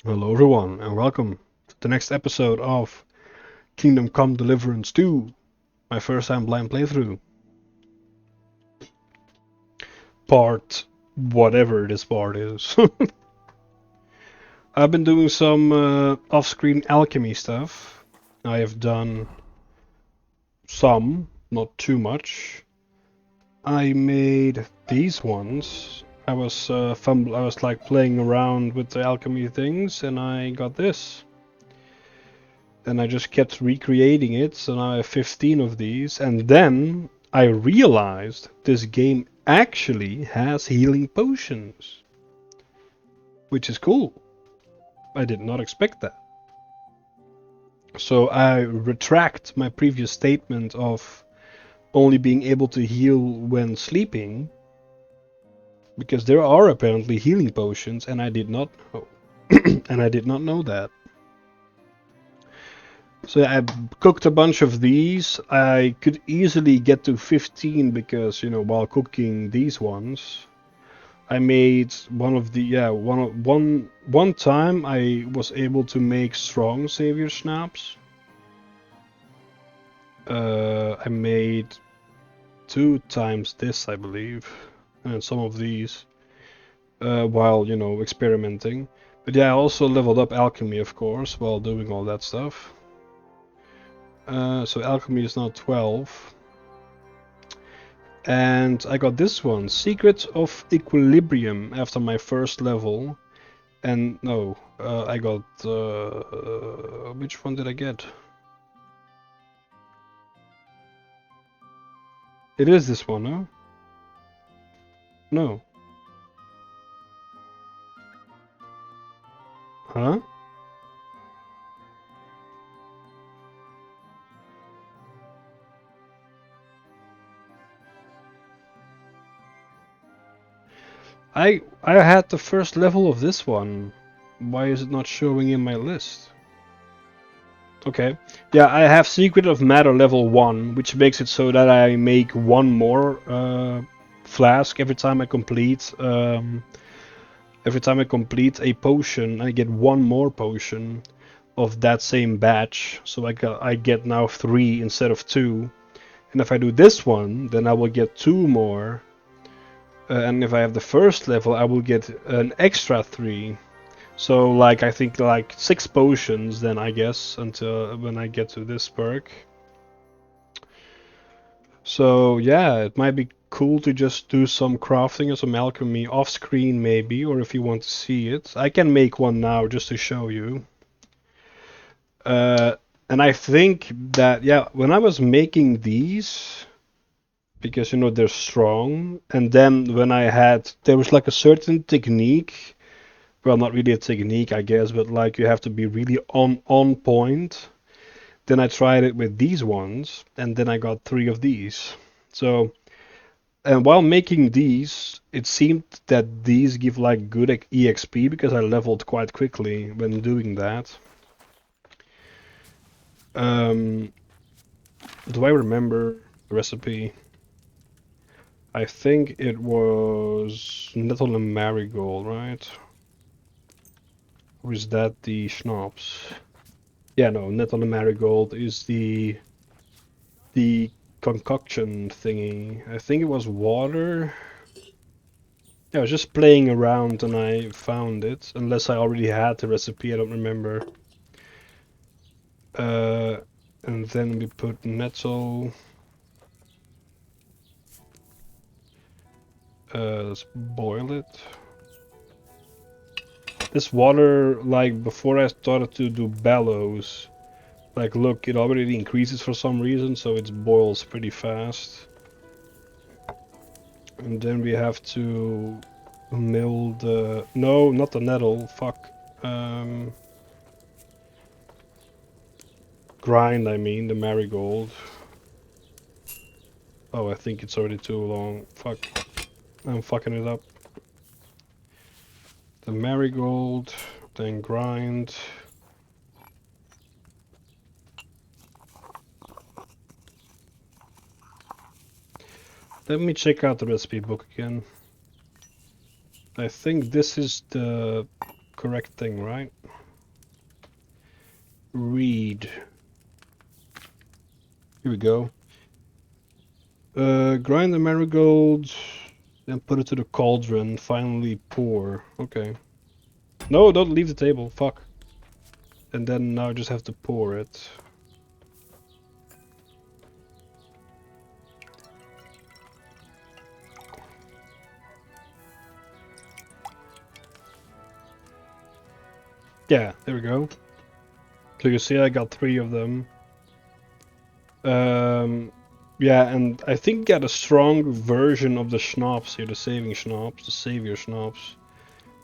Hello everyone and welcome to the next episode of Kingdom Come Deliverance 2, my first time blind playthrough. Part whatever this part is. I've been doing some off-screen alchemy stuff. I have done some, not too much. I made these ones. I was I was like playing around with the alchemy things and I got this. And I just kept recreating it, so now I have 15 of these. And then I realized this game actually has healing potions, which is cool. I did not expect that. So I retract my previous statement of only being able to heal when sleeping, because there are apparently healing potions, and I did not know. And I did not know that. So I cooked a bunch of these. I could easily get to 15 because, while cooking these ones, I made one of the, one time I was able to make strong savior snaps. I made 2 times this, I believe, and some of these, while, experimenting. But yeah, I also leveled up alchemy, of course, while doing all that stuff. So alchemy is now 12. And I got this one, Secret of Equilibrium, after my first level. And no, I got... which one did I get? It is this one, huh? No. Huh? I had the first level of this one. Why is it not showing in my list? Okay. Yeah, I have Secret of Matter level 1, which makes it so that I make one more flask every time I complete a potion. I get one more potion of that same batch. So I get now 3 instead of 2. And if I do this one, then I will get 2 more. And if I have the first level, I will get an extra 3. So like I think like 6 potions then, I guess, until when I get to this perk. So yeah, it might be cool to just do some crafting or some alchemy off screen maybe, or if you want to see it. I can make one now just to show you. And I think that, yeah, when I was making these, because they're strong, and then when there was like a certain technique, well, not really a technique, I guess, but like you have to be really on point. Then I tried it with these ones, and then I got 3 of these. So, and while making these, it seemed that these give like good EXP because I leveled quite quickly when doing that. Um, do I remember the recipe? I think it was nettle and marigold, right? Or is that the schnapps? Yeah, no, nettle and marigold is the concoction thingy. I think it was water. Yeah, I was just playing around and I found it. Unless I already had the recipe, I don't remember. Uh, and then we put nettle. Let's boil it. This water, like before I started to do bellows, like look, it already increases for some reason, so it boils pretty fast. And then we have to mill the... No, not the nettle, fuck. Grind, I mean, the marigold. Oh, I think it's already too long. Fuck. I'm fucking it up. The marigold, then grind. Let me check out the recipe book again. I think this is the correct thing, right? read. Here we go. Grind the marigold, then put it to the cauldron, finally pour. Okay. No, don't leave the table, fuck. And then now I just have to pour it. Yeah, there we go. So you see I got 3 of them. Yeah, and I think get a strong version of the schnapps here, the saving schnapps, the savior schnapps.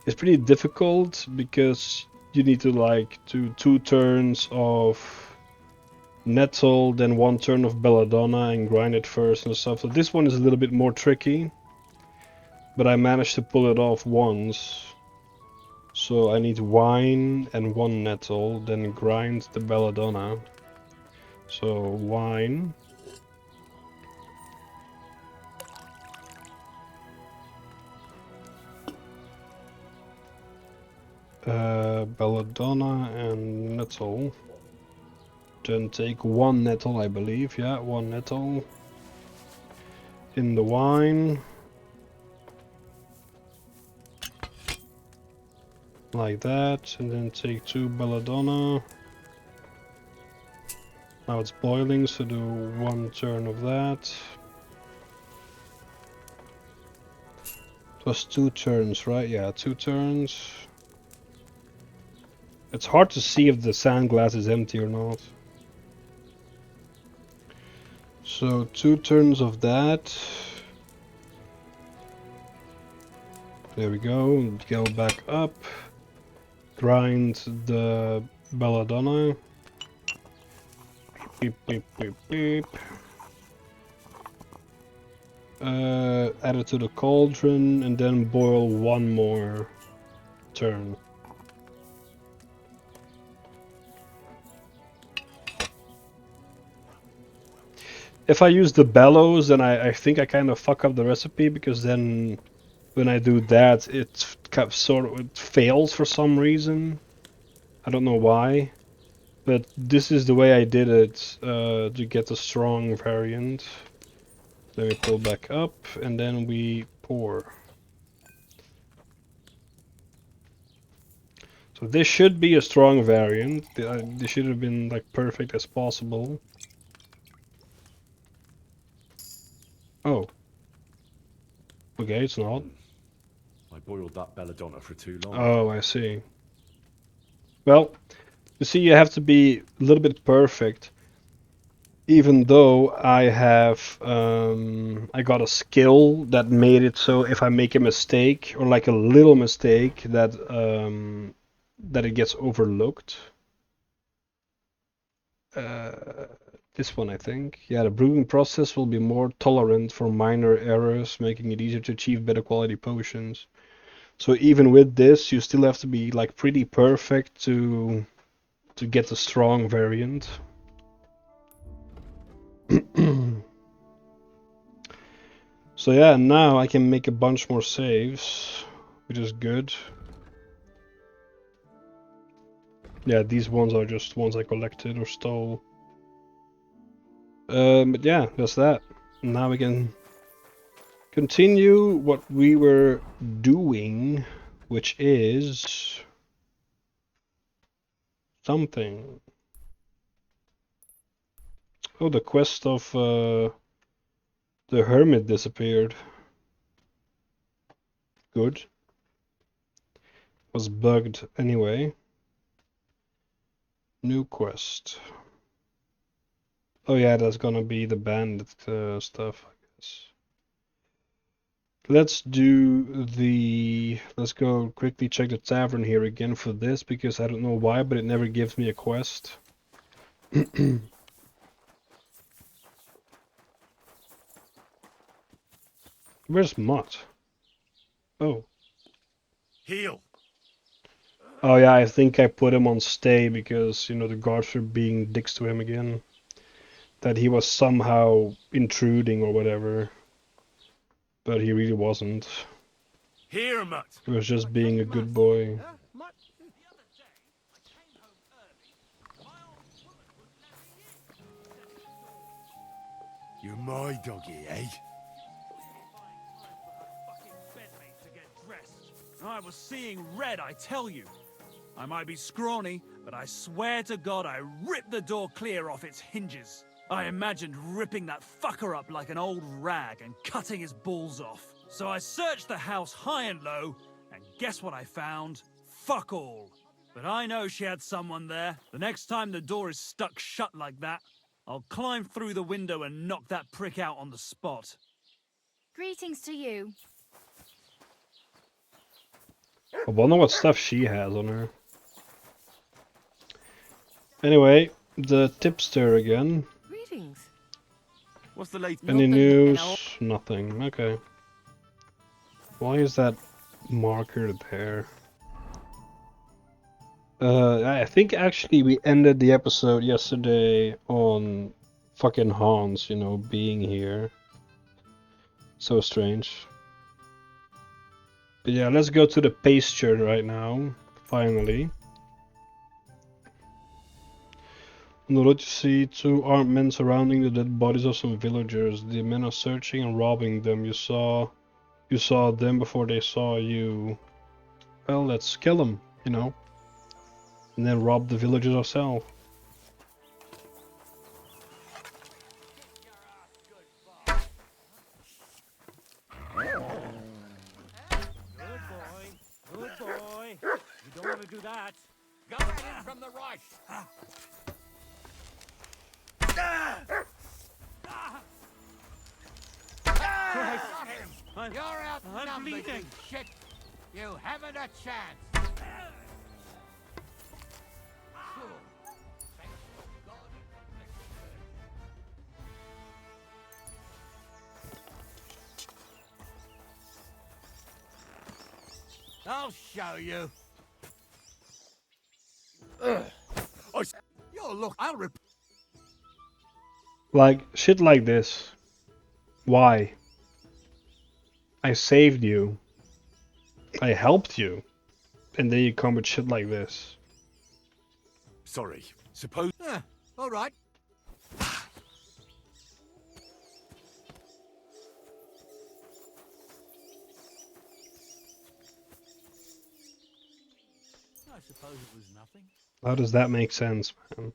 It's pretty difficult because you need to like do 2 turns of nettle, then 1 turn of belladonna and grind it first and stuff. So this one is a little bit more tricky, but I managed to pull it off once. So I need wine and 1 nettle, then grind the belladonna. So wine. Belladonna and nettle. Then take 1 nettle, I believe. Yeah, 1 nettle. In the wine. Like that. And then take 2 belladonna. Now it's boiling, so do 1 turn of that. It was 2 turns, right? Yeah, 2 turns. It's hard to see if the sand glass is empty or not. So 2 turns of that. There we go. Go back up. Grind the belladonna. Beep, beep, beep, beep. Add it to the cauldron and then boil 1 more turn. If I use the bellows, then I think I kind of fuck up the recipe, because then when I do that, it it fails for some reason. I don't know why, but this is the way I did it to get a strong variant. Then we pull back up and then we pour. So this should be a strong variant. This should have been like perfect as possible. Oh. Okay, it's not. I boiled that belladonna for too long. Oh, I see. Well, you see, you have to be a little bit perfect. Even though I have, I got a skill that made it so if I make a mistake or like a little mistake that that it gets overlooked. This one, I think. Yeah, the brewing process will be more tolerant for minor errors, making it easier to achieve better quality potions. So even with this, you still have to be like pretty perfect to get a strong variant. So yeah, now I can make a bunch more saves, which is good. Yeah, these ones are just ones I collected or stole. But yeah, that's that. Now we can continue what we were doing, which is something. Oh, the quest of the hermit disappeared. Good. Was bugged anyway. New quest. Oh yeah, that's gonna be the bandit stuff, I guess. Let's do the... Let's go quickly check the tavern here again for this, because I don't know why, but it never gives me a quest. Where's Mutt? Oh. Heal! Oh yeah, I think I put him on stay because, you know, the guards were being dicks to him again. That he was somehow intruding or whatever. But he really wasn't. Here, Mutt! He was just being a good boy. You're my doggy, eh? I was seeing red, I tell you. I might be scrawny, but I swear to God I ripped the door clear off its hinges. I imagined ripping that fucker up like an old rag and cutting his balls off. So I searched the house high and low, and guess what I found? Fuck all. But I know she had someone there. The next time the door is stuck shut like that, I'll climb through the window and knock that prick out on the spot. Greetings to you. I wonder what stuff she has on her. Anyway, the tipster again. Greetings. What's the latest? Any news? Nothing. Okay. Why is that marker there? I think actually we ended the episode yesterday on fucking Hans, you know, being here. So strange. But yeah, let's go to the pasture right now, finally. On the road you see two armed men surrounding the dead bodies of some villagers. The men are searching and robbing them. You saw them before they saw you. Well, let's kill them, you know. And then rob the villagers ourselves. Good boy. You don't want to do that. Go in from the right. Christ. You're outnumbered, I'm you bleeding. shit. You haven't a chance. I'll show you. Yo, look, I'll rip. Like, shit like this. Why? I saved you. I helped you. And then you come with shit like this. Sorry. Suppose. All right. I suppose it was nothing. How does that make sense, man?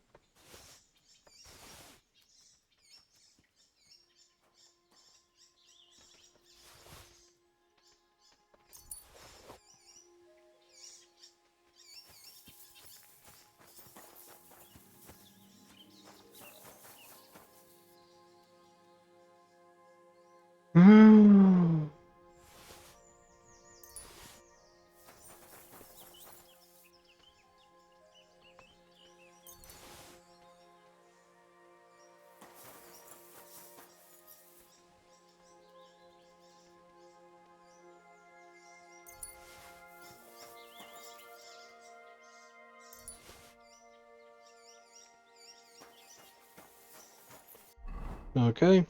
Okay.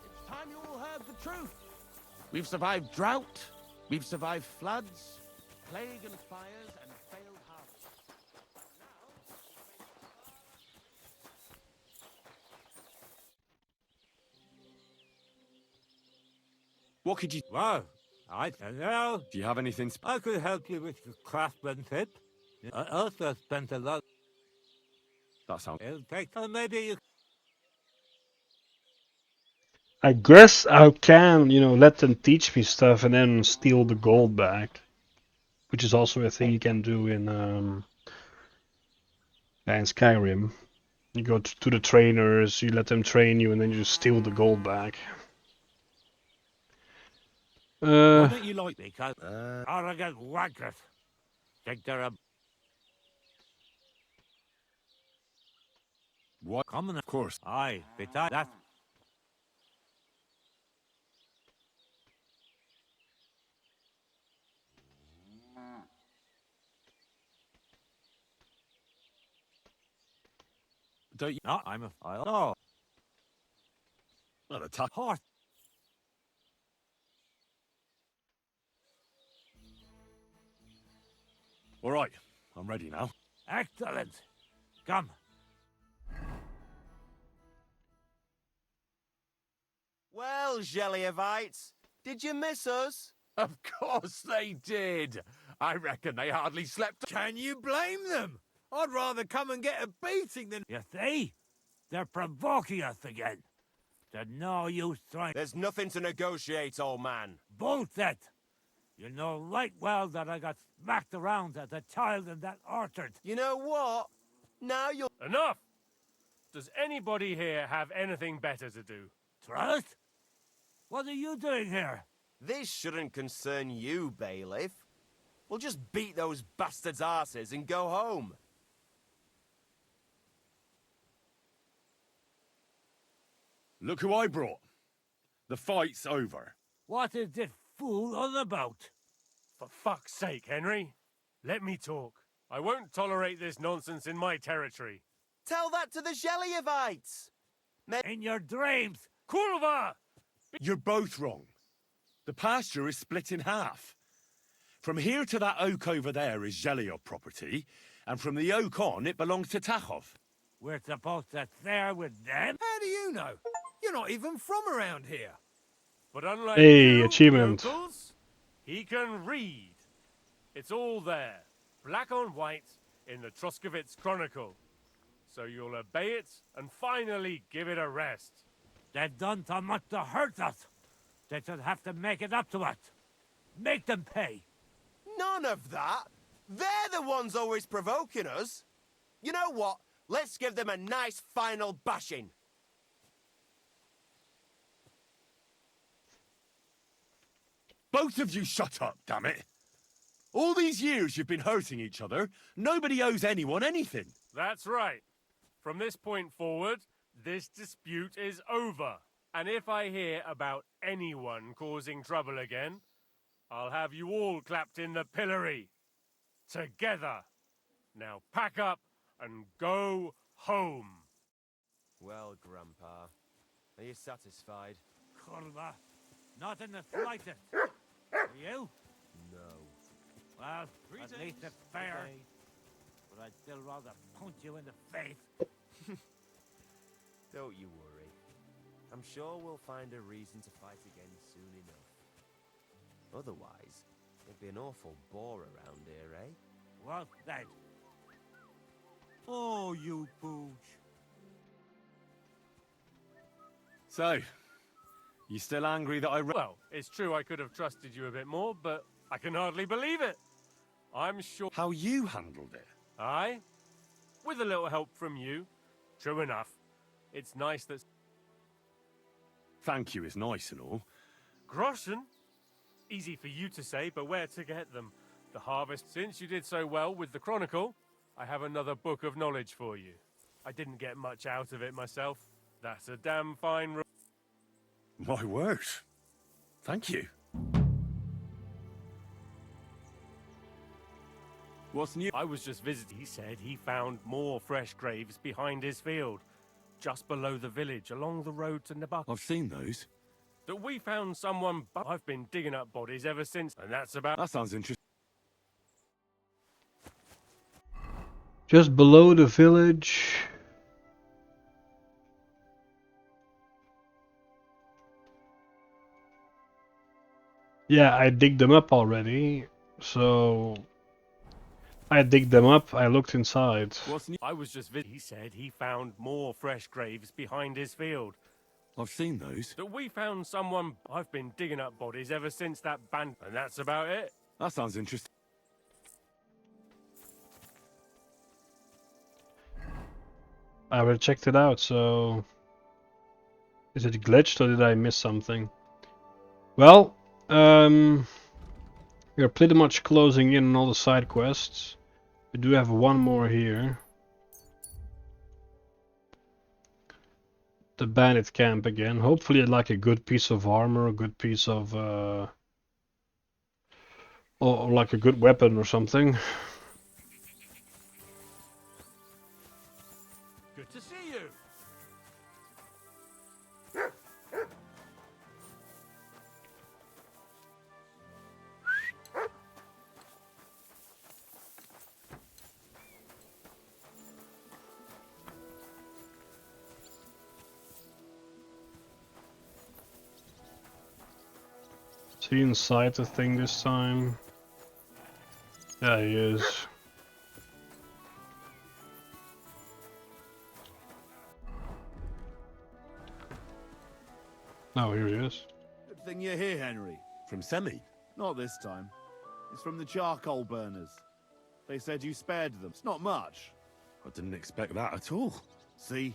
It's time you all heard the truth. We've survived drought. We've survived floods, plague and fires, and failed harvests. What could you? Well, I don't know. Do you have anything? I could help you with your craftsmanship. I also spent a lot. That sounds. It'll take, maybe you. I guess I can, you know, let them teach me stuff and then steal the gold back. Which is also a thing you can do in Skyrim. You go to the trainers, you let them train you, and then you steal the gold back. Why don't you like me? Because arrogant wankers think they're a What? common. Of course. Aye, besides that. Don't you? No, I'm a. Oh, Not a tough. horse. All right. I'm ready now. Excellent. Come, Well, Geliovites, did you miss us? Of course they did. I reckon they hardly slept. Can you blame them? I'd rather come and get a beating than... You see? They're provoking us again. There's no use trying. There's nothing to negotiate, old man. Bullshit! You know right well that I got smacked around as a child in that orchard. You know what? Now you'll... Enough! Does anybody here have anything better to do? Trust? What are you doing here? This shouldn't concern you, bailiff. We'll just beat those bastards' asses and go home. Look who I brought. The fight's over. What is this fool on about? For fuck's sake, Henry. Let me talk. I won't tolerate this nonsense in my territory. Tell that to the Geliovites. In your dreams! Kurva! You're both wrong. The pasture is split in half. From here to that oak over there is Zheliov property, and from the oak on, it belongs to Tachov. We're supposed to share with them? How do you know? You're not even from around here. But unlike Hey, you, achievement. locals, he can read. It's all there, black on white, in the Troskovitz Chronicle. So you'll obey it and finally give it a rest. They've done so much to hurt us. They should have to make it up to us. Make them pay. None of that. They're the ones always provoking us. You know what? Let's give them a nice final bashing. Both of you shut up, damn it! All these years you've been hurting each other. Nobody owes anyone anything. That's right. From this point forward, this dispute is over. And if I hear about anyone causing trouble again, I'll have you all clapped in the pillory. Together. Now pack up and go home. Well, Grandpa, are you satisfied? Kurva, not in the slightest. Are you? No. Well, at least it's fair. But I'd still rather punch you in the face. Don't you worry. I'm sure we'll find a reason to fight again soon enough. Otherwise, it'd be an awful bore around here, eh? Well said. Oh, you booge. So, you still angry that I... Well, it's true I could have trusted you a bit more, but I can hardly believe it. I'm sure... How you handled it? Aye? With a little help from you. True enough. It's nice that... Thank you is nice and all. Groschen? Easy for you to say, but where to get them? The harvest. Since you did so well with the Chronicle, I have another book of knowledge for you. I didn't get much out of it myself. That's a damn fine... My word. Thank you. What's new? I was just visiting. He said he found more fresh graves behind his field, just below the village, along the road to Nabak. I've seen those. That we found someone. I've been digging up bodies ever since, and that's about. That sounds interesting. Just below the village. Yeah, I digged them up already. So I digged them up, I looked inside. What's new? I was just visiting. He said he found more fresh graves behind his field. I've seen those. That we found someone. I've been digging up bodies ever since that band, and that's about it. That sounds interesting. I already checked it out, so... Is it glitched or did I miss something? Well, we're pretty much closing in on all the side quests. We do have one more here. The bandit camp again. Hopefully like a good piece of armor, a good piece of... or like a good weapon or something. Good to see you. he inside the thing this time? Yeah, he is. Oh, here he is. Good thing you're here, Henry. From Semi? Not this time. It's from the charcoal burners. They said you spared them. It's not much. I didn't expect that at all. See?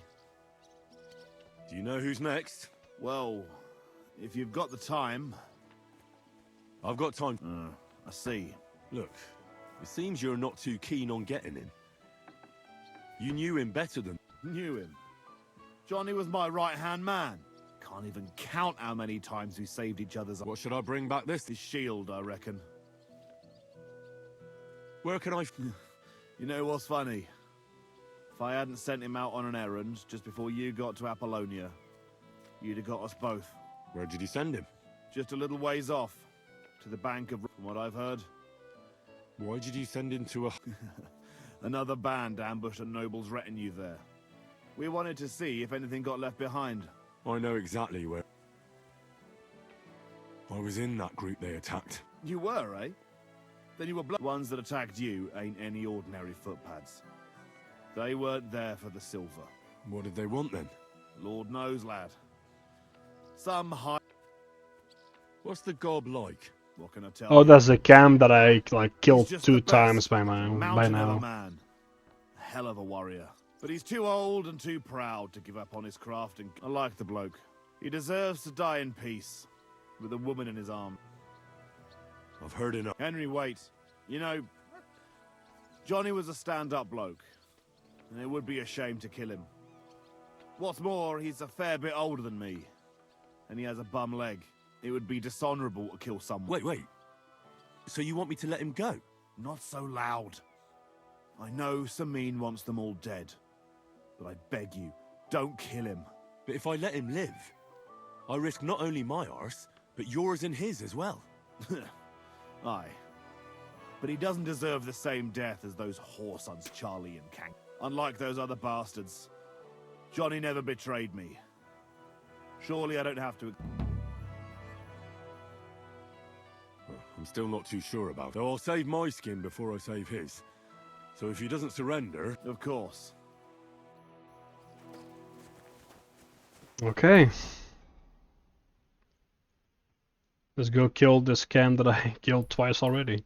Do you know who's next? Well, if you've got the time... I've got time. I see. Look, it seems you're not too keen on getting him. You knew him better than... Knew him. Johnny was my right-hand man. Can't even count how many times we saved each other's... What should I bring back this? His shield, I reckon. Where can I... You know what's funny? If I hadn't sent him out on an errand just before you got to Apollonia, you'd have got us both. Where did you send him? Just a little ways off. To the bank of... From what I've heard. Why did you send him to a... Another band ambushed a noble's retinue there. We wanted to see if anything got left behind. I know exactly where... I was in that group they attacked. You were, eh? Then you were ones that attacked you ain't any ordinary footpads. They weren't there for the silver. What did they want then? Lord knows, lad. Some high... What's the gob like? What can I tell Oh, you? that's a cam that I like killed He's just 2 the best. times by Mountain of a now. man. A hell of a warrior. But he's too old and too proud to give up on his craft, and I like the bloke. He deserves to die in peace, with a woman in his arm. I've heard enough. Henry, wait. You know, Johnny was a stand-up bloke, and it would be a shame to kill him. What's more, he's a fair bit older than me, and he has a bum leg. It would be dishonorable to kill someone. Wait. So you want me to let him go? Not so loud. I know Samin wants them all dead, but I beg you, don't kill him. But if I let him live, I risk not only my arse, but yours and his as well. Aye. But he doesn't deserve the same death as those whoresons Charlie and Kang. Unlike those other bastards, Johnny never betrayed me. Surely I don't have to... I'm still not too sure about it. Though I'll save my skin before I save his. So if he doesn't surrender... Of course. Okay. Let's go kill this cam that I killed twice already.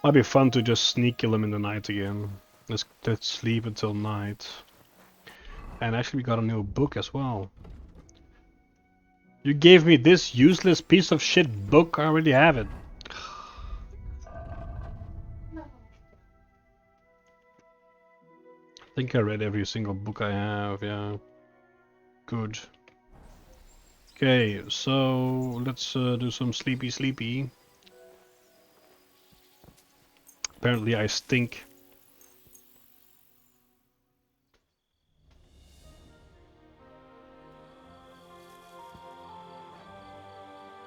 Might be fun to just sneak kill him in the night again. Let's sleep until night. And actually we got a new book as well. You gave me this useless piece of shit book, I already have it. I think I read every single book I have, yeah. Good. Okay, so let's do some sleepy. Apparently I stink.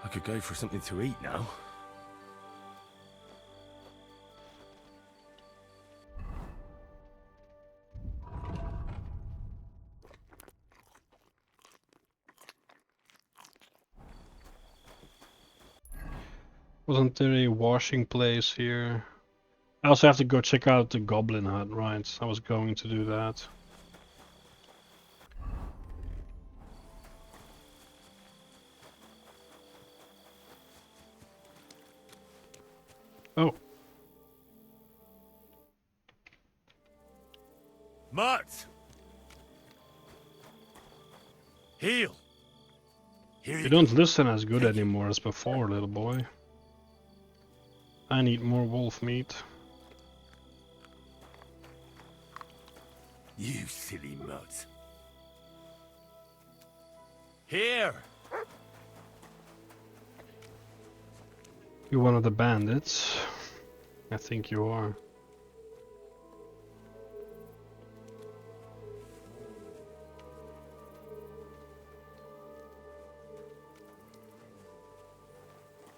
I could go for something to eat now. Wasn't there a washing place here? I also have to go check out the Goblin Hut, right? I was going to do that. Oh. Mutt! Heal! Here You don't listen as good anymore as before, little boy. I need more wolf meat. You silly mutt. Here! You're one of the bandits. I think you are.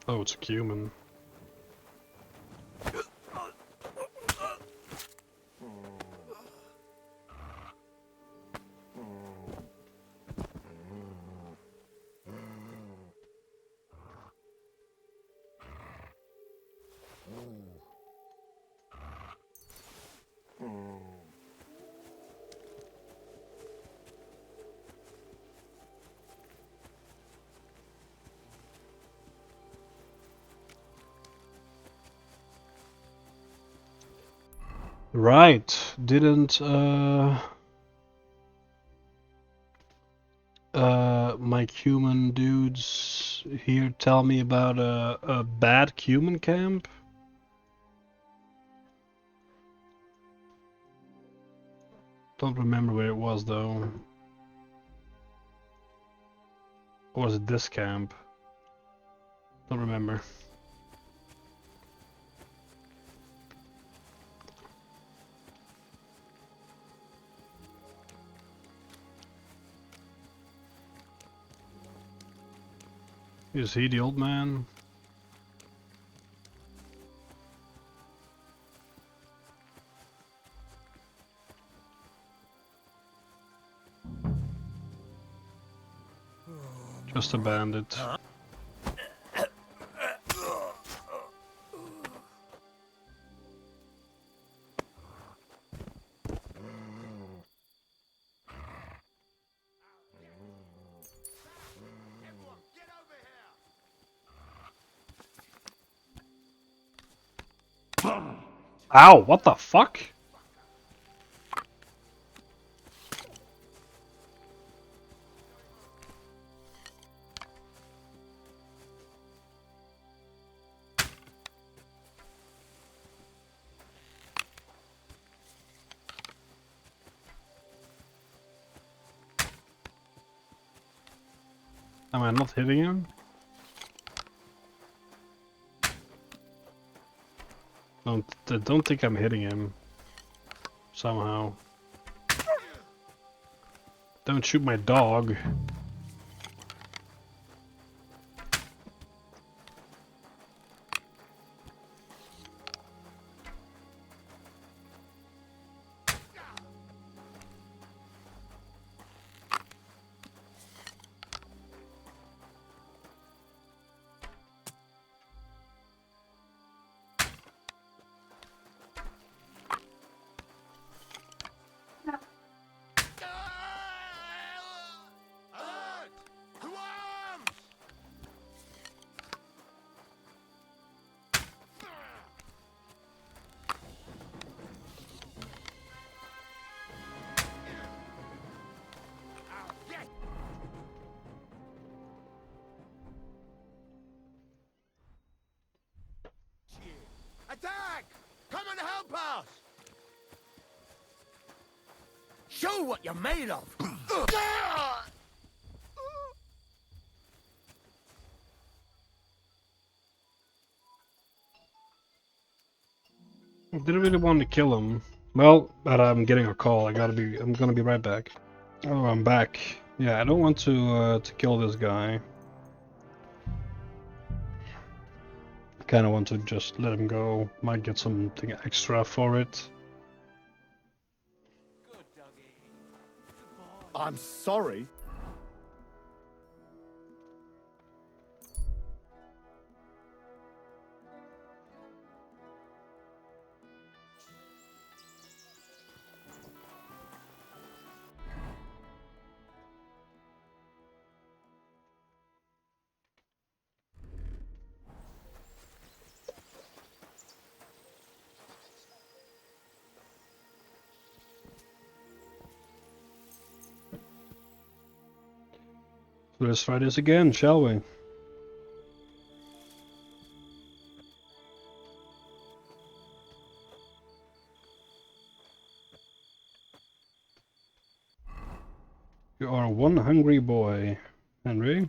Oh, it's a human. Right, didn't my human dudes here tell me about a bad human camp? Don't remember where it was though. Or was it this camp? Don't remember. Is he the old man? Just a bandit. Ow, what the fuck? Am I not hitting him? I don't think I'm hitting him. Somehow. Don't shoot my dog. Attack! Come and help us! Show what you're made of! I didn't really want to kill him. Well, but I'm getting a call. I'm gonna be right back. Oh, I'm back. Yeah, I don't want to kill this guy. I kind of want to just let him go. Might get something extra for it. I'm sorry. So let's try this again, shall we? You are one hungry boy, Henry.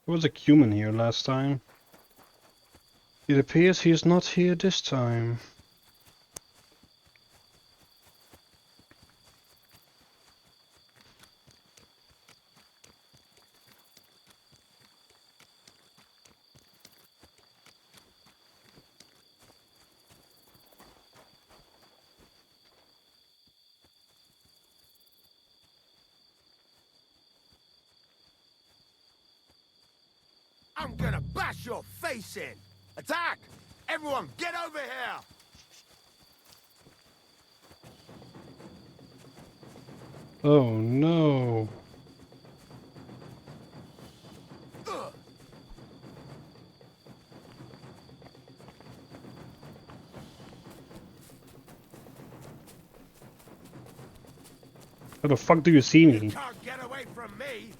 There was a human here last time. It appears he is not here this time. I'm gonna bash your face in! Attack! Everyone, get over here! Oh no. How the fuck do you see You me? can't get away from me!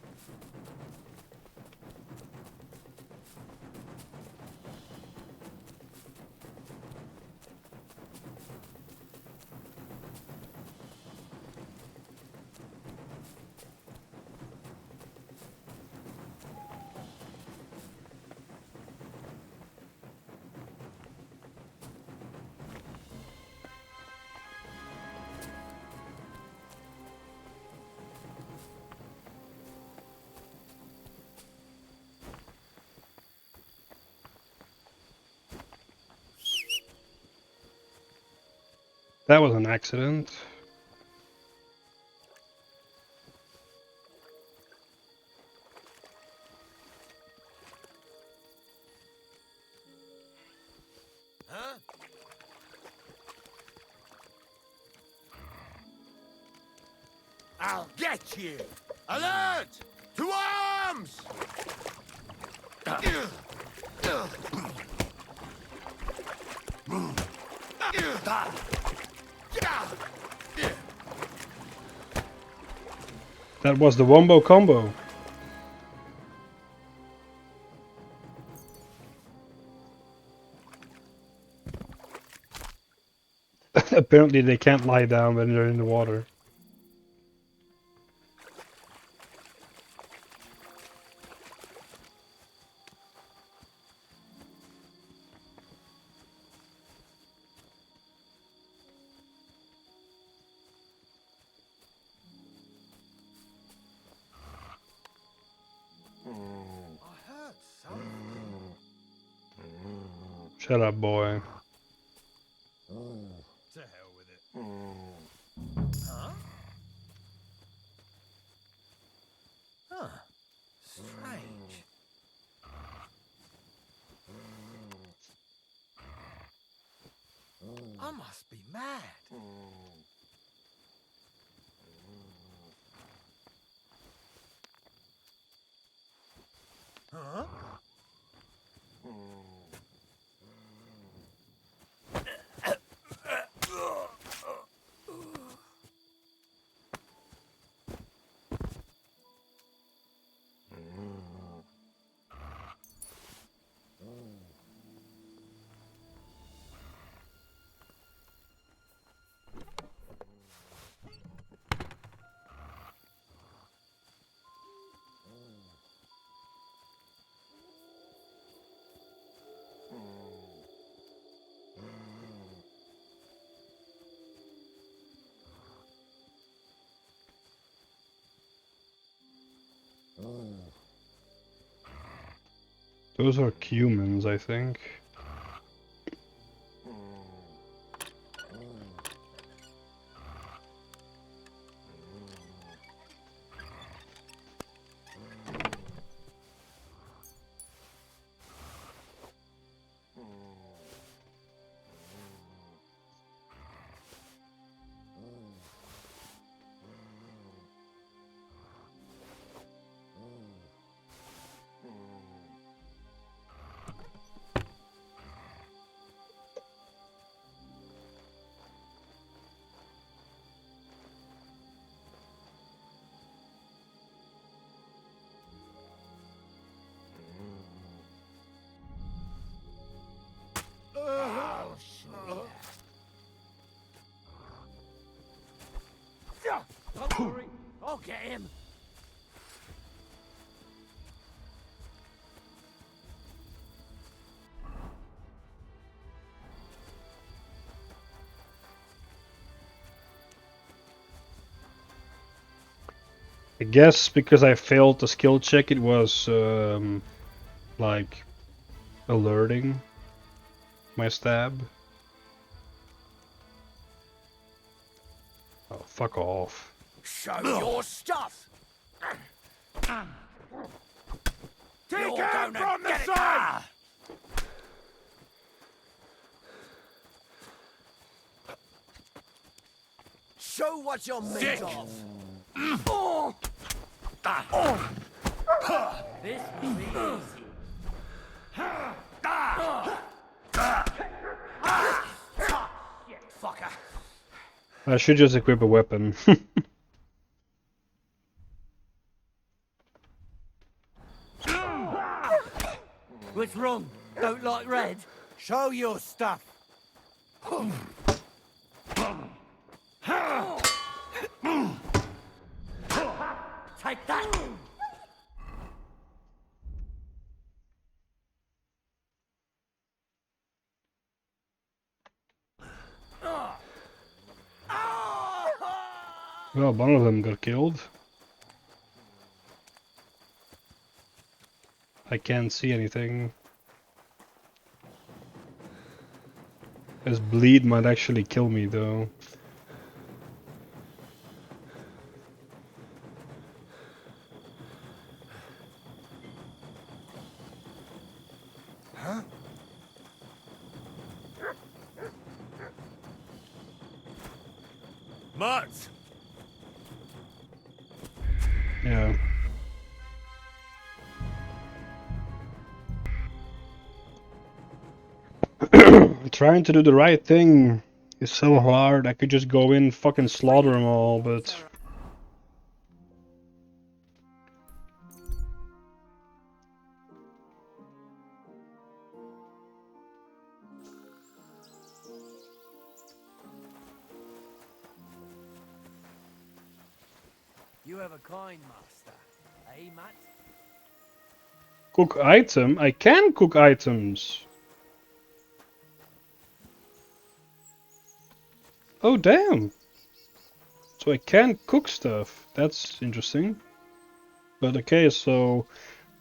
That was an accident. Huh? I'll get you! Alert! To arms! That was the wombo combo. Apparently they can't lie down when they're in the water. I heard something. Shut up, boy. To hell with it. Huh? Huh. Strange. I must be mad. Huh? Those are humans, I think. Don't worry, I'll get him. I guess because I failed the skill check, it was like alerting my stab. Oh, fuck off. Show your stuff! Take all Scan going from to the get it. side! Show what you're made Sick. of. This will be easy. Fucker. I should just equip a weapon. What's wrong? Don't like red? Show your stuff. Take that! Well, one of them got killed. I can't see anything. His bleed might actually kill me though. Mutt! Yeah. Trying to do the right thing is so hard. I could just go in, fucking slaughter them all, but You have a kind master, eh, Matt? cook item? I can cook items. Oh damn! So I can cook stuff. That's interesting. But okay, so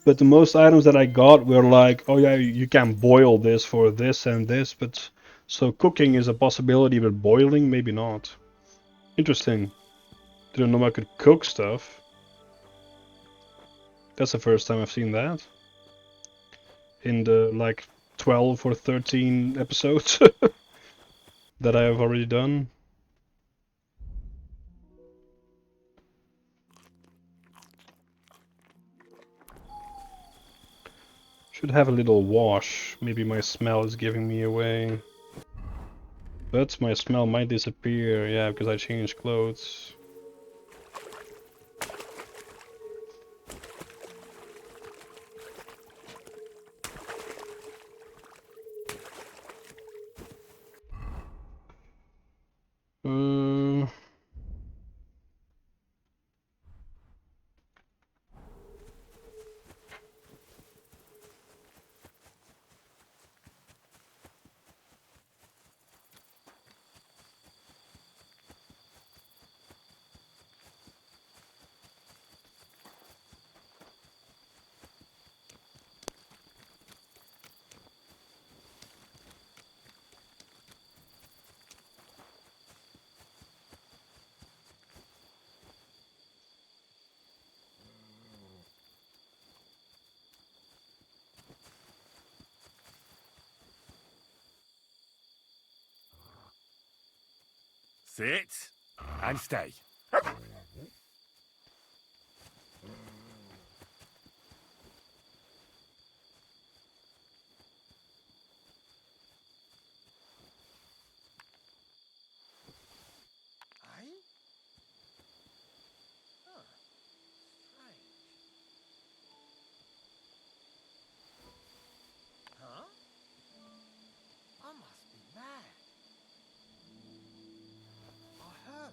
but the most items that I got were like, oh yeah, you can boil this for this and this, but so cooking is a possibility, but boiling maybe not. Interesting. Didn't know I could cook stuff. That's the first time I've seen that. In the like 12 or 13 episodes that I have already done. Should have a little wash. Maybe my smell is giving me away. But my smell might disappear, yeah, because I changed clothes. Uh, Sit and stay. I must be mad. I heard.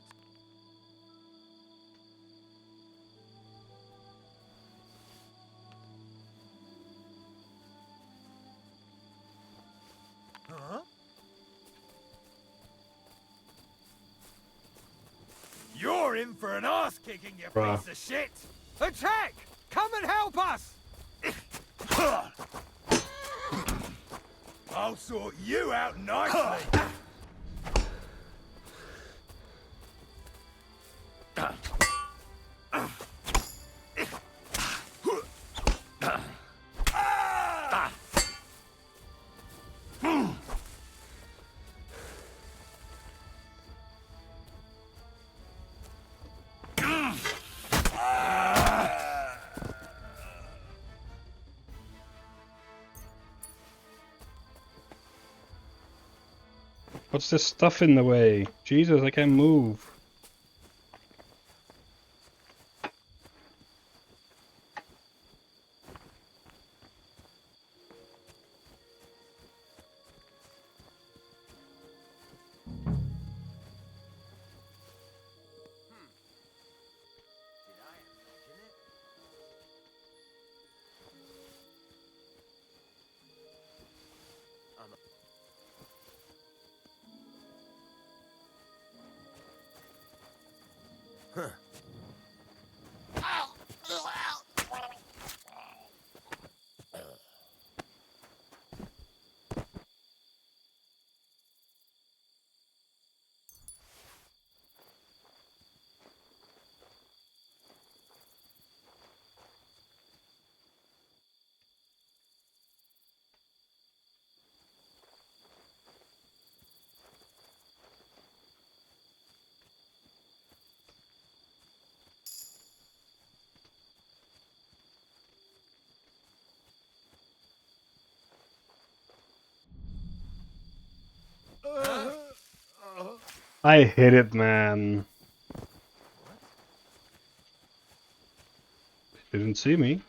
Huh? You're in for an ass kicking, you Bruh. piece of shit! Attack! Come and help us! I'll sort you out nicely! What's this stuff in the way? Jesus, I can't move. I hit it, man. Didn't see me.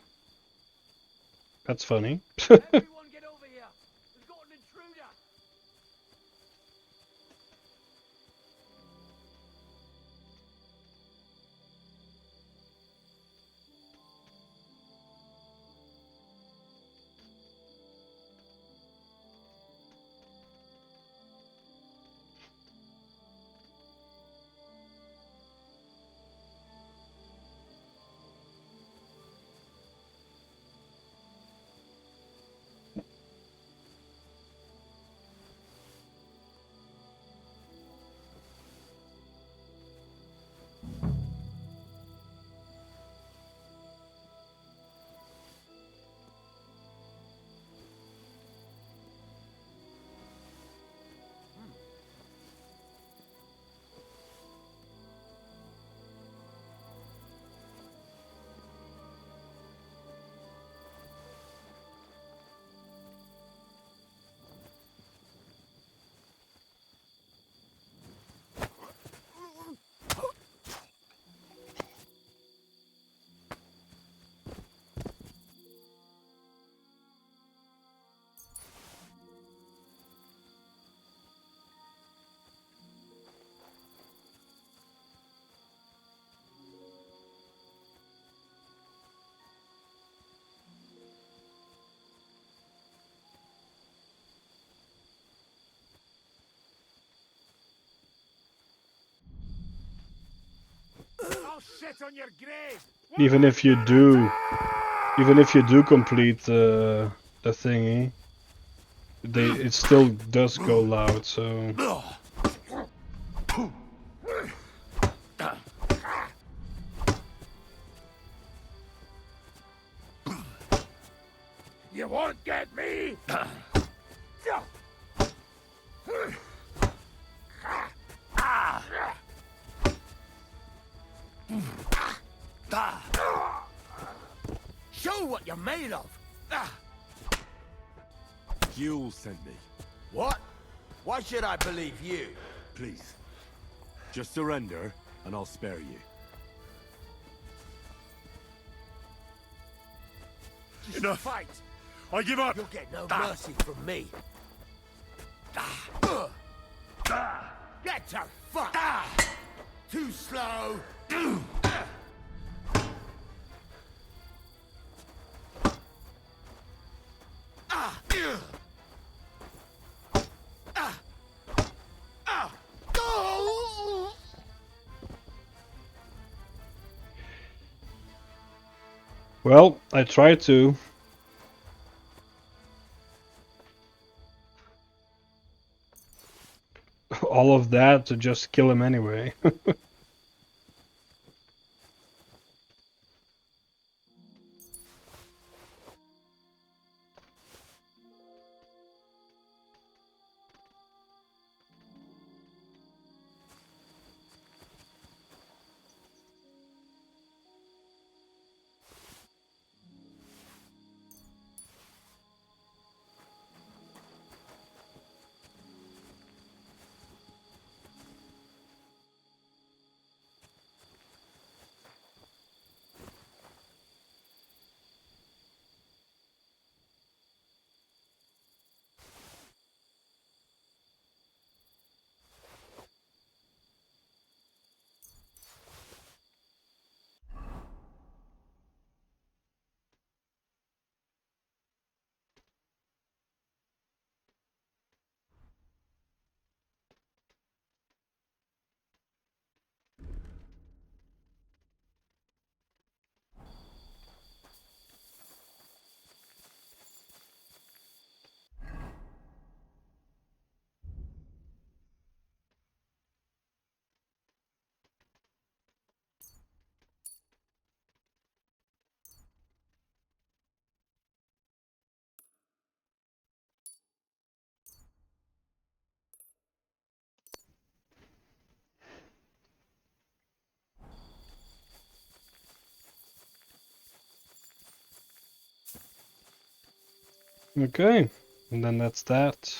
That's funny. Everyone get over here! We've got an intruder! I'll shit on your grave! even if you do complete the thingy, it still does go loud. So You won't get me! Show what you're made of! You'll send me. What? Why should I believe you? Please. Just surrender, and I'll spare you. Enough! Fight! I give up! You'll get no mercy from me. Get to fuck! Too slow! well, I tried to. All of that to just kill him anyway. Okay, and then that's that.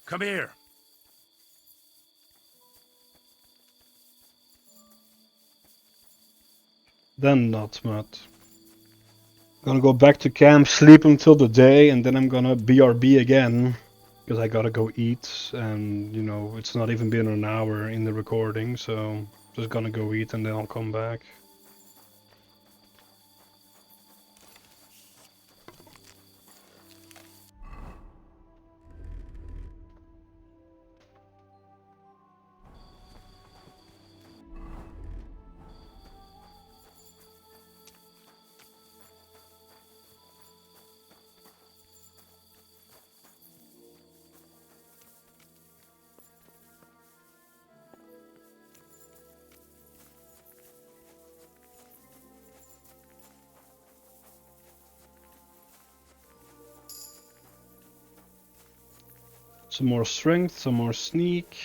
Come here. Then not Matt. Gonna go back to camp, sleep until the day, and then I'm gonna BRB again. Because I gotta go eat, and you know, it's not even been an hour in the recording, so just gonna go eat and then I'll come back. Some more strength, some more sneak.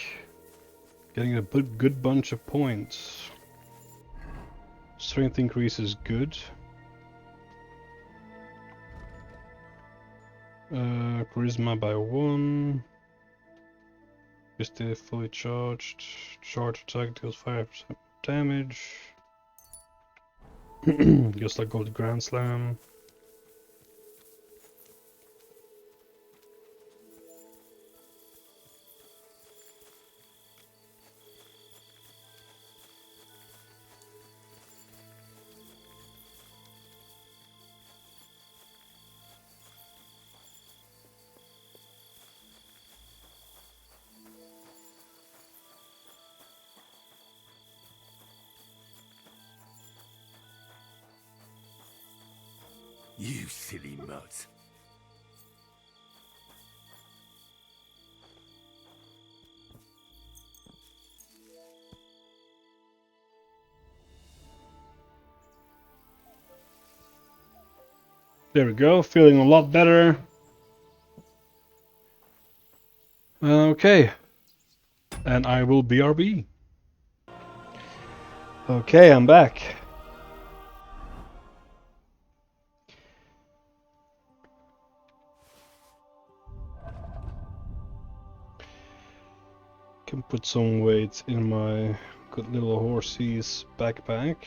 Getting a good bunch of points. Strength increase is good. Charisma by 1. Is still fully charged. Charge attack deals 5% damage. Just like Gold Grand Slam. You silly mutt. There we go, feeling a lot better. Okay. And I will BRB. Okay, I'm back. Can put some weight in my good little horsey's backpack.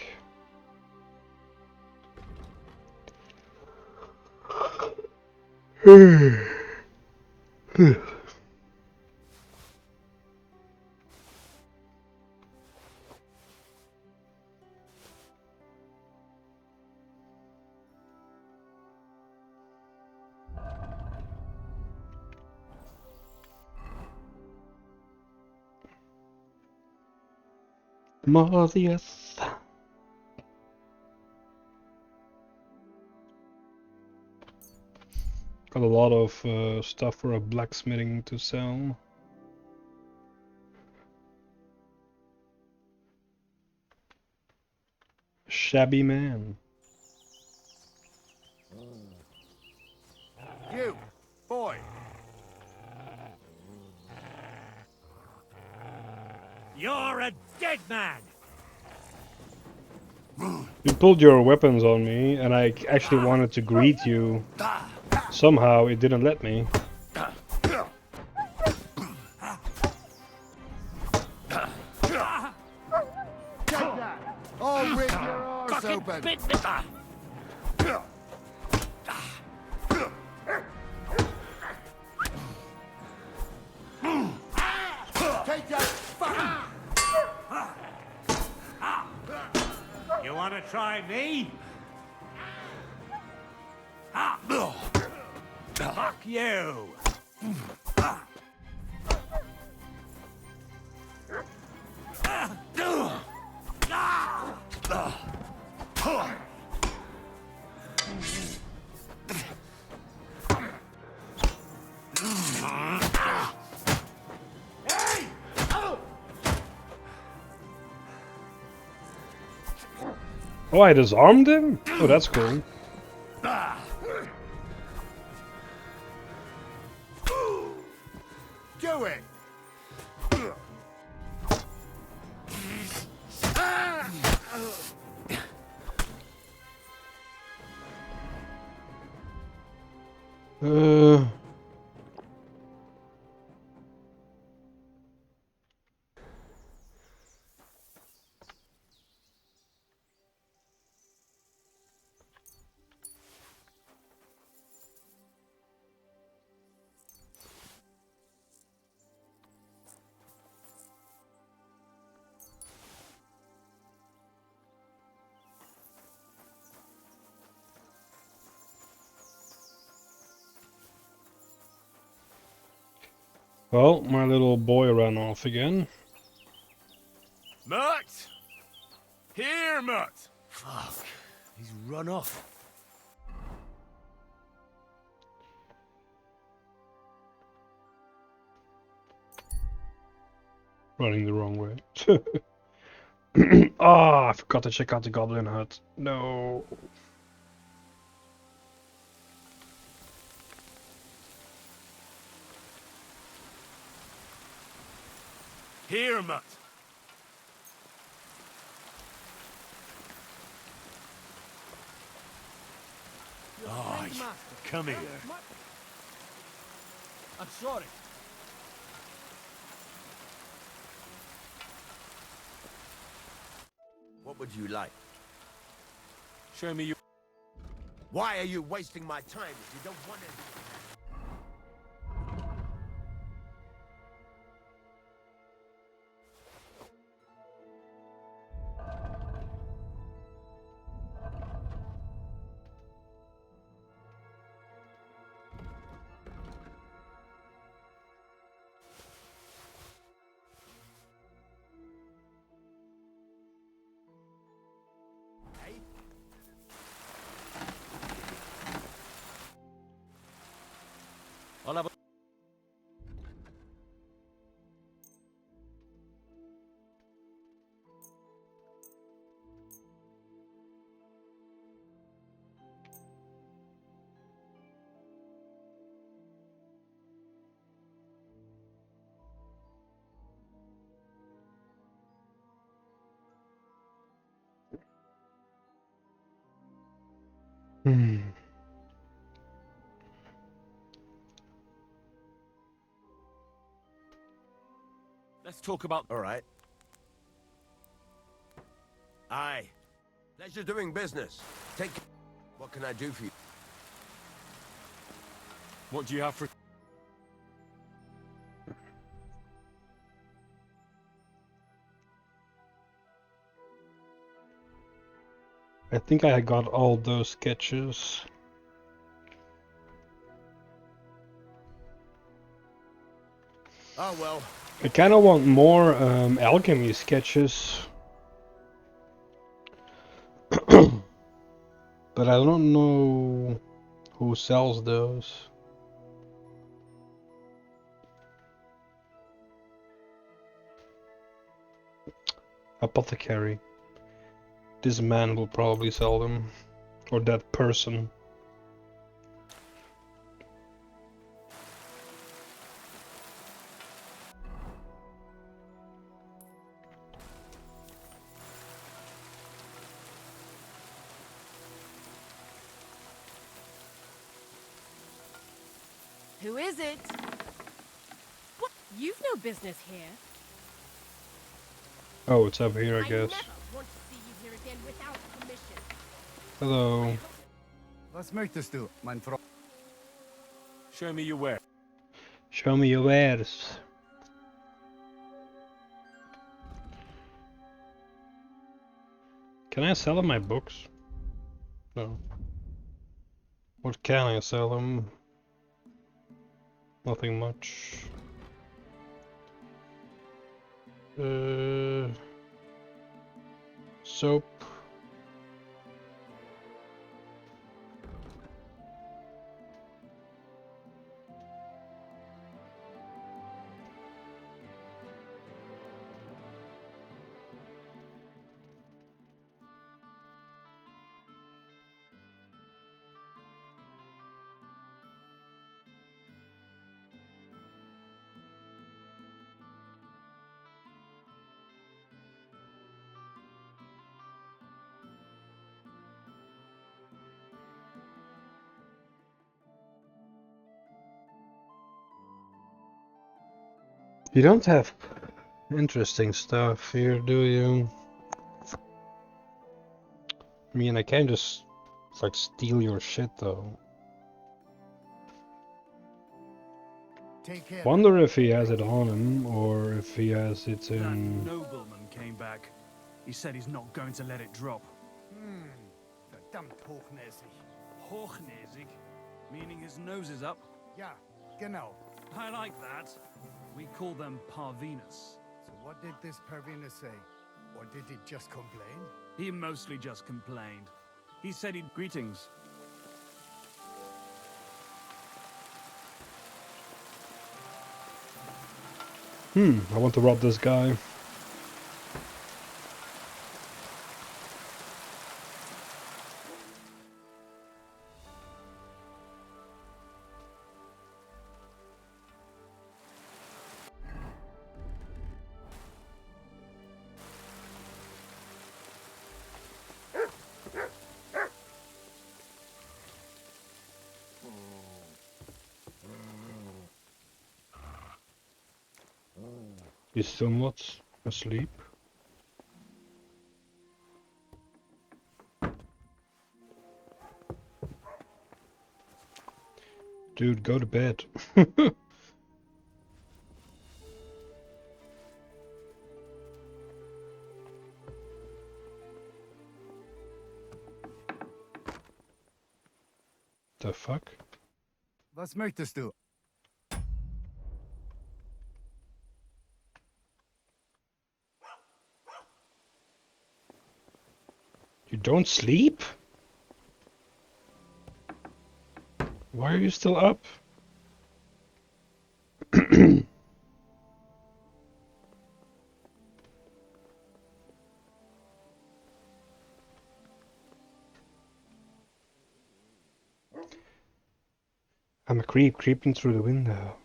Marius. Got a lot of stuff for a blacksmithing to sell. Shabby man. You, boy. You're a dead man! You pulled your weapons on me, and I actually wanted to greet you. Somehow it didn't let me. try me? Ah! Fuck you! Oh, I disarmed him? Oh, that's cool. Do it! Uh... Well, my little boy ran off again. Mutt! Here, Mutt! Fuck, he's run off. Running the wrong way. Ah, I forgot to check out the Goblin Hut. No. Here, Mutt! Oh, come here. I'm sorry. What would you like? Show me your... Why are you wasting my time if you don't want it? I'll have a... Hmm. Let's talk about... All right. Aye. Pleasure doing business. Take... What can I do for you? What do you have for... I think I got all those sketches. Oh, well. I kind of want more alchemy sketches. But I don't know who sells those. Apothecary. This man will probably sell them. Or that person. Who is it? What? You've no business here. Oh, it's over here, I guess. never want to see you here again without permission. Hello. Was möchtest du, mein Freund? Show me your ware. Show me your wares. Can I sell them my books? No. What can I sell them? Nothing much. Soap. You don't have interesting stuff here, do you? I mean, I can't just like steal your shit though. Take care. Wonder if he has it on him or if he has it That in. nobleman came back. He said he's not going to let it drop. Verdammt hochnäsig. Hochnäsig, meaning his nose is up. Ja, genau. I like that. We call them parvenus. So what did this Pervina say? Or did he just complain? He mostly just complained. He said he'd greetings. I want to rob this guy. He's somewhat asleep. Dude, go to bed. The fuck? Was möchtest du? You don't sleep? Why are you still up? I'm a creep creeping through the window.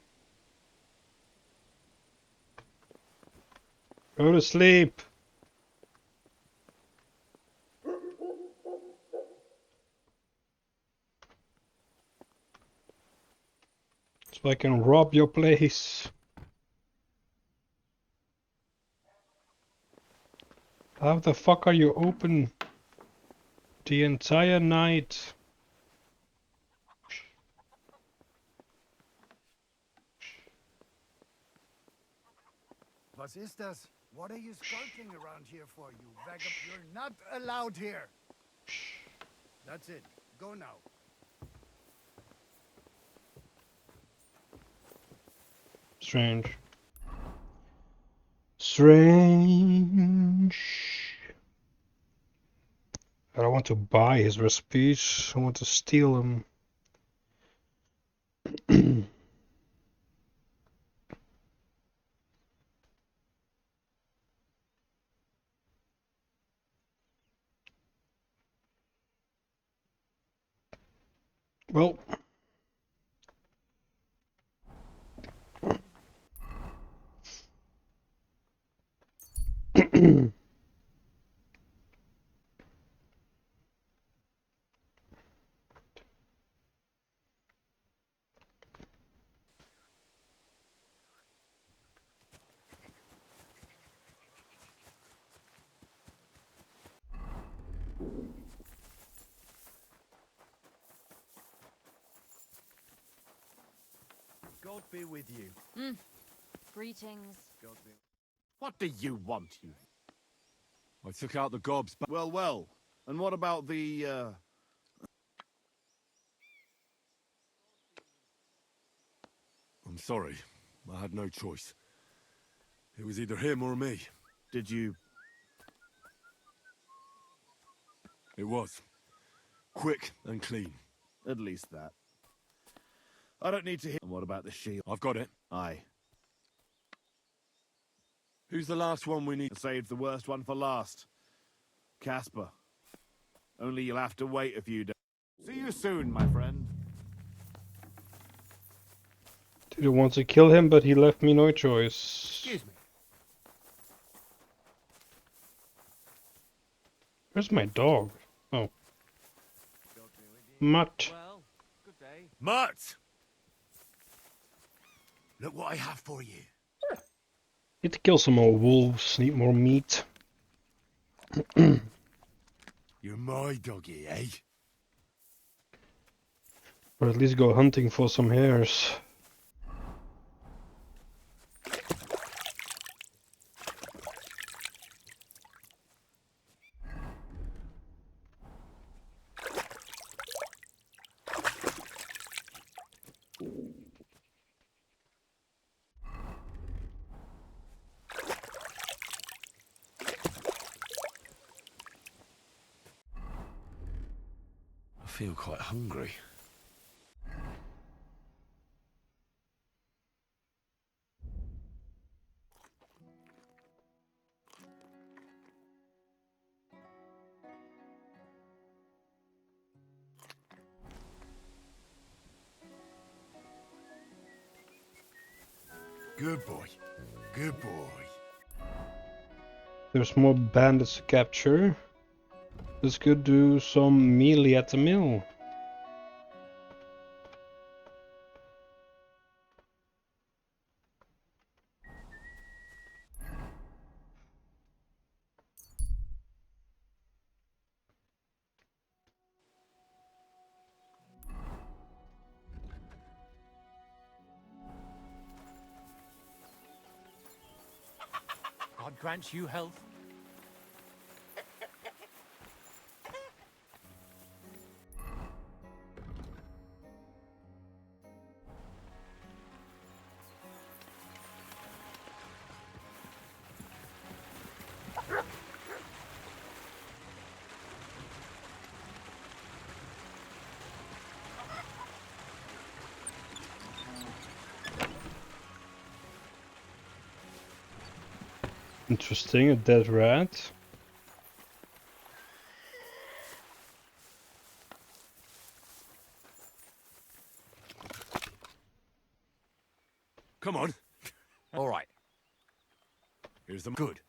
Go to sleep. So I can rob your place. How the fuck are you open the entire night? Was ist das? What are you skulking around here for, you vagabond? You're not allowed here. That's it. Go now. Strange. Strange. I don't want to buy his recipes. I want to steal them. Well. God be with you. Greetings. God be... What do you want, you? I took out the gobs, but Well, well. And what about the, I'm sorry. I had no choice. It was either him or me. Did you... It was. Quick and clean. At least that. I don't need to hear... And what about the shield? I've got it. Aye. Who's the last one we need? I saved the worst one for last. Casper. Only you'll have to wait a few days. See you soon, my friend. Didn't want to kill him, but he left me no choice. Excuse me. Where's my dog? Oh. Mutt. Well, good day. Mutt! Look what I have for you. Need to kill some more wolves, need more meat. You're my doggy, eh? Or at least go hunting for some hares. I feel quite hungry. Good boy. Good boy. There's more bandits to capture. Let's go do some melee at the mill. God grant you health. Interesting, a dead rat. Come on. All right. Here's the good.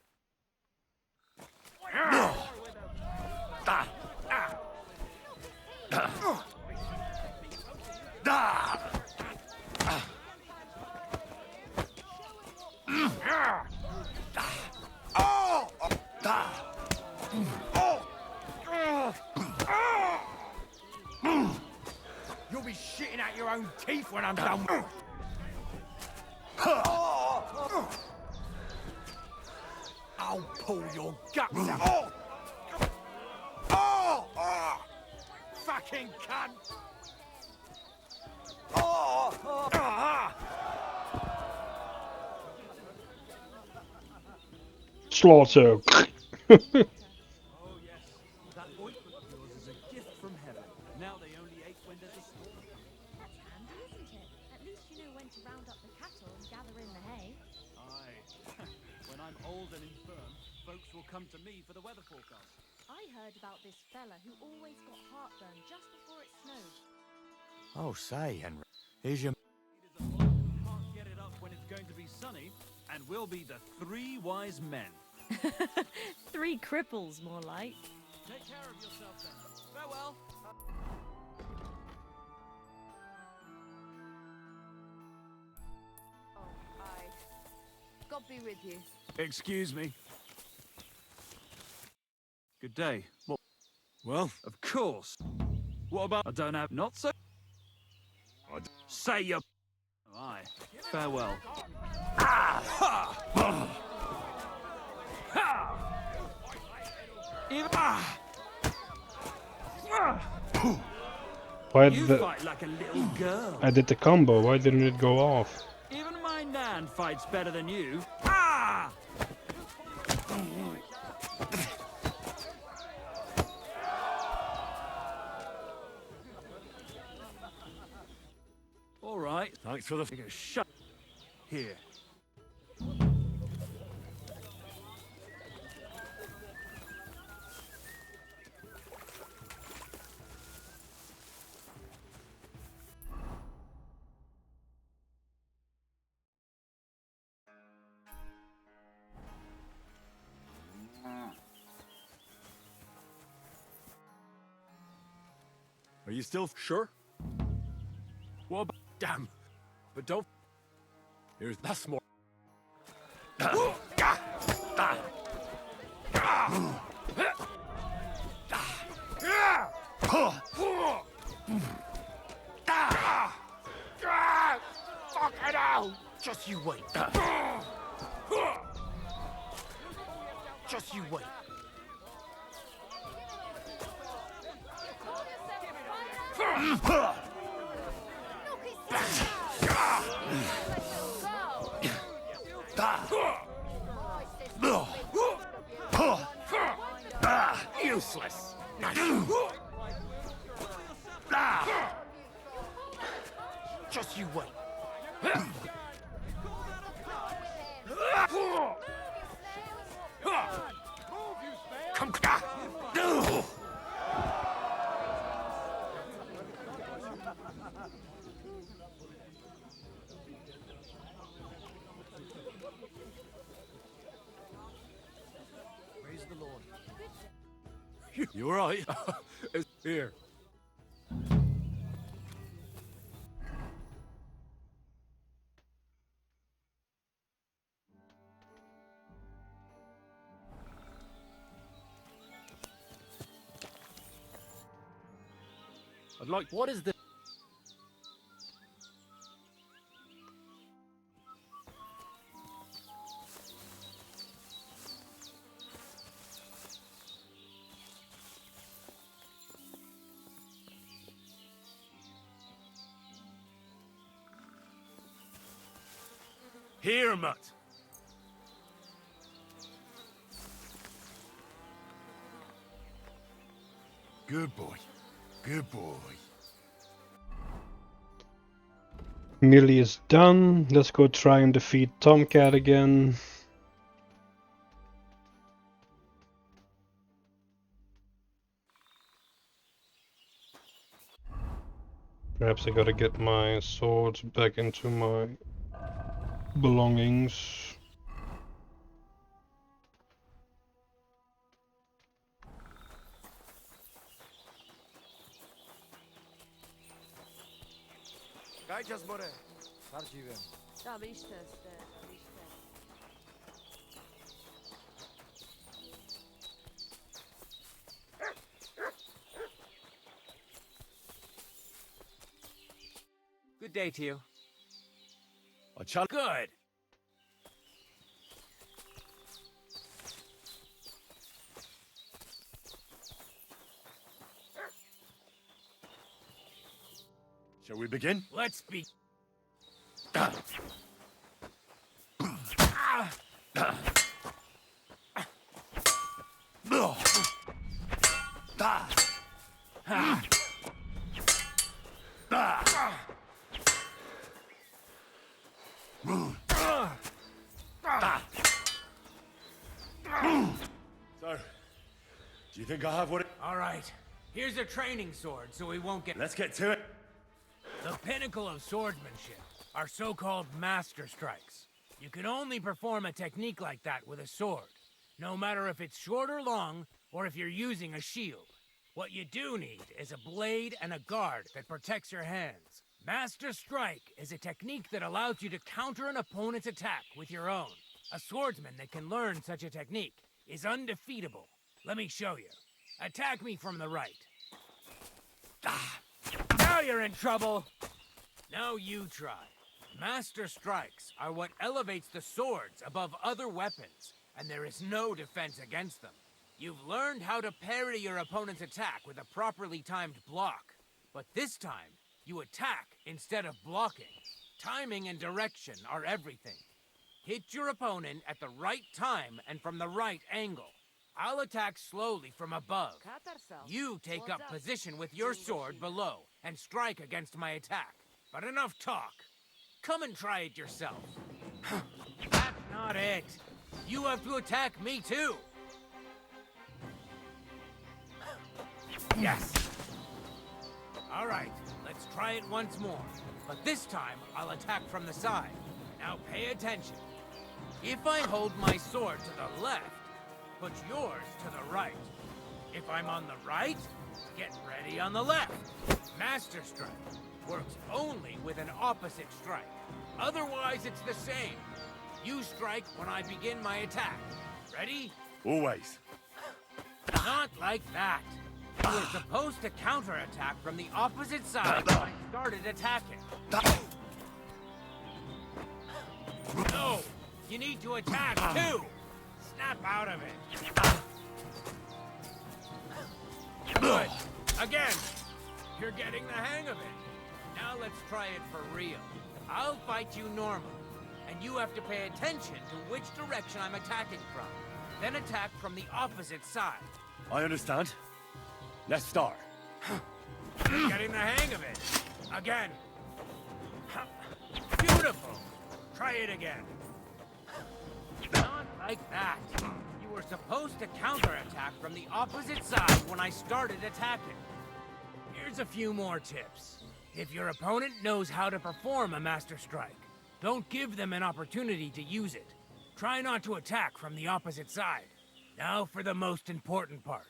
You'll be shitting out your own teeth when I'm done. I'll pull your guts out. Fucking cunt! Slaughter. Oh yes, that ointment of yours is a gift from heaven. Now they only ache when there's a storm. That's handy, isn't it? At least you know when to round up the cattle and gather in the hay. Aye. When I'm old and infirm, folks will come to me for the weather forecast. I heard about this fella who always got heartburn just before it snowed. Oh, say, Henry. Here's your... It is a bloke who can't get it up when it's going to be sunny, and we'll be the three wise men. 3 cripples, more like. Take care of yourself then. Farewell. Oh, aye. God be with you. Excuse me. Good day. What? Well, Of course. What about... I don't have... Not so... Say your... Oh, aye. Farewell. Even Why you the... fight like a little girl. I did the combo, why didn't it go off? Even my Nan fights better than you. Ah! All right. Thanks for the... Shut here. Are you still sure? Well, damn. But don't... That's more... Fucking hell! Just you wait. Just you wait. Useless. Just you wait. Come... Praise the Lord. You alright? It's here. I'd like... What is the... Here, Mutt. Good boy. Good boy. Millie is done. Let's go try and defeat Tomcat again. Perhaps I gotta get my swords back into my belongings. Good day to you. Good. Shall we begin? Let's be... So, do you think I have what it... All right. Here's a training sword, so we won't get... Let's get to it. The pinnacle of swordsmanship are so-called master strikes. You can only perform a technique like that with a sword, no matter if it's short or long, or if you're using a shield. What you do need is a blade and a guard that protects your hands. Master Strike is a technique that allows you to counter an opponent's attack with your own. A swordsman that can learn such a technique is undefeatable. Let me show you. Attack me from the right. Now you're in trouble! Now you try. Master Strikes are what elevates the swords above other weapons, and there is no defense against them. You've learned how to parry your opponent's attack with a properly timed block. But this time, you attack instead of blocking. Timing and direction are everything. Hit your opponent at the right time and from the right angle. I'll attack slowly from above. You take up position with your sword below and strike against my attack. But enough talk. Come and try it yourself. That's not it. You have to attack me too. Yes. All right, let's try it once more. But this time, I'll attack from the side. Now pay attention. If I hold my sword to the left, put yours to the right. If I'm on the right, get ready on the left. Master Strike works only with an opposite strike. Otherwise, it's the same. You strike when I begin my attack. Ready? Always. Not like that. You were supposed to counterattack from the opposite side when I started attacking. No! You need to attack too! Snap out of it! Good! Again! You're getting the hang of it. Now let's try it for real. I'll fight you normally, and you have to pay attention to which direction I'm attacking from. Then attack from the opposite side. I understand. Let's start. You're getting the hang of it. Again. Beautiful. Try it again. Not like that. You were supposed to counterattack from the opposite side when I started attacking. Here's a few more tips. If your opponent knows how to perform a Master Strike, don't give them an opportunity to use it. Try not to attack from the opposite side. Now for the most important part.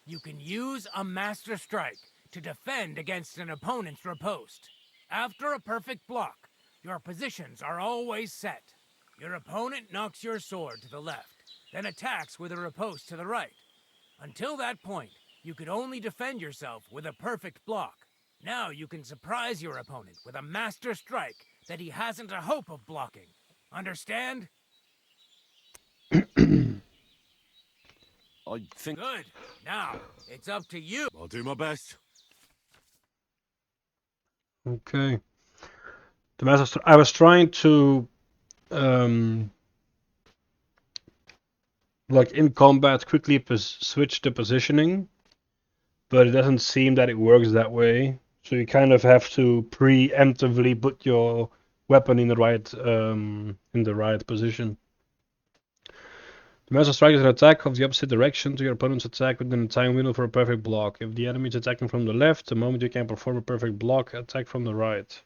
You can use a Master Strike to defend against an opponent's riposte. After a perfect block, your positions are always set. Your opponent knocks your sword to the left, then attacks with a riposte to the right. Until that point, you could only defend yourself with a perfect block. Now you can surprise your opponent with a Master Strike that he hasn't a hope of blocking. Understand? I think... Good. Now, it's up to you. I'll do my best. Okay. The Master I was trying to like in combat quickly switch the positioning, but it doesn't seem that it works that way. So you kind of have to preemptively put your weapon in the right position. The Master Strike is an attack of the opposite direction to your opponent's attack within a time window for a perfect block. If the enemy is attacking from the left, the moment you can perform a perfect block, attack from the right.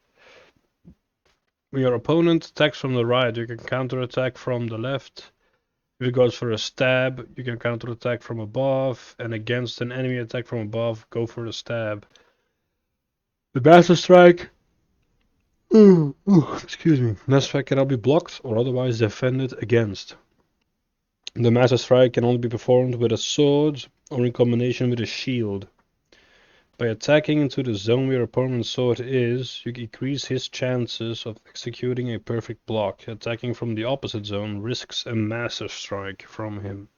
When your opponent attacks from the right, you can counterattack from the left. If it goes for a stab, you can counterattack from above, and against an enemy attack from above, go for a stab. The Master Strike... excuse me. Master Strike cannot be blocked or otherwise defended against. The Master Strike can only be performed with a sword or in combination with a shield. By attacking into the zone where your opponent's sword is, you increase his chances of executing a perfect block. Attacking from the opposite zone risks a Master Strike from him.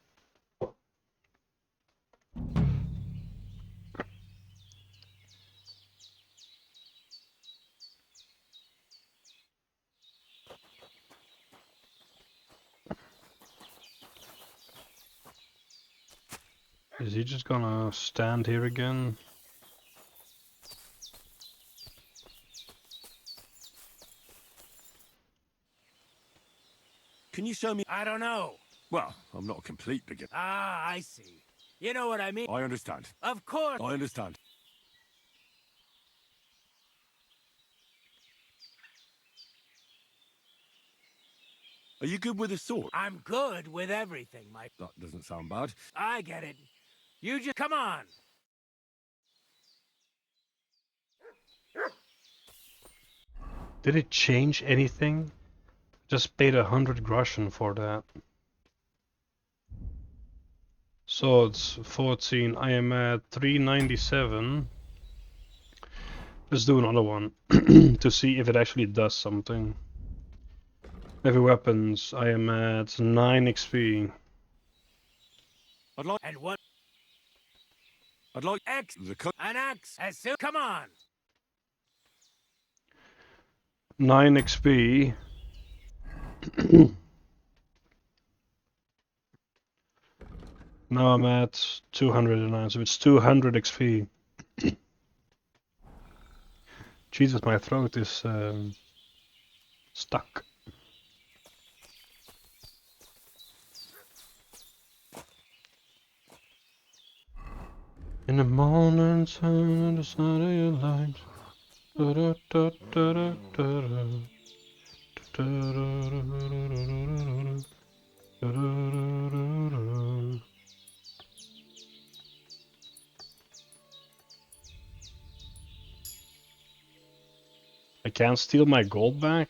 Is he just gonna stand here again? Can you show me? I don't know. Well, I'm not a complete beginner. Ah, I see. You know what I mean? I understand. Of course. I understand. Are you good with a sword? I'm good with everything, Mike. That doesn't sound bad. I get it. You just come on. Did it change anything? Just paid 100 groschen for that. So it's 14. I am at 397. Let's do another one to see if it actually does something. Heavy weapons. I am at 9 XP. I'd like. And one I'd like X. the cut. An X. As soon. Come on. 9 XP. Now I'm at 209, so it's 200 XP. Jesus, my throat is stuck. In the morning sun, the sun of your light. I can't steal my gold back?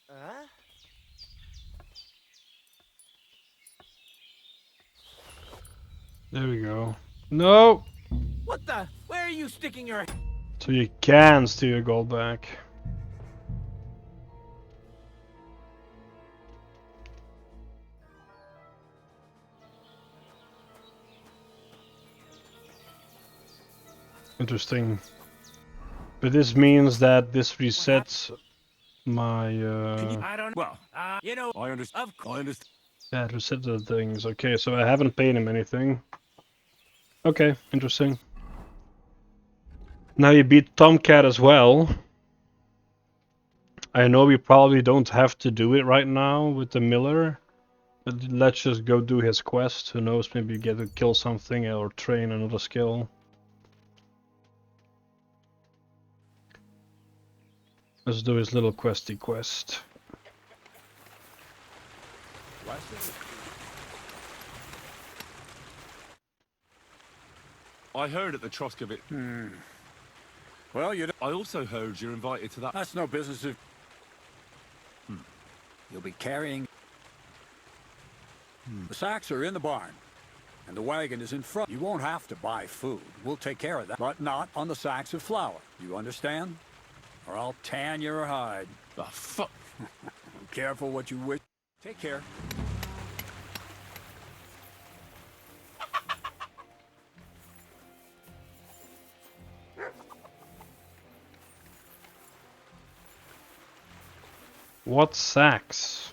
Huh? There we go. No! What the? Where are you sticking your? So you can steal your gold back. Interesting. But this means that this resets my I don't. Well, you know. I understand. I understand. yeah, it resets the things. Okay, so I haven't paid him anything. Okay, interesting. Now you beat Tomcat as well. I know we probably don't have to do it right now with the Miller, but let's just go do his quest. Who knows, maybe get to kill something or train another skill. Let's do his little questy quest. I heard at the Troskovit. Well, I also heard you're invited to that. that's no business of... You'll be carrying... The sacks are in the barn, and the wagon is in front. You won't have to buy food. We'll take care of that, but not on the sacks of flour. You understand? Or I'll tan your hide. The fuck? Careful what you wish. Take care. What sacks?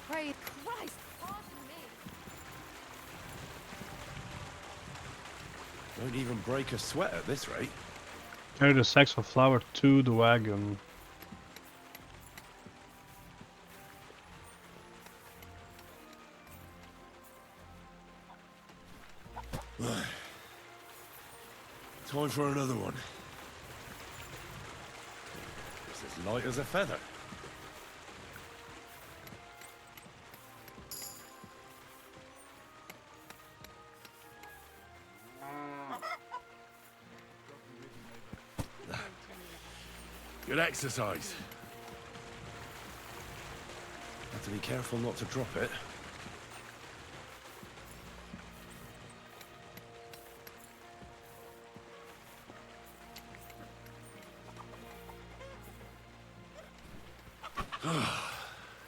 Praise Christ! Pardon me. Don't even break a sweat at this rate. Carry the sacks of flour to the wagon. Time for another one. It's as light as a feather. Good exercise. Have to be careful not to drop it.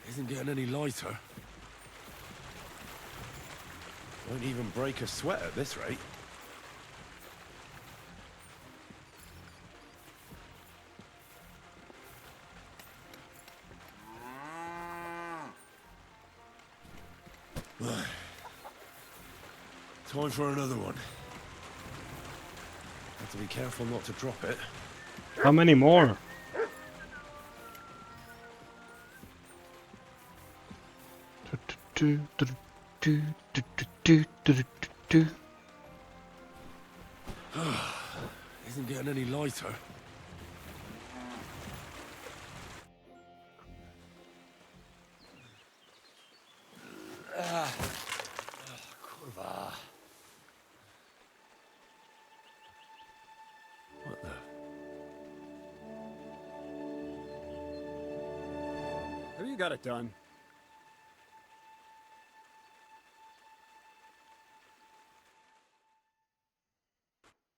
Isn't getting any lighter. Won't even break a sweat at this rate. Time for another one. Have to be careful not to drop it. How many more? Isn't getting any lighter. you got it done.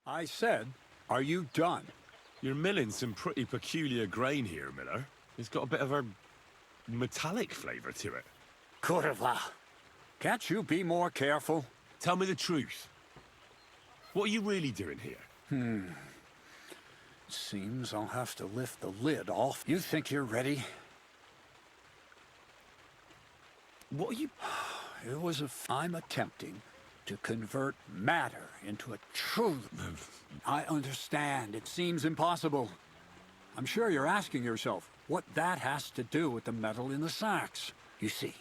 I said, are you done? You're milling some pretty peculiar grain here, Miller. It's got a bit of a metallic flavour to it. Kurva. Can't you be more careful? Tell me the truth. What are you really doing here? Seems I'll have to lift the lid off. You think you're ready? What are you... It was I'm attempting to convert matter into a truth. I understand. It seems impossible. I'm sure you're asking yourself what that has to do with the metal in the sacks. You see,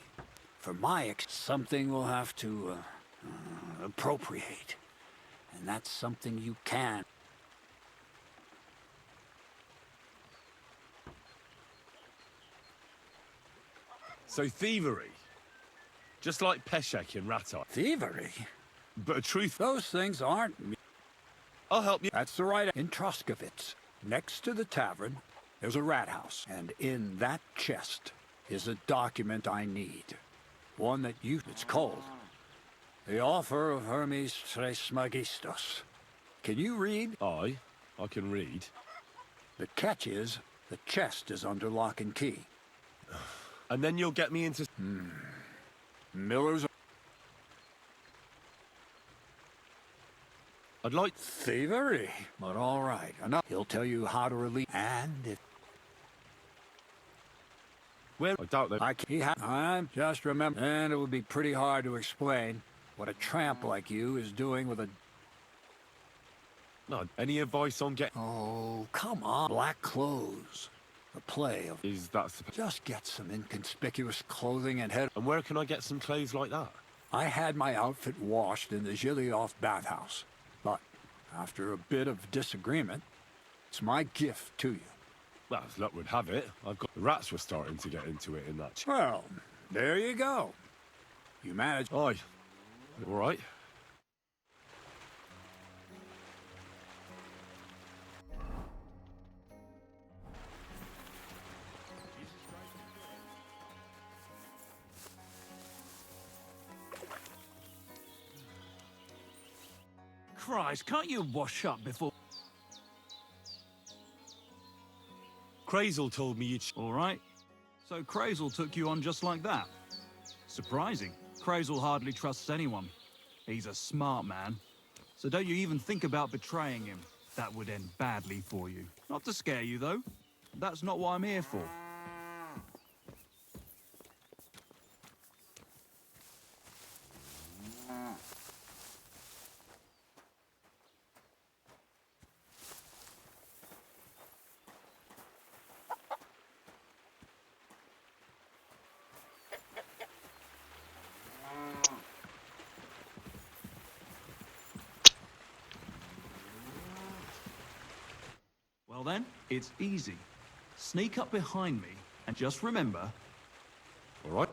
for my something will have to appropriate. And that's something you can. So thievery. Just like Peshek in Ratai. Thievery? But a truth... Those things aren't... I'll help you. That's the right... In Troskovitz, next to the tavern, there's a rat house. And in that chest is a document I need. One that you... It's called The Offer of Hermes Trismegistos. Can you read? I can read. The catch is, the chest is under lock and key. And then you'll get me into... Miller's... I'd like... Thievery. But all right, enough. He'll tell you how to release... And if... Well, I doubt that... I'm just remember... And it would be pretty hard to explain what a tramp like you is doing with a... No, any advice on get... Oh, come on. Black clothes. The play of... Is that... Just get some inconspicuous clothing and head... And where can I get some clothes like that? I had my outfit washed in the Zhilyoff bathhouse. But after a bit of disagreement, it's my gift to you. Well, as luck would have it, I've got... The rats were starting to get into it in that... Well, there you go. You managed... Aye. All right. Christ, can't you wash up before... Crazel told me you'd... All right. So Crazel took you on just like that. Surprising. Crazel hardly trusts anyone. He's a smart man. So don't you even think about betraying him. That would end badly for you. Not to scare you, though. That's not what I'm here for. Well then, it's easy. Sneak up behind me, and just remember... All right.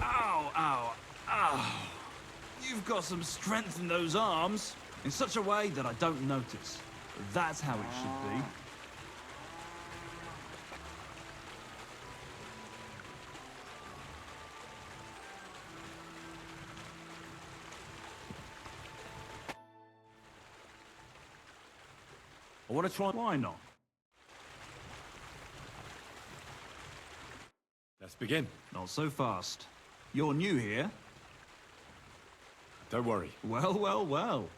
Ow, ow, ow. You've got some strength in those arms. In such a way that I don't notice. That's how it should be. I want to try... Why not? Let's begin. Not so fast. You're new here. Don't worry. Well, well, well.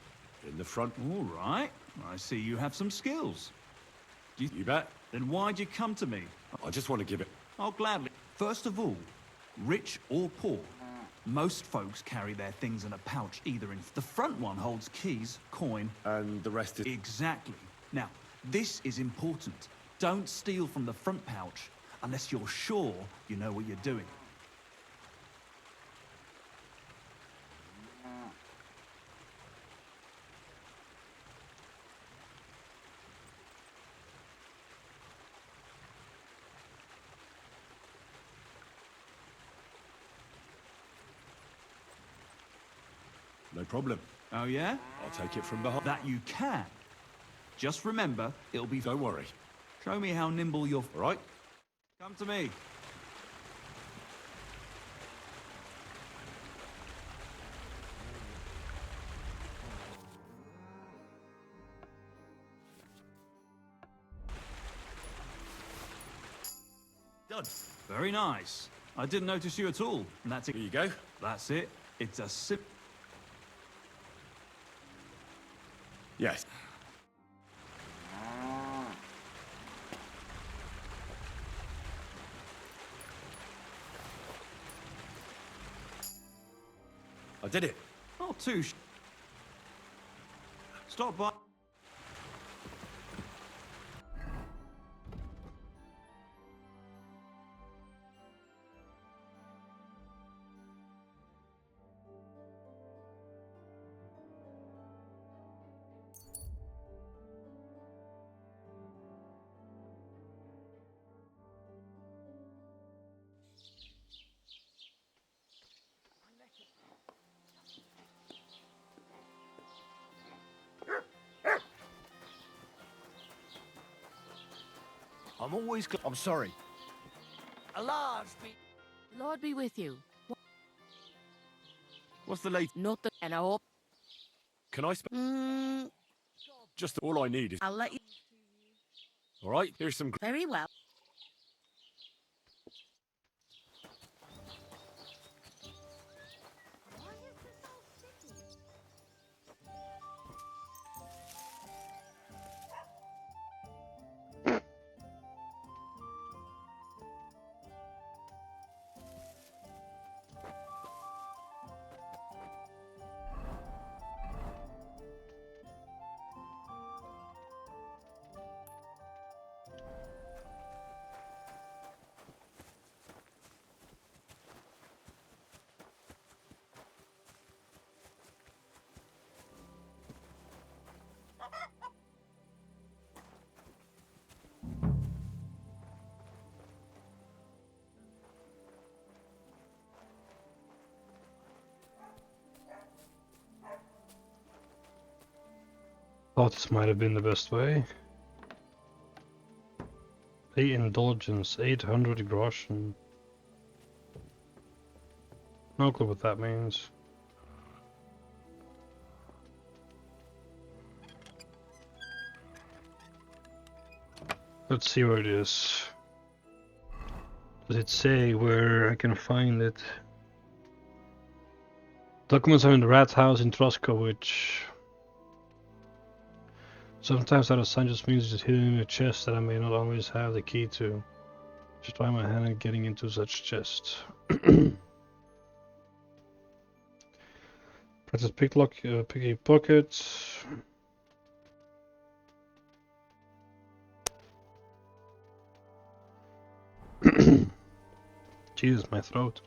In the front. All right. I see you have some skills. You bet. Then why'd you come to me? I just want to give it... I'll gladly. First of all, rich or poor, most folks carry their things in a pouch, either in... The front one holds keys, coin... And the rest is... Exactly. Now, this is important. Don't steal from the front pouch unless you're sure you know what you're doing. No problem. Oh, yeah? I'll take it from behind. That you can. Just remember, it'll be... Don't worry. Show me how nimble you're... All right? Come to me. Done. Very nice. I didn't notice you at all. And that's it. Here you go. That's it. It's a sip. Yes. I did it. Not too Stop by. I'm always... I'm sorry. A large Lord be with you. What's the late... Not the... And I hope... Can I... Just all I need is... I'll let you... All right, here's some... Very well. Thought this might have been the best way. Pay indulgence, 800 groschen. No clue what that means. Let's see where it is. Does it say where I can find it? Documents are in the rat house in Troskowicz. Sometimes that sign just means it's hidden in a chest that I may not always have the key to. Just try my hand at getting into such chests. Practice picklock, picky pockets. Jesus, my throat.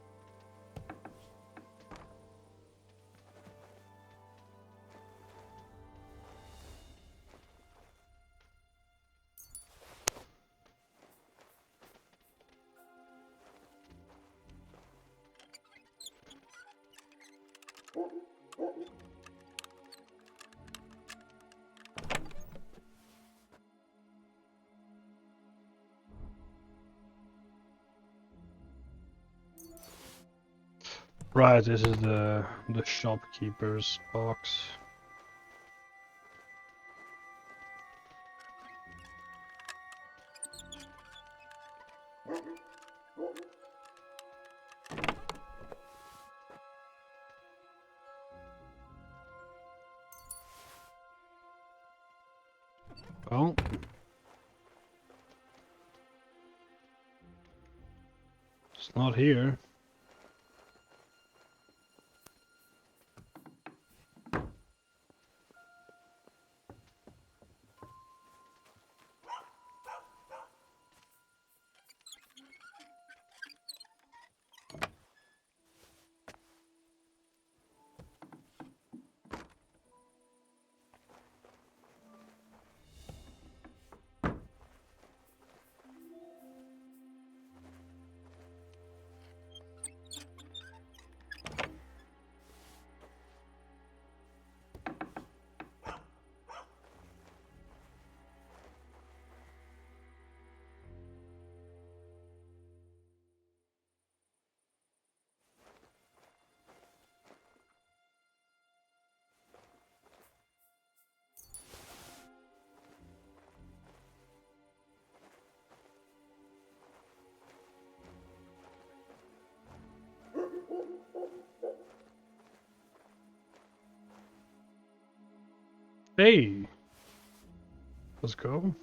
Right, this is the shopkeeper's box. Well, it's not here. Hey! Let's go.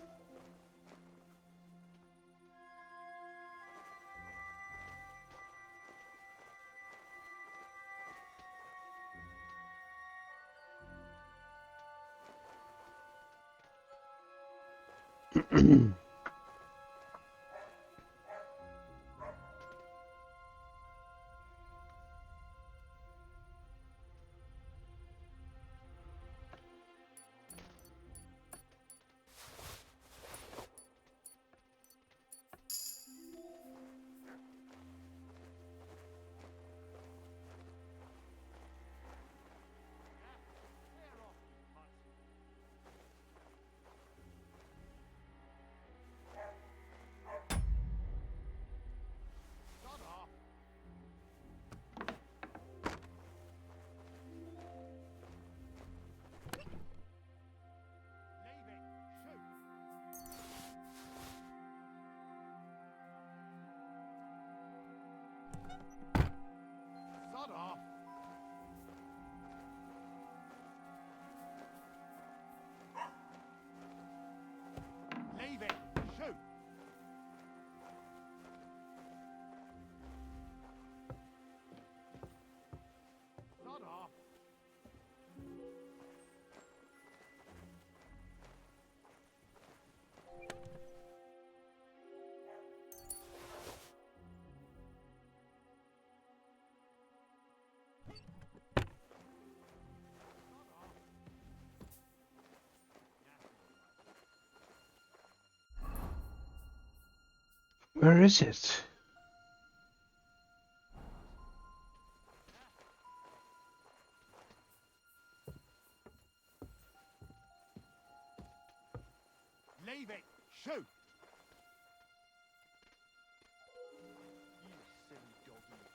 Sod off! Leave it! Shoot! Sod off! Where is it? Leave it! Shoot! You silly doggy.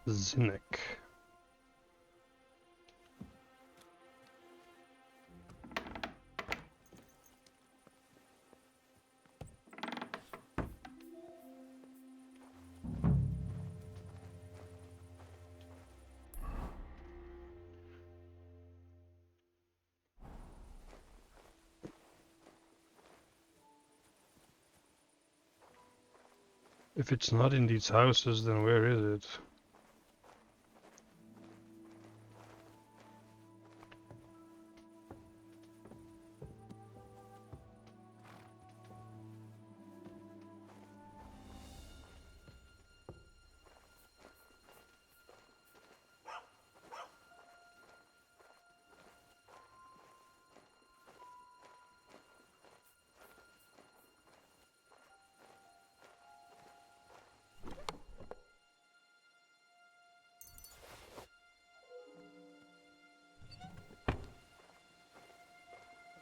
Zinnik. If it's not in these houses, then where is it?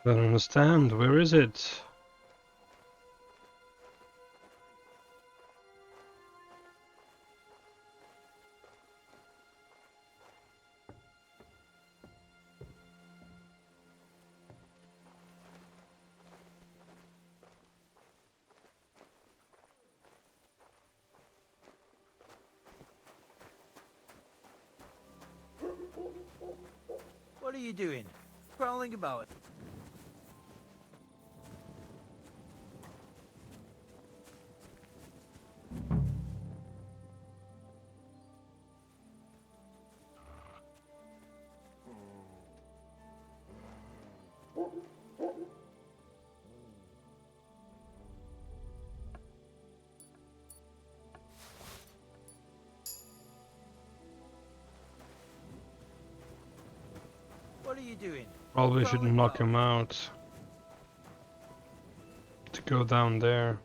I don't understand. Where is it? What are you doing? Crawling about. What are you doing? Probably should knock him out. To go down there.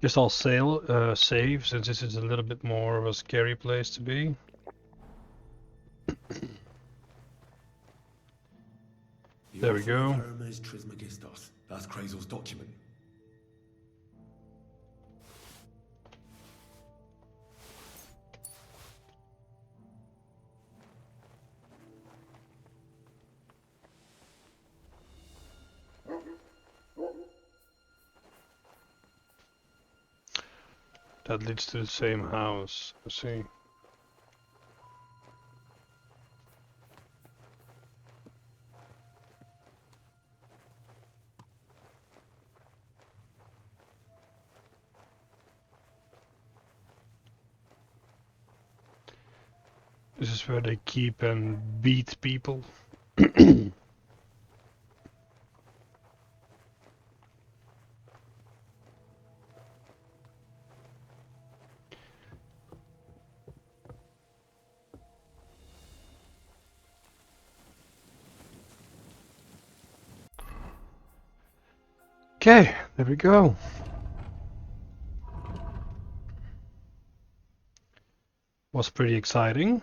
Guess I'll save, since this is a little bit more of a scary place to be. There we go. That's Krazel's document. That leads to the same house. Let's see. This is where they keep and beat people. Okay, there we go. Was pretty exciting.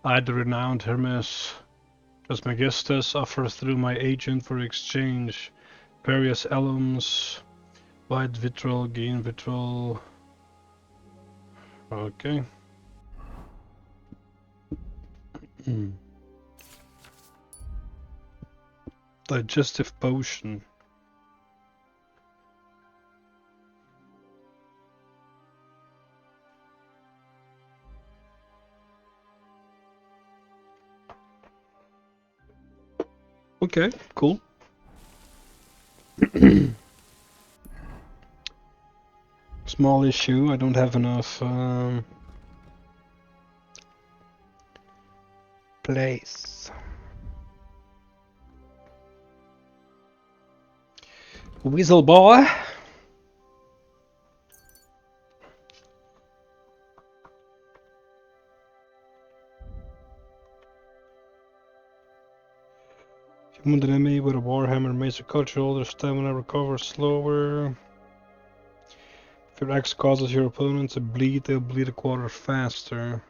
I, the renowned Hermes Trismegistus, offer through my agent for exchange various alums, white vitriol, green vitriol. Okay. Digestive potion. Okay, cool. Small issue, I don't have enough place. Weasel boy. Human enemy with a warhammer makes a culture their stamina recovers slower. If your axe causes your opponent to bleed, they'll bleed a quarter faster.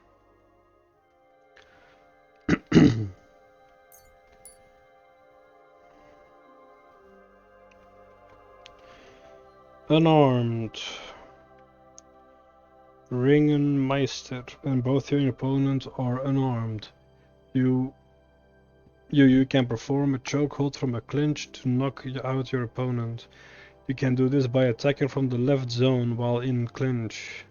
Unarmed. Ringenmeister. When both your opponent are unarmed, you can perform a chokehold from a clinch to knock out your opponent. You can do this by attacking from the left zone while in clinch.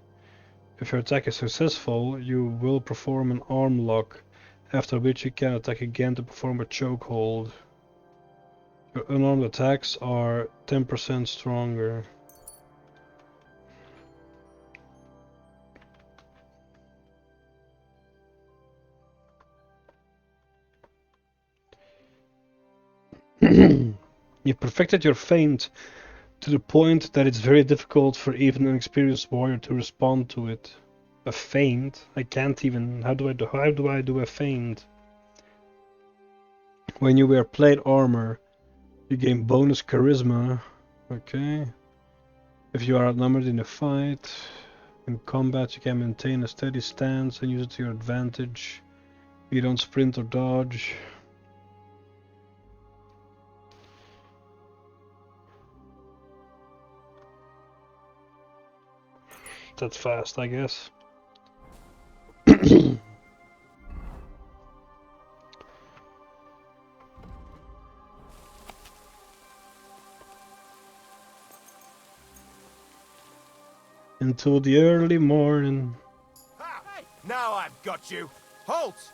If your attack is successful, you will perform an arm lock, after which you can attack again to perform a chokehold. Your unarmed attacks are 10% stronger. You've perfected your feint to the point that it's very difficult for even an experienced warrior to respond to it. A feint? I can't even. How do I do a feint? When you wear plate armor, you gain bonus charisma. Okay. If you are outnumbered in a fight, in combat you can maintain a steady stance and use it to your advantage. You don't sprint or dodge. That's fast, I guess. Until the early morning. Hey, now I've got you. Halt!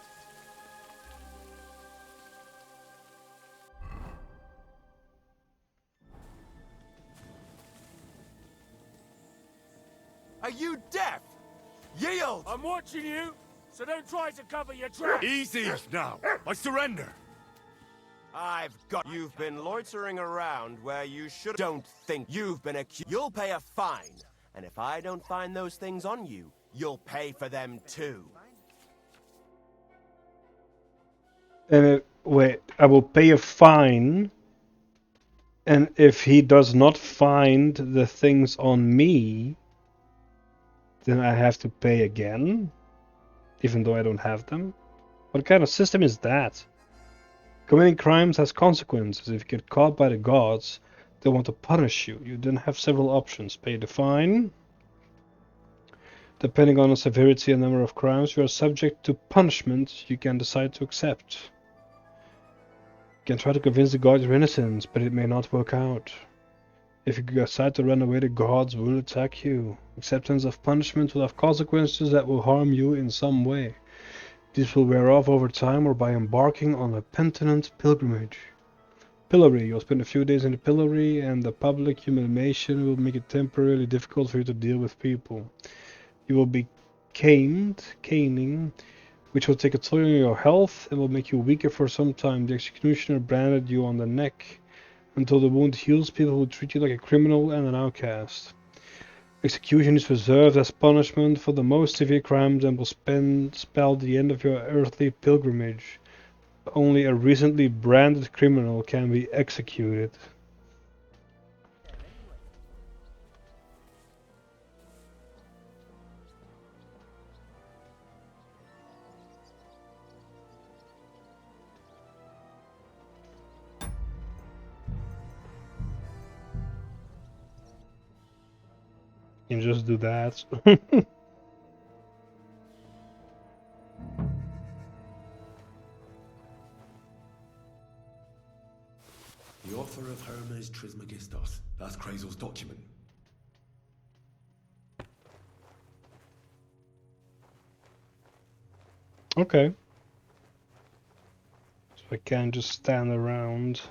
Are you deaf? Yield! I'm watching you, so don't try to cover your tracks. Easy now. I surrender. I've got... You've been loitering around where you should... Don't think you've been accused. You'll pay a fine. And if I don't find those things on you, you'll pay for them too. Wait, I will pay a fine, and if he does not find the things on me, then I have to pay again, even though I don't have them? What kind of system is that? Committing crimes has consequences. If you get caught by the gods, they want to punish you. You then have several options. Pay the fine. Depending on the severity and number of crimes you are subject to punishment, you can decide to accept. You can try to convince the gods you're innocent, but it may not work out. If you decide to run away, the gods will attack you. Acceptance of punishment will have consequences that will harm you in some way. These will wear off over time or by embarking on a penitent pilgrimage. Pillory. You'll spend a few days in the pillory, and the public humiliation will make it temporarily difficult for you to deal with people. You will be caning, which will take a toll on your health and will make you weaker for some time. The executioner branded you on the neck. Until the wound heals, people will treat you like a criminal and an outcast. Execution is reserved as punishment for the most severe crimes and will spell the end of your earthly pilgrimage. Only a recently branded criminal can be executed. You can just do that. The author of Hermes Trismegistos. That's Krazel's document. Okay. So I can't just stand around.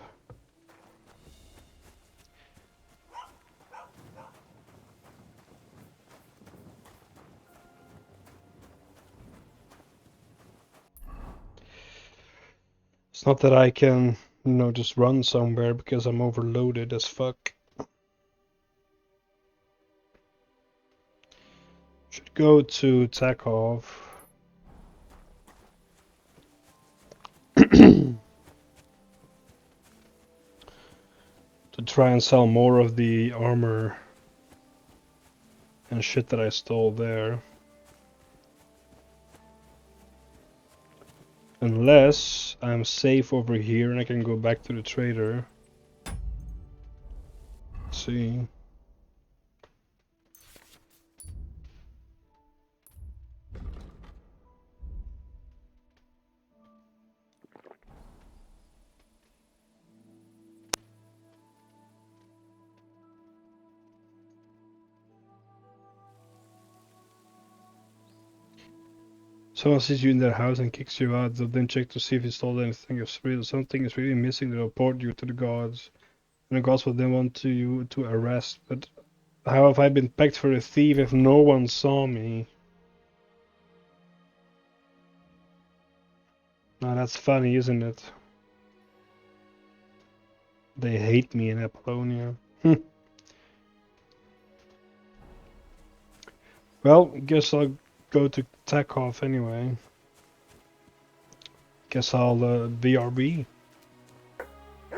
It's not that I can, just run somewhere because I'm overloaded as fuck. Should go to Takov. To try and sell more of the armor and shit that I stole there. Unless I'm safe over here and I can go back to the trader. Let's see. Someone sees you in their house and kicks you out, they'll then check to see if you stole anything. If something is really missing, they'll report you to the gods. And the gods will then want you to arrest. But how have I been pegged for a thief if no one saw me? Now that's funny, isn't it? They hate me in Apollonia. Well, guess I'll go to Takov anyway. Guess I'll BRB.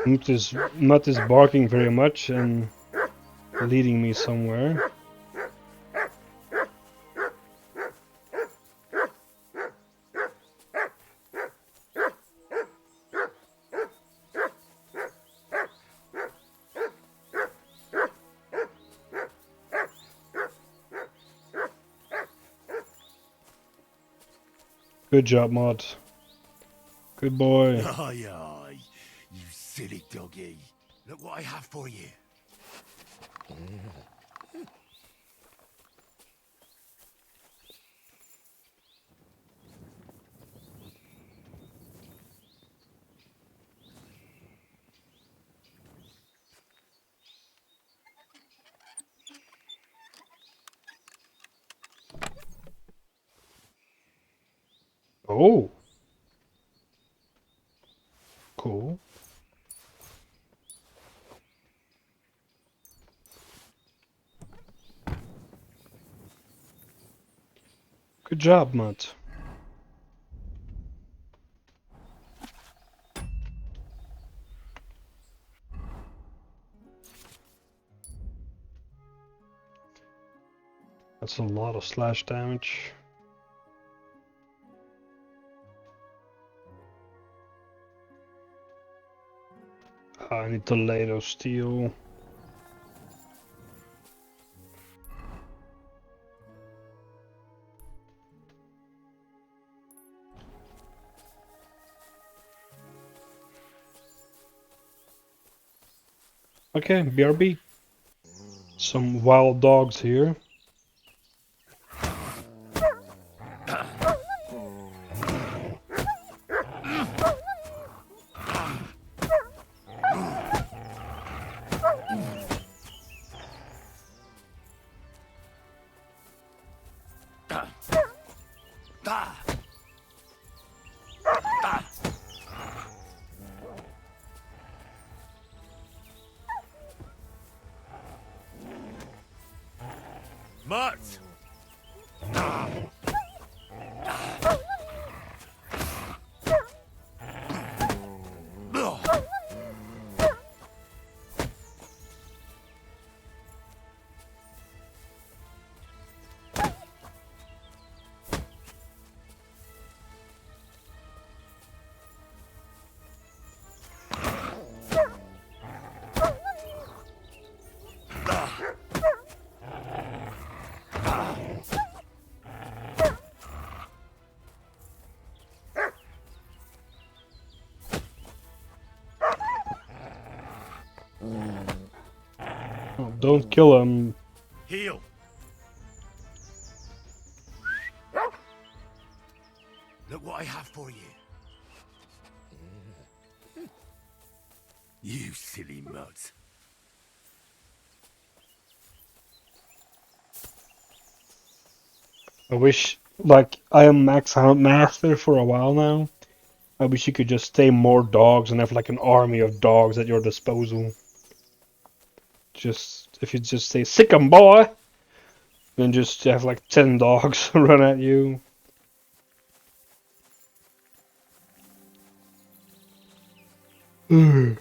Mutt is barking very much and leading me somewhere. Good job, Mod. Good boy. Aye, aye, you silly doggy. Look what I have for you. Oh. Cool. Good job, Mutt. That's a lot of slash damage. I need Toledo steel. Okay, BRB. Some wild dogs here. Mutt! Oh, don't kill him. Heal. Look what I have for you. You silly mutt. I wish, like, I am max hunt master for a while now, I wish you could just tame more dogs and have like an army of dogs at your disposal. Just if you just say "sick 'em, boy," then just have like 10 dogs run at you. I'm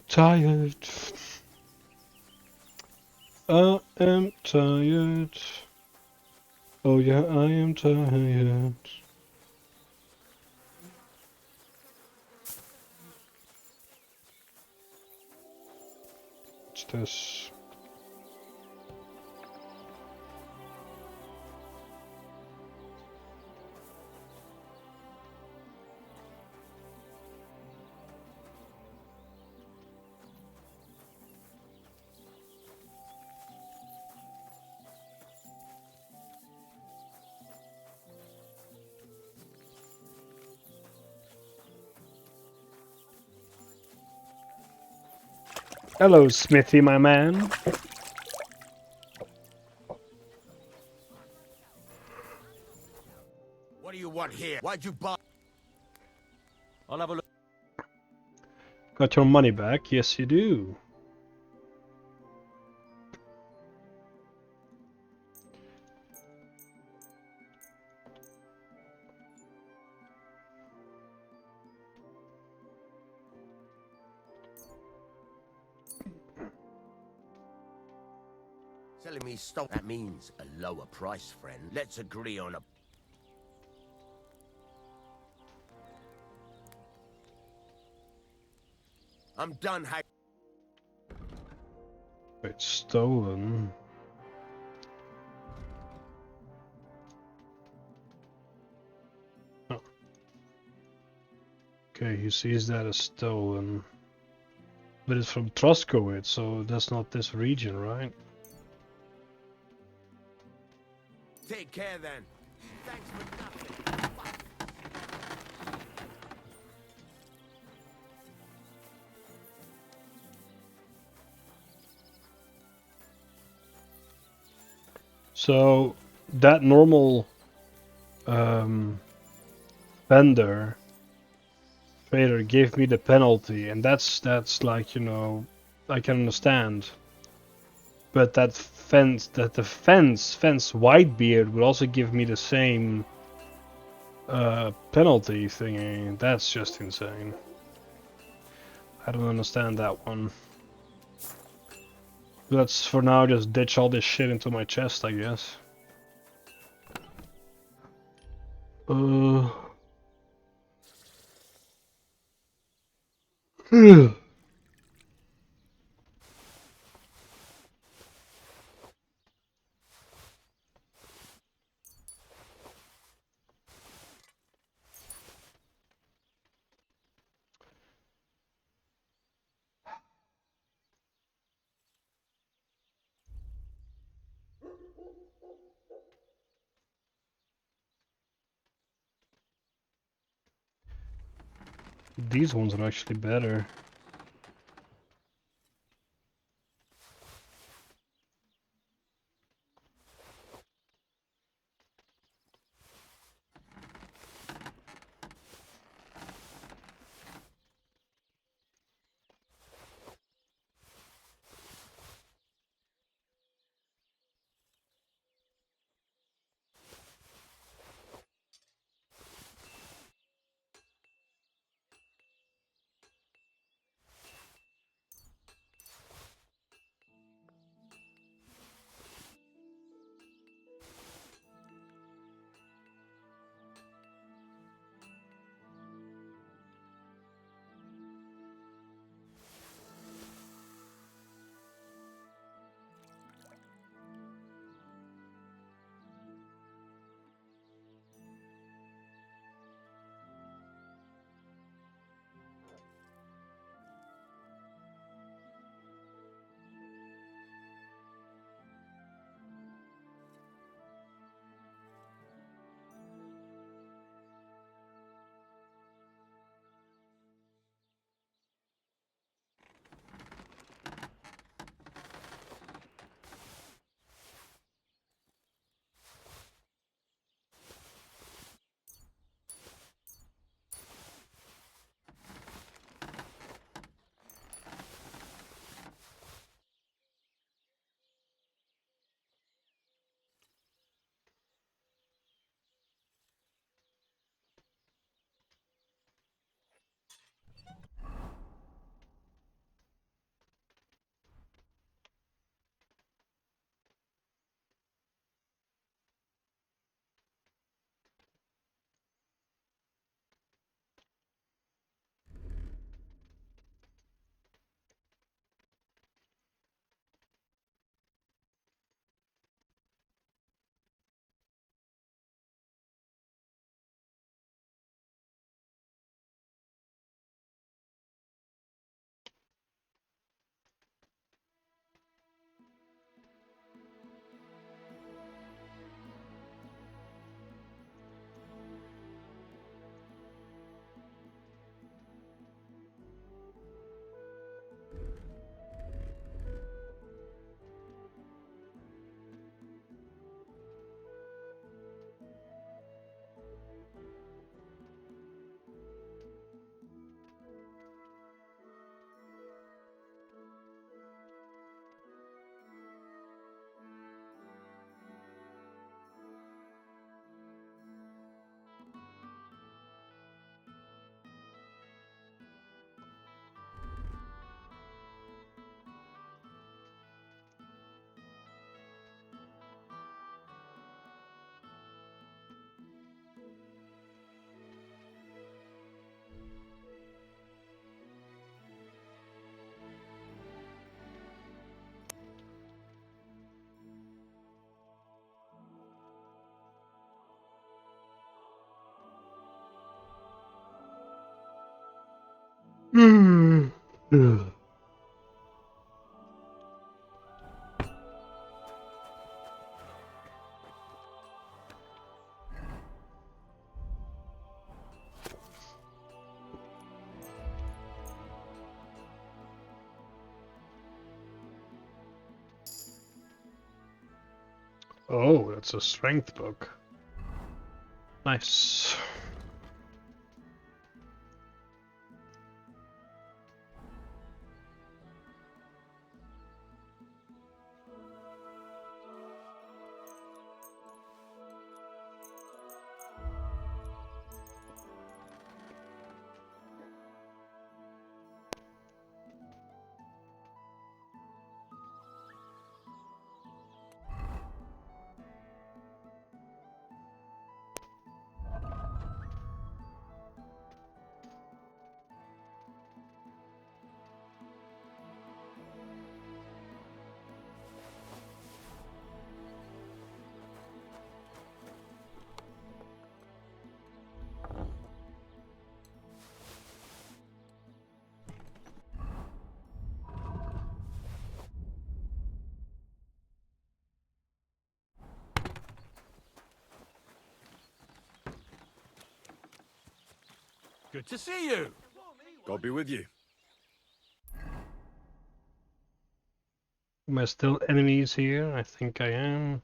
tired. I am tired. Oh yeah, I am tired. What's this? Hello, Smithy, my man. What do you want here? Why'd you buy? I'll have a look. Got your money back? Yes, you do. Selling me stock. That means a lower price, friend. Let's agree on a... I'm done. Wait, stolen? Oh. Okay, he sees that as stolen. But it's from Troskowitz, so that's not this region, right? Take care then. Thanks for nothing. So that normal vendor trader gave me the penalty, and that's like, you know, I can understand. But that the fence Whitebeard would also give me the same penalty thingy. That's just insane. I don't understand that one. Let's for now just ditch all this shit into my chest, I guess. These ones are actually better. Oh, that's a strength book. Nice. Good to see you. God be with you. Am I still enemies here? I think I am.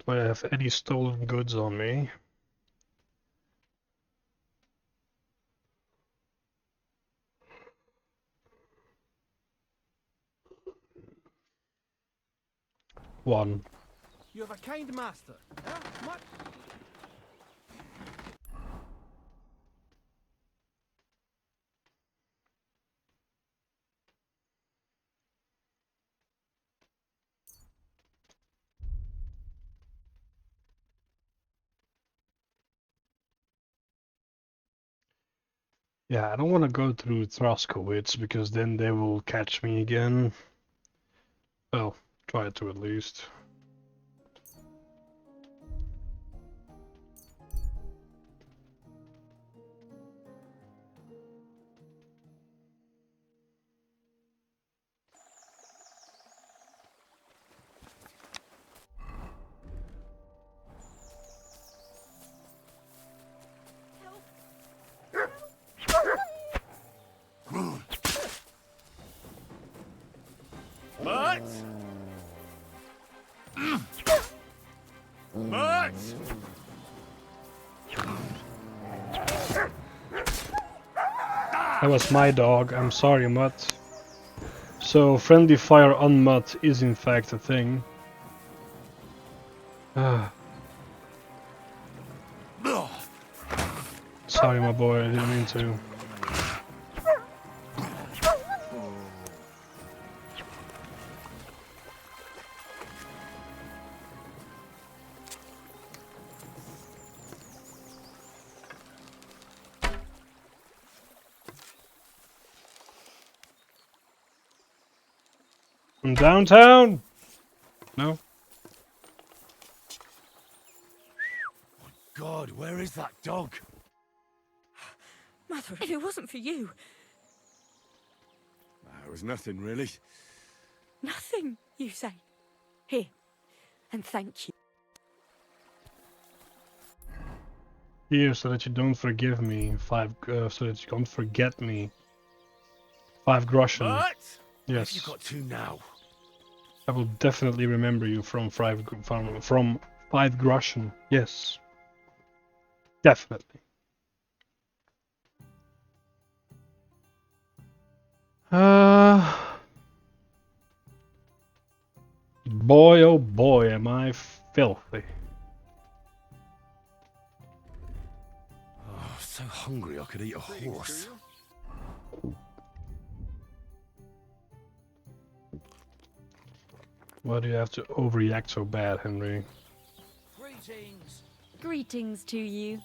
Do I have any stolen goods on me? One. You have a kind master. Huh? What? Yeah, I don't want to go through Thraskowitz because then they will catch me again. Well, try to at least. Mutt! Mutt! That was my dog, I'm sorry, Mutt. So, friendly fire on Mutt is in fact a thing. Sorry, my boy, I didn't mean to. I'm downtown! No? God, where is that dog? Mother, if it wasn't for you... It was nothing, really. Nothing, you say? Here, and thank you. Here, so that you don't forgive me. So that you don't forget me. 5 groschen. Mutt! Yes. Have you got to now? I will definitely remember you from 5 groschen. Yes. Definitely. Boy, oh boy, am I filthy. Oh, so hungry I could eat a horse. Why do you have to overreact so bad, Henry? Greetings. Greetings to you.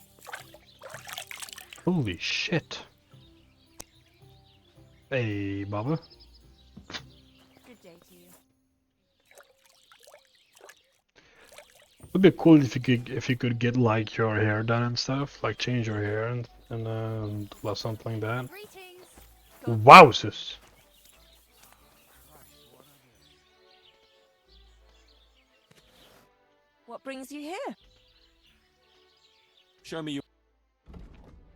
Holy shit. Hey, Baba. Good day to you. Would be cool if you could get like your hair done and stuff, like change your hair and and do something like that. Greetings. Wowzers! What brings you here? Show me your...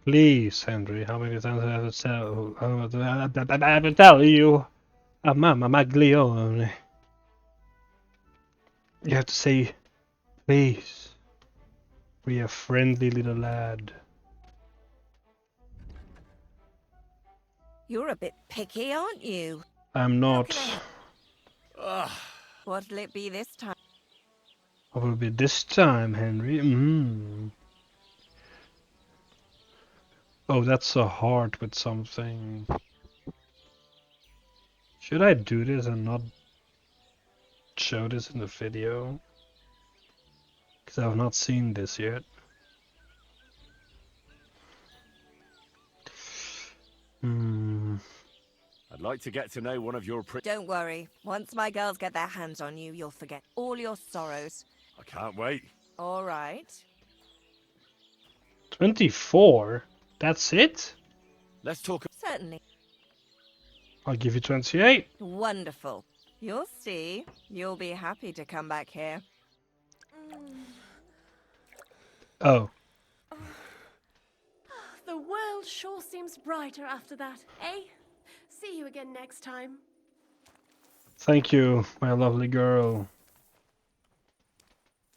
Please, Henry, how many times I have to tell? I have to tell you, Mamma Maglione. You have to say, please, be a friendly little lad. You're a bit picky, aren't you? I'm not. What'll it be this time? What will be this time, Henry? Oh, that's a heart with something. Should I do this and not show this in the video? Because I've not seen this yet. I'd like to get to know one of your Don't worry. Once my girls get their hands on you, you'll forget all your sorrows. I can't wait. All right. 24? That's it? Let's talk... Certainly. I'll give you 28. Wonderful. You'll see. You'll be happy to come back here. Oh. The world sure seems brighter after that, eh? See you again next time. Thank you, my lovely girl.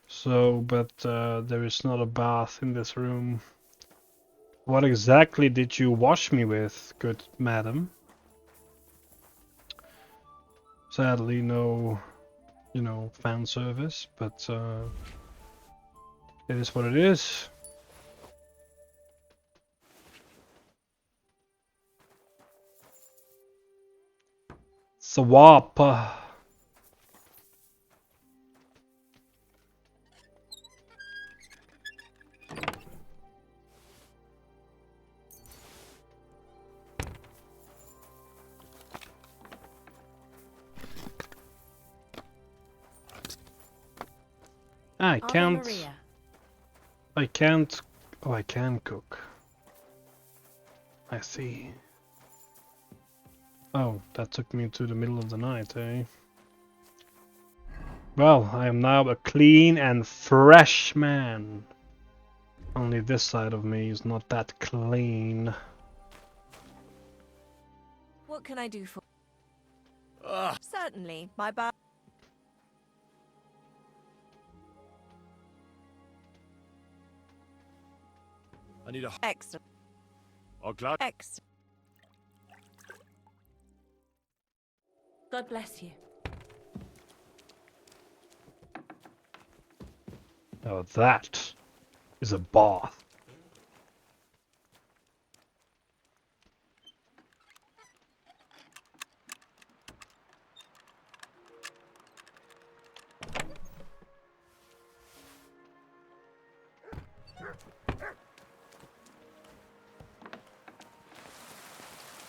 So, but there is not a bath in this room. What exactly did you wash me with, good madam? Sadly, no, fan service, but it is what it is. Swap. I can't. I can't. Oh, I can cook. I see. Oh, that took me to the middle of the night, eh? Well, I am now a clean and fresh man. Only this side of me is not that clean. What can I do for... Certainly. My bar... I need a... Excellent. Oh, glad... Excellent. God bless you. Oh, that is a bath.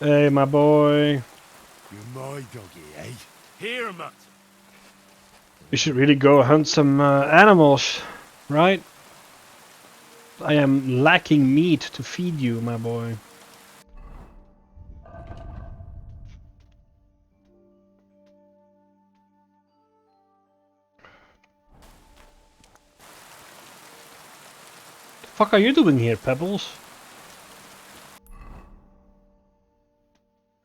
Hey, my boy. You're my doggy, eh? Here, Mutt. We should really go hunt some animals, right? I am lacking meat to feed you, my boy. The fuck are you doing here, Pebbles?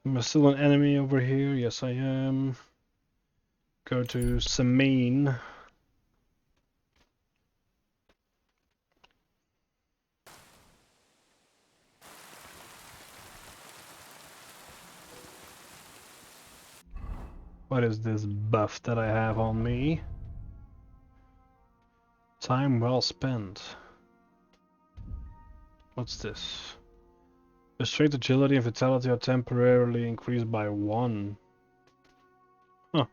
Am I still an enemy over here? Yes, I am. Go to Samine. What is this buff that I have on me? Time well spent. What's this? The strength, agility, and vitality are temporarily increased by 1. Huh.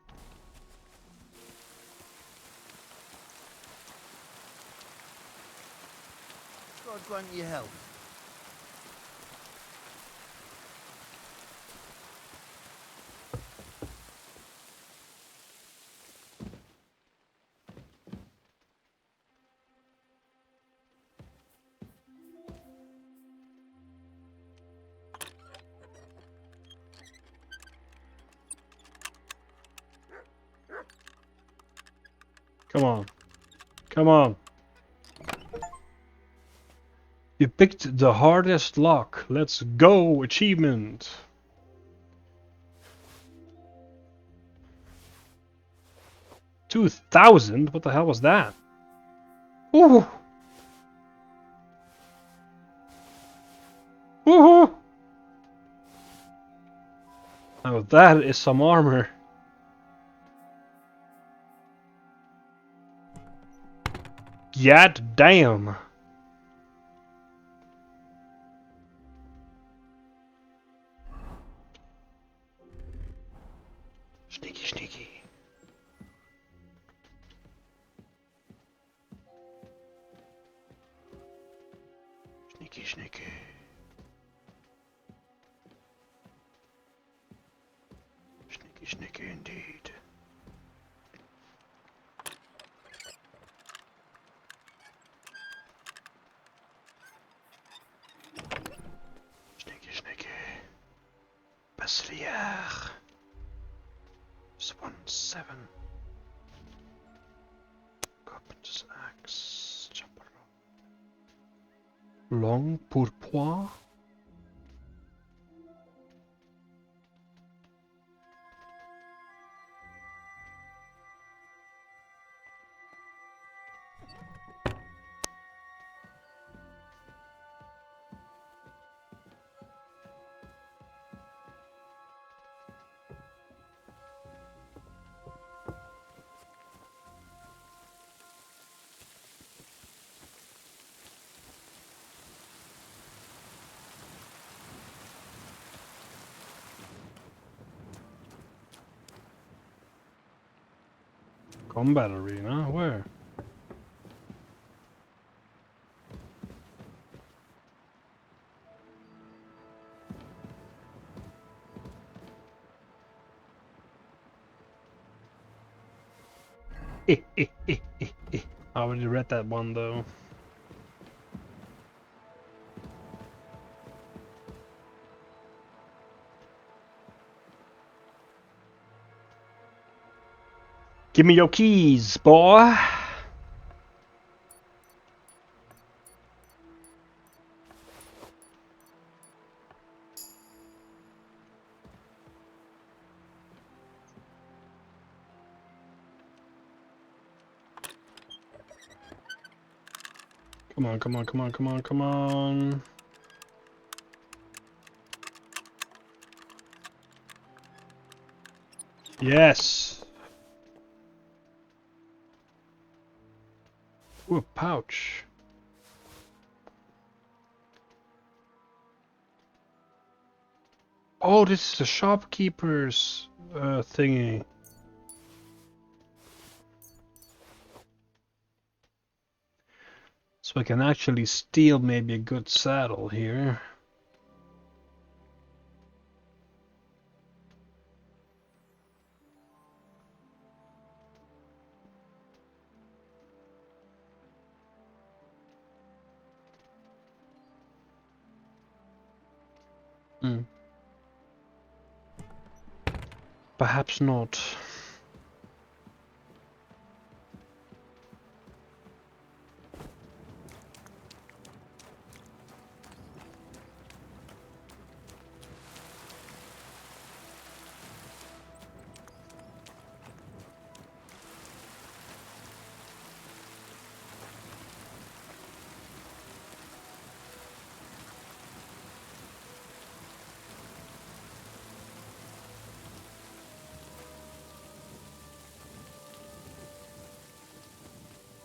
God grant you help. Come on. Come on. You picked the hardest lock. Let's go. Achievement. $2,000? What the hell was that? Ooh. Woohoo! Now that is some armor. God damn. Sneaky, sneaky. Sneaky, sneaky. Sneaky, sneaky indeed. Sneaky, sneaky. Basilier. 1-7. Carpenter's axe. Long pourpoint. Combat arena? Where? I already read that one though. Give me your keys, boy. Come on, come on, come on, come on, come on. Yes. Ooh, a pouch. Oh, this is the shopkeeper's thingy. So I can actually steal maybe a good saddle here. Hmm. Perhaps not.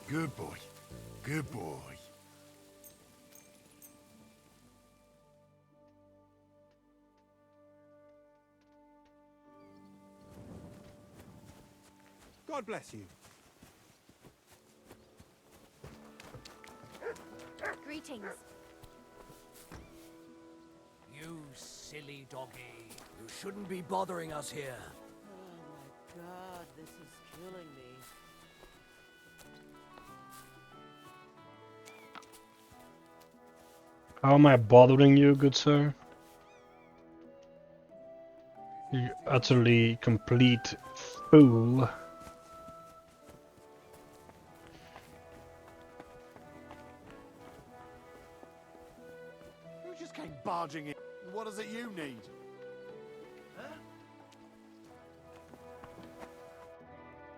Good boy. Good boy. God bless you. Greetings. You silly doggy. You shouldn't be bothering us here. Oh my god, this is killing me. How am I bothering you, good sir? You utterly complete fool. barging in. What is it you need?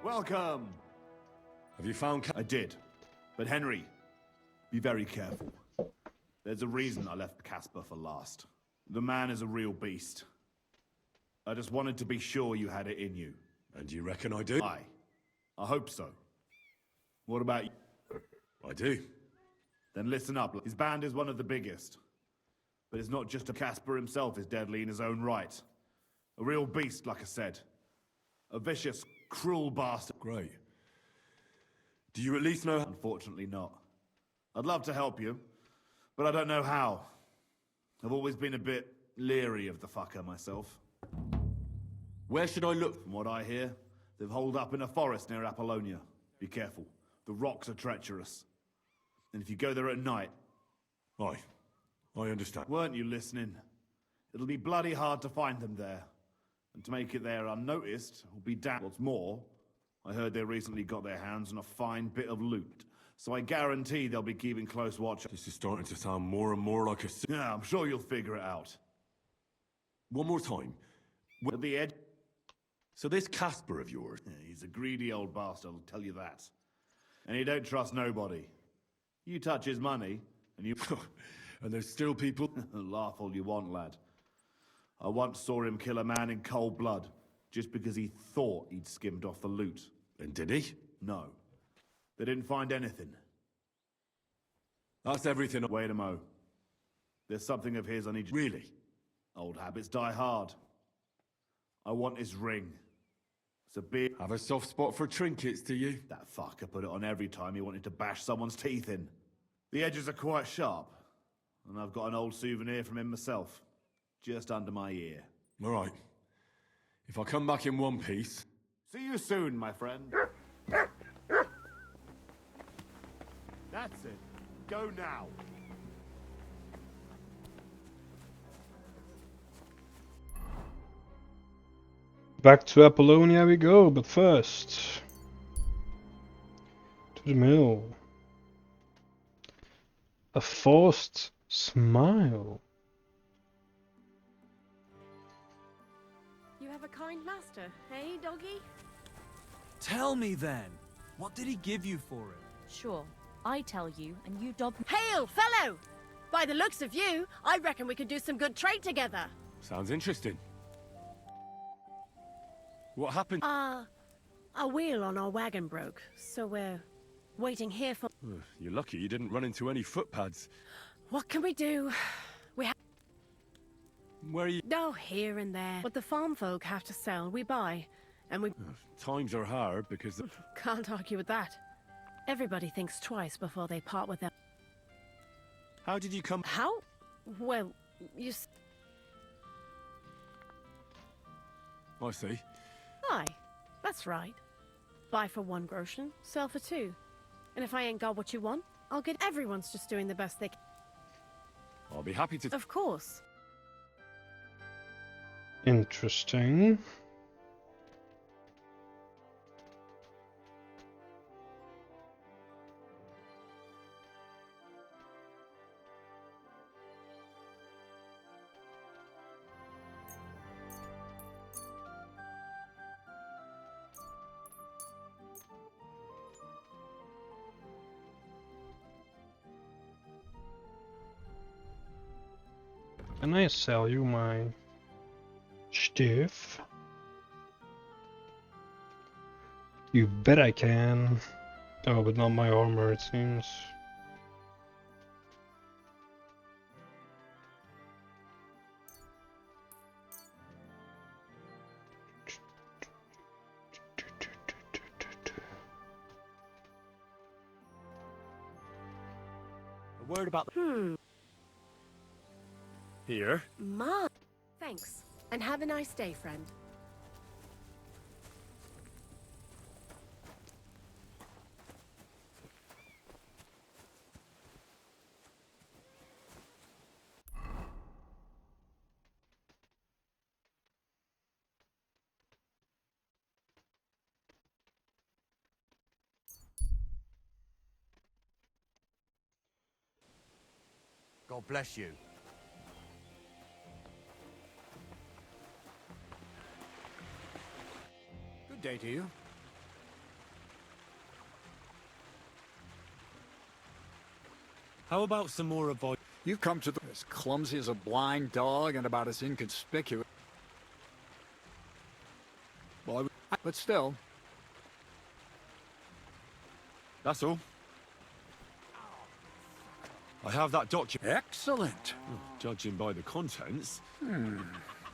Welcome. Have you found... I did. But Henry, be very careful. There's a reason I left Casper for last. The man is a real beast. I just wanted to be sure you had it in you. And you reckon I do? I hope so. What about you? I do. Then listen up. His band is one of the biggest. But it's not just a Casper himself is deadly in his own right. A real beast, like I said. A vicious, cruel bastard. Great. Do you at least know... Unfortunately not. I'd love to help you, but I don't know how. I've always been a bit leery of the fucker myself. Where should I look? From what I hear, they've holed up in a forest near Apollonia. Be careful. The rocks are treacherous. And if you go there at night... Aye. I understand. Weren't you listening? It'll be bloody hard to find them there. And to make it there unnoticed will be damn... What's more, I heard they recently got their hands on a fine bit of loot. So I guarantee they'll be keeping close watch. This is starting to sound more and more like a... Yeah, I'm sure you'll figure it out. One more time. At the edge... So this Casper of yours... Yeah, he's a greedy old bastard, I'll tell you that. And he don't trust nobody. You touch his money, and you... And there's still people... Laugh all you want, lad. I once saw him kill a man in cold blood, just because he thought he'd skimmed off the loot. And did he? No. They didn't find anything. That's everything. Wait a mo. There's something of his I need you... Really? Old habits die hard. I want his ring. It's a big... Have a soft spot for trinkets, do you? That fucker put it on every time he wanted to bash someone's teeth in. The edges are quite sharp. And I've got an old souvenir from him myself. Just under my ear. All right. If I come back in one piece... See you soon, my friend. That's it. Go now. Back to Apollonia we go, but first... to the mill. A forced smile. You have a kind master, eh, doggy? Tell me then, what did he give you for it? Sure, I tell you, and you dob. Hail, fellow! By the looks of you, I reckon we could do some good trade together. Sounds interesting. What happened? A wheel on our wagon broke, so we're waiting here for... You're lucky you didn't run into any footpads. What can we do? We have... Where are you? No, here and there. What the farm folk have to sell, we buy. And we... Times are hard because... Can't argue with that. Everybody thinks twice before they part with them. How did you come... How? Well, you... I see. Aye, that's right. Buy for 1 groschen, sell for 2. And if I ain't got what you want, I'll get... Everyone's just doing the best they can. I'll be happy to... Of course. Interesting. Can I sell you my stuff? You bet I can. Oh, but not my armor, it seems. A word about... Here. Ma. Thanks. And have a nice day, friend. God bless you. Good day to you. How about some more advice? You've come to the as clumsy as a blind dog and about as inconspicuous. Well, but still. That's all. I have that document. Excellent. Judging by the contents.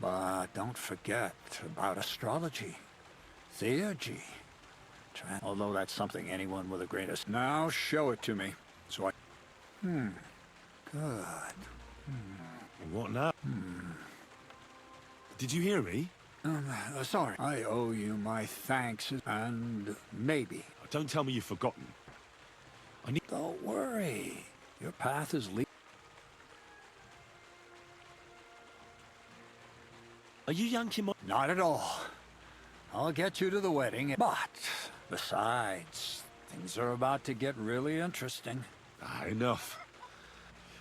But don't forget about astrology, theurgy. Although that's something anyone with a grain of... Now show it to me. So I... Good. What now? Did you hear me? Sorry. I owe you my thanks and maybe. Don't tell me you've forgotten. Don't worry. Your path is leading. Are you yanking my... Not at all. I'll get you to the wedding. But, besides, things are about to get really interesting. Enough.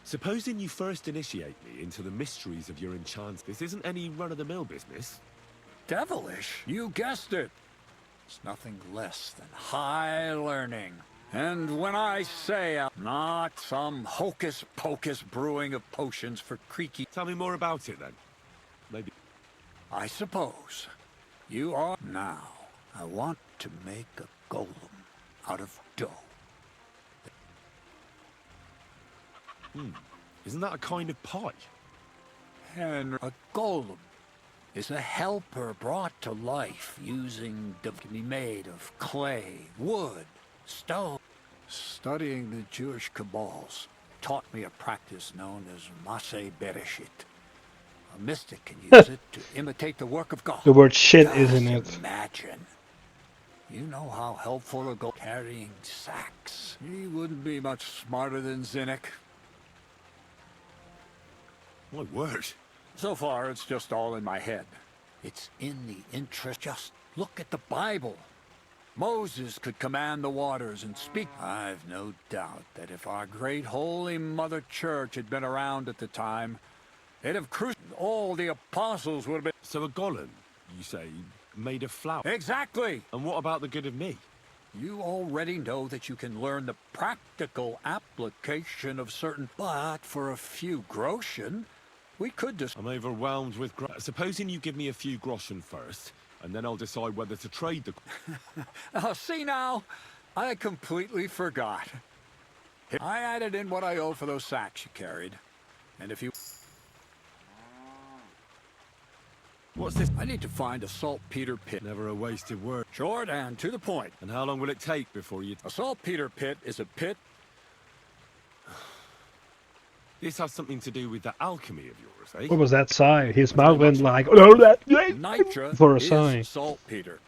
Supposing you first initiate me into the mysteries of your enchantment. This isn't any run-of-the-mill business. Devilish? You guessed it. It's nothing less than high learning. And when I say not some hocus-pocus brewing of potions for creaky... Tell me more about it, then. Maybe... I suppose. You are... Now, I want to make a golem out of dough. Isn't that a kind of pie? And a golem is a helper brought to life using... can be made of clay, wood, stone. Studying the Jewish Kabbals taught me a practice known as Maseh Bereshit. A mystic can use it to imitate the work of God. The word shit is in it. Imagine. You know how helpful a go carrying sacks. He wouldn't be much smarter than Zinnik. My word. So far, it's just all in my head. It's in the interest. Just look at the Bible. Moses could command the waters and speak. I've no doubt that if our great holy Mother Church had been around at the time, they'd have crucified all the apostles would have been... So a golem, you say, made of flour? Exactly! And what about the good of me? You already know that you can learn the practical application of certain... But for a few groschen, we could just... I'm overwhelmed with... Supposing you give me a few groschen first, and then I'll decide whether to trade the... Oh, see now? I completely forgot. I added in what I owe for those sacks you carried. And if you... What's this? I need to find a saltpeter pit. Never a wasted word. Short and to the point. And how long will it take before you... A saltpeter pit is a pit... This has something to do with the alchemy of yours, eh? What was that sigh? His mouth went like, oh, that Nitra for a sigh. is saltpeter.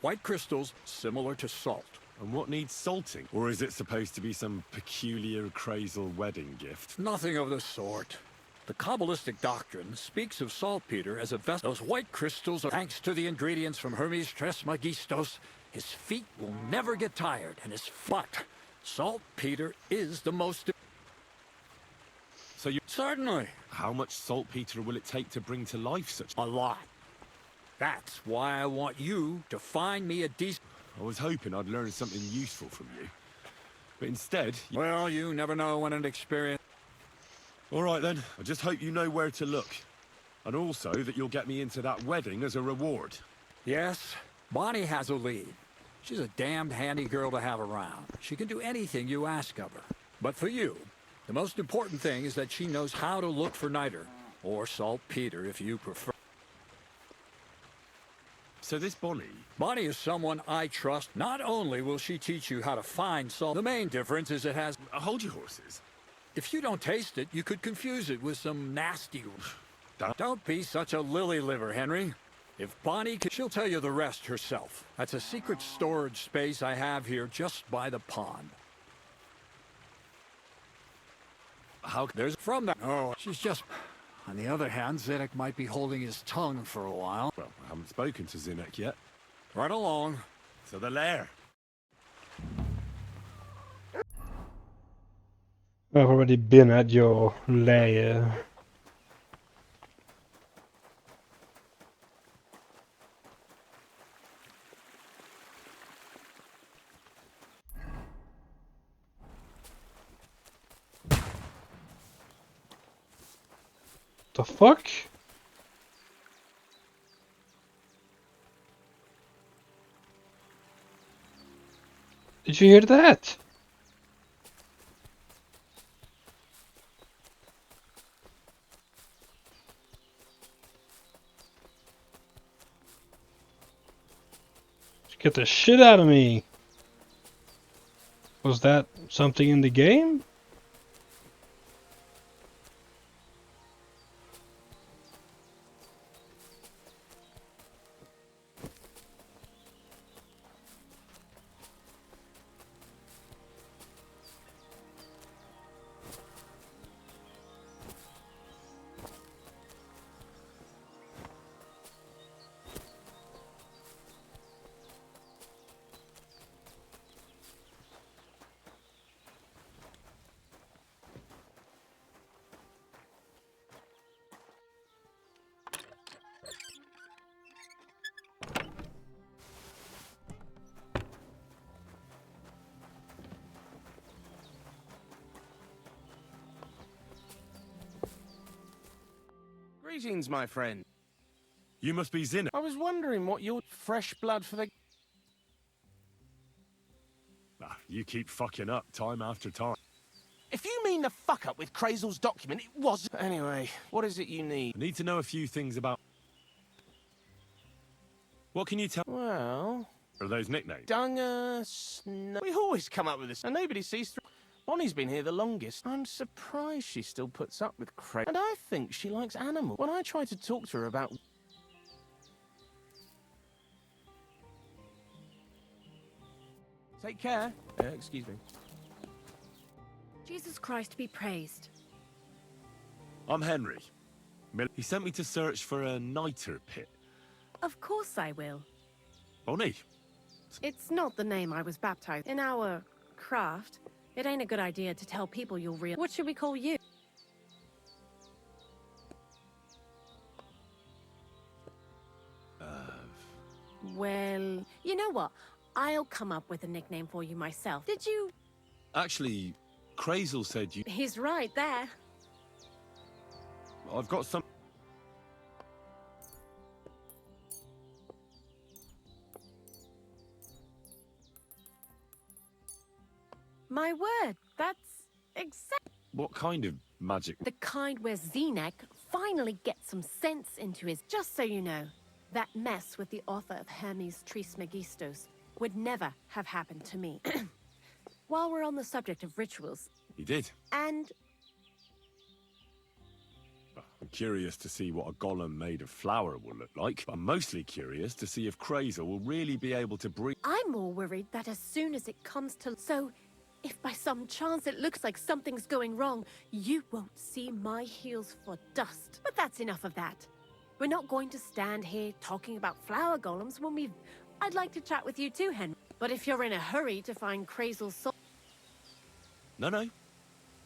White crystals similar to salt. And what needs salting? Or is it supposed to be some peculiar crazal wedding gift? Nothing of the sort. The Kabbalistic doctrine speaks of saltpeter as a vessel. Those white crystals are thanks to the ingredients from Hermes Trismegistos. His feet will never get tired, and his foot. Saltpeter is the most... So you... Certainly. How much saltpeter will it take to bring to life such... A lot. That's why I want you to find me a decent... I was hoping I'd learn something useful from you. But instead... Well, you never know when an experience... All right then, I just hope you know where to look. And also that you'll get me into that wedding as a reward. Yes, Bonnie has a lead. She's a damned handy girl to have around. She can do anything you ask of her. But for you, the most important thing is that she knows how to look for niter, or saltpeter if you prefer. So this Bonnie... Bonnie is someone I trust. Not only will she teach you how to find salt, the main difference is it has... Hold your horses. If you don't taste it, you could confuse it with some nasty... Don't be such a lily liver, Henry. If Bonnie can, she'll tell you the rest herself. That's a secret storage space I have here just by the pond. How... There's from that... Oh, she's just... On the other hand, Zedek might be holding his tongue for a while. Well, I haven't spoken to Zinnik yet. Right along. To the lair. I've already been at your lair. The fuck? Did you hear that? Get the shit out of me. Was that something in the game? Greetings, my friend. You must be Zinn. I was wondering what your fresh blood for the... Ah, you keep fucking up time after time. If you mean the fuck up with Krazel's document, it was... Anyway, what is it you need? I need to know a few things about... What can you tell? Well... Are those nicknames? Dunger, Snow... We always come up with this, and nobody sees through... Bonnie's been here the longest. I'm surprised she still puts up with Krazel. And I think she likes animals. When I try to talk to her about... Take care. Excuse me. Jesus Christ be praised. I'm Henry. He sent me to search for a niter pit. Of course I will. Bonnie? It's not the name I was baptized. In our craft, it ain't a good idea to tell people you're real. What should we call you? Well, you know what? I'll come up with a nickname for you myself. Did you? Actually, Krazel said you... He's right there. I've got some... My word, that's exact. What kind of magic? The kind where Zenek finally gets some sense into his... Just so you know, that mess with the author of Hermes Trismegistos would never have happened to me. While we're on the subject of rituals... He did. And... I'm curious to see what a golem made of flour will look like. I'm mostly curious to see if Krazel will really be able to breathe. I'm more worried that as soon as it comes to... So, if by some chance it looks like something's going wrong, you won't see my heels for dust. But that's enough of that. We're not going to stand here talking about flower golems when we've... I'd like to chat with you too, Henry. But if you're in a hurry to find Krazel's soul... No.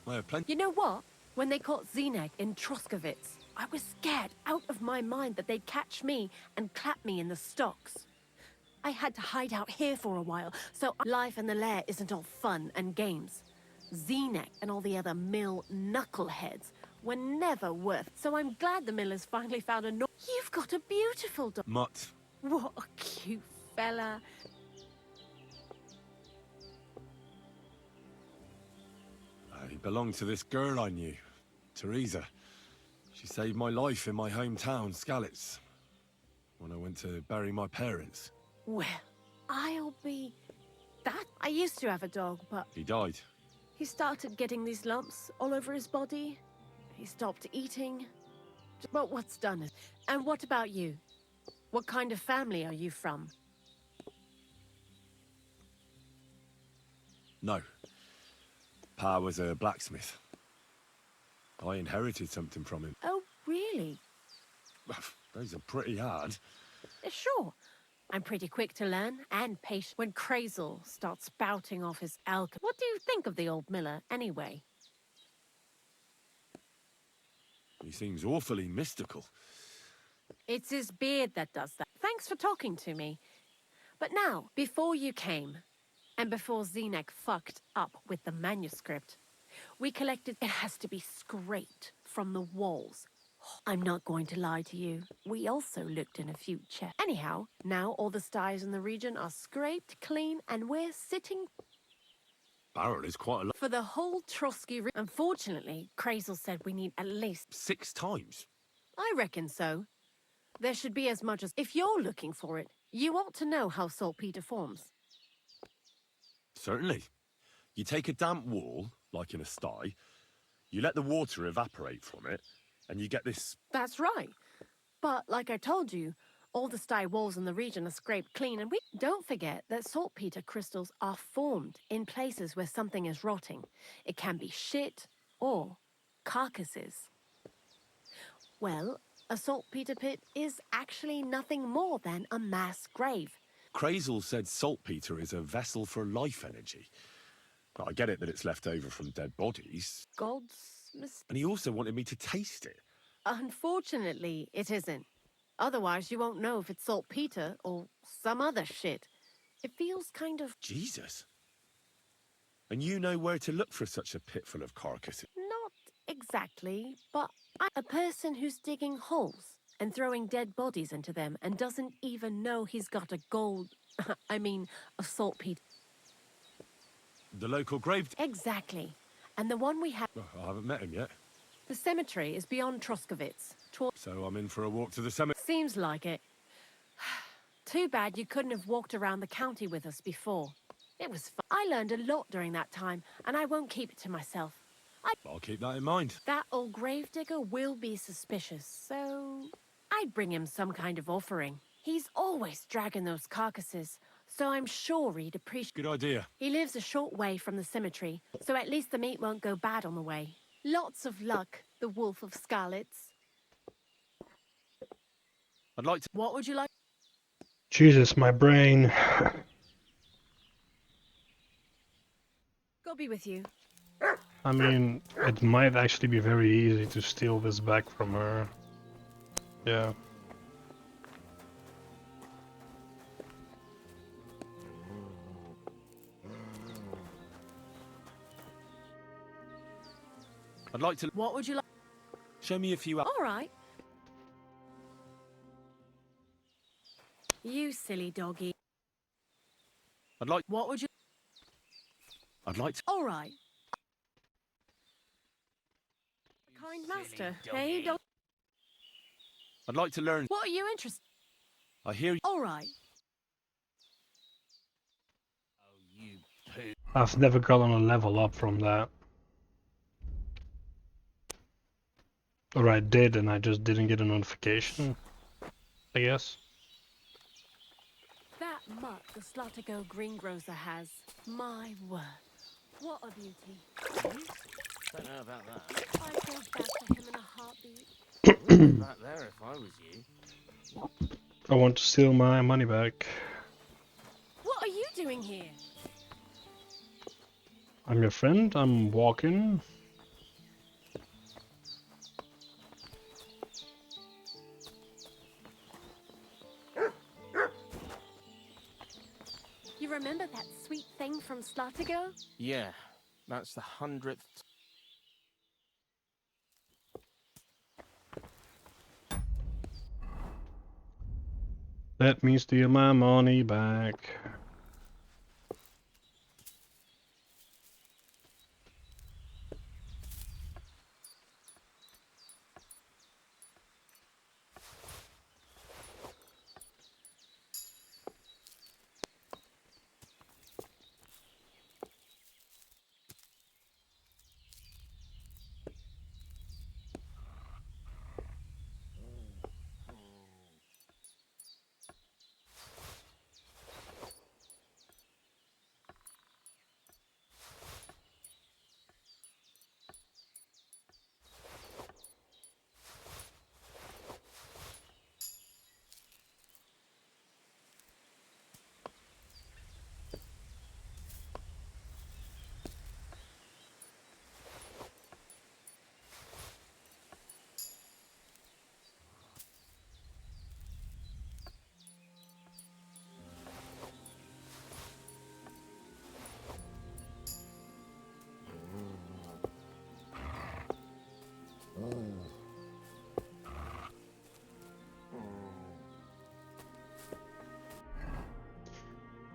I have plenty... You know what? When they caught Zenek in Troskovitz, I was scared out of my mind that they'd catch me and clap me in the stocks. I had to hide out here for a while, so life in the lair isn't all fun and games. Zenek and all the other mill knuckleheads were never worth. So I'm glad the millers finally found a... You've got a beautiful dog. Mutt. What a cute fella. He belonged to this girl I knew, Teresa. She saved my life in my hometown, Skalitz, when I went to bury my parents. Well, I'll be... That? I used to have a dog, but... He died. He started getting these lumps all over his body. He stopped eating. But what's done is... And what about you? What kind of family are you from? No. Pa was a blacksmith. I inherited something from him. Oh, really? Those are pretty hard. Sure. I'm pretty quick to learn and patient. When Krazel starts spouting off his alchemy. What do you think of the old miller, anyway? He seems awfully mystical. It's his beard that does that. Thanks for talking to me. But now, before you came, and before Zenek fucked up with the manuscript, we collected... It has to be scraped from the walls, I'm not going to lie to you. We also looked in a few chests. Anyhow, now all the sties in the region are scraped clean and we're sitting Barrel is quite a lot. for the whole Trotsky. Unfortunately, Crazel said we need at least 6 times. I reckon so. There should be as much as... If you're looking for it, you ought to know how saltpeter forms. Certainly. You take a damp wall, like in a sty, you let the water evaporate from it, and you get this... That's right. But, like I told you, all the sty walls in the region are scraped clean, and we don't forget that saltpeter crystals are formed in places where something is rotting. It can be shit or carcasses. Well, a saltpeter pit is actually nothing more than a mass grave. Crazel said saltpeter is a vessel for life energy. Well, I get it that it's left over from dead bodies. God's mistake. And he also wanted me to taste it. Unfortunately, it isn't. Otherwise, you won't know if it's saltpeter or some other shit. It feels kind of... Jesus. And you know where to look for such a pit full of carcasses? Not exactly, but a person who's digging holes and throwing dead bodies into them and doesn't even know he's got a a saltpeter. The local grave... Exactly. And the one we have... I haven't met him yet. The cemetery is beyond Troskovitz. So I'm in for a walk to the cemetery. Seems like it. Too bad you couldn't have walked around the county with us before. It was fun. I learned a lot during that time, and I won't keep it to myself. I'll keep that in mind. That old gravedigger will be suspicious, so... I'd bring him some kind of offering. He's always dragging those carcasses, so I'm sure he'd appreciate... Good idea. He lives a short way from the cemetery, so at least the meat won't go bad on the way. Lots of luck, the Wolf of Scarlets. I'd like to... What would you like? Jesus, my brain. God be with you. I mean, it might actually be very easy to steal this back from her. Yeah. I'd like to... What would you like? Show me a few... All right. You silly doggy. I'd like... What would you... I'd like to... All right. Kind master. Hey, dog. I'd like to learn... What are you interested... I hear you... All right. I've never gotten a level up from that. Or I did, and I just didn't get a notification, I guess. That muck the Slottigo greengrocer has. My word. What a beauty. Don't know about that. I'd go back to him in a heartbeat. Back there if I was you. I want to steal my money back. What are you doing here? I'm your friend, I'm walking. You remember that sweet thing from Slottigo? Yeah, that's the 100th. Let me steal my money back.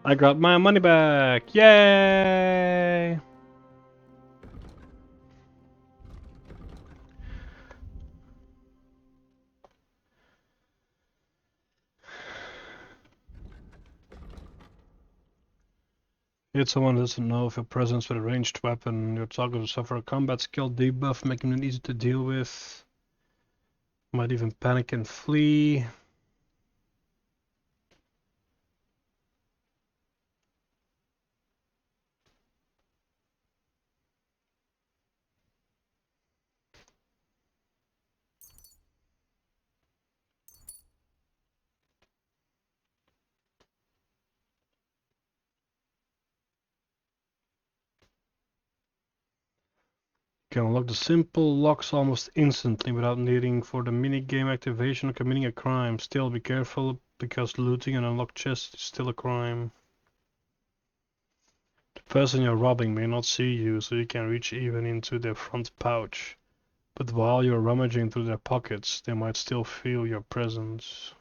I got my money back! Yay! Hit someone who doesn't know of your presence with a ranged weapon. Your target will suffer a combat skill debuff, making it easy to deal with. Might even panic and flee. You can unlock the simple locks almost instantly without needing for the minigame activation or committing a crime. Still, be careful because looting an unlocked chest is still a crime. The person you're robbing may not see you, so you can reach even into their front pouch. But while you're rummaging through their pockets, they might still feel your presence.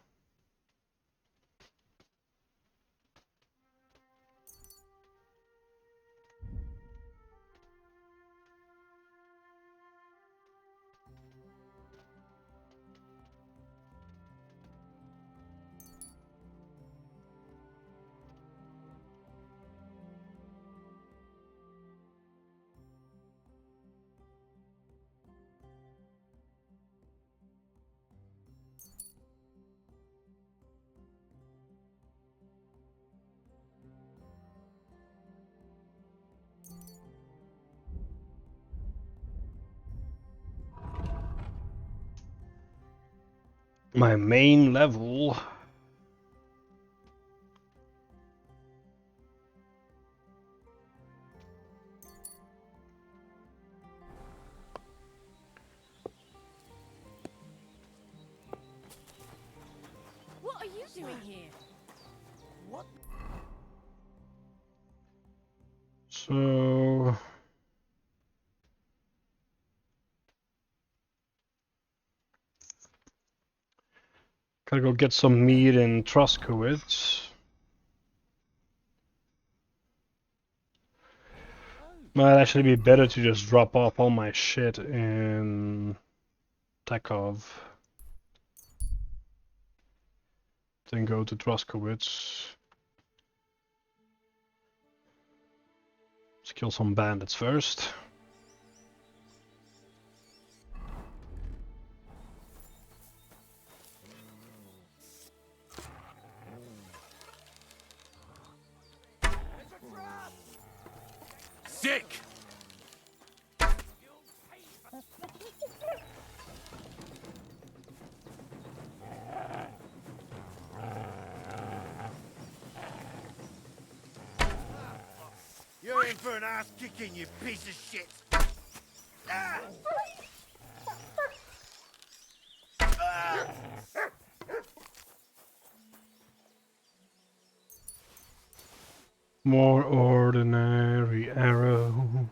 My main level. What are you doing here? What? So gotta go get some meat in Truskowitz. Might actually be better to just drop off all my shit in Takov. Then go to Truskowitz. Let's kill some bandits first. Sick! You're in for an ass kicking, you piece of shit! Ah! Ah! More ordinary arrow.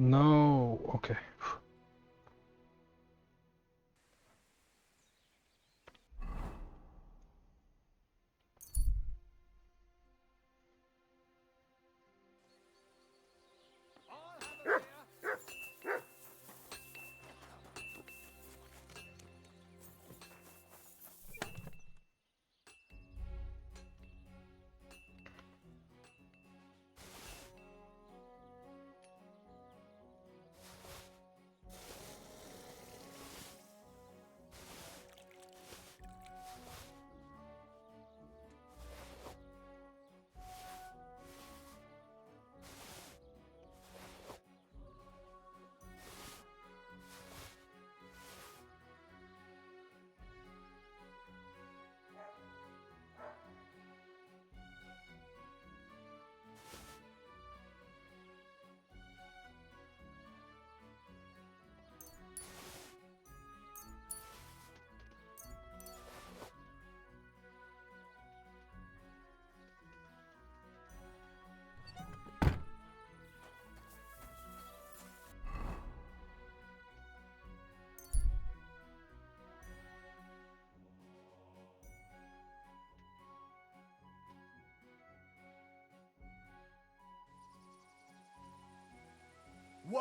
No, okay.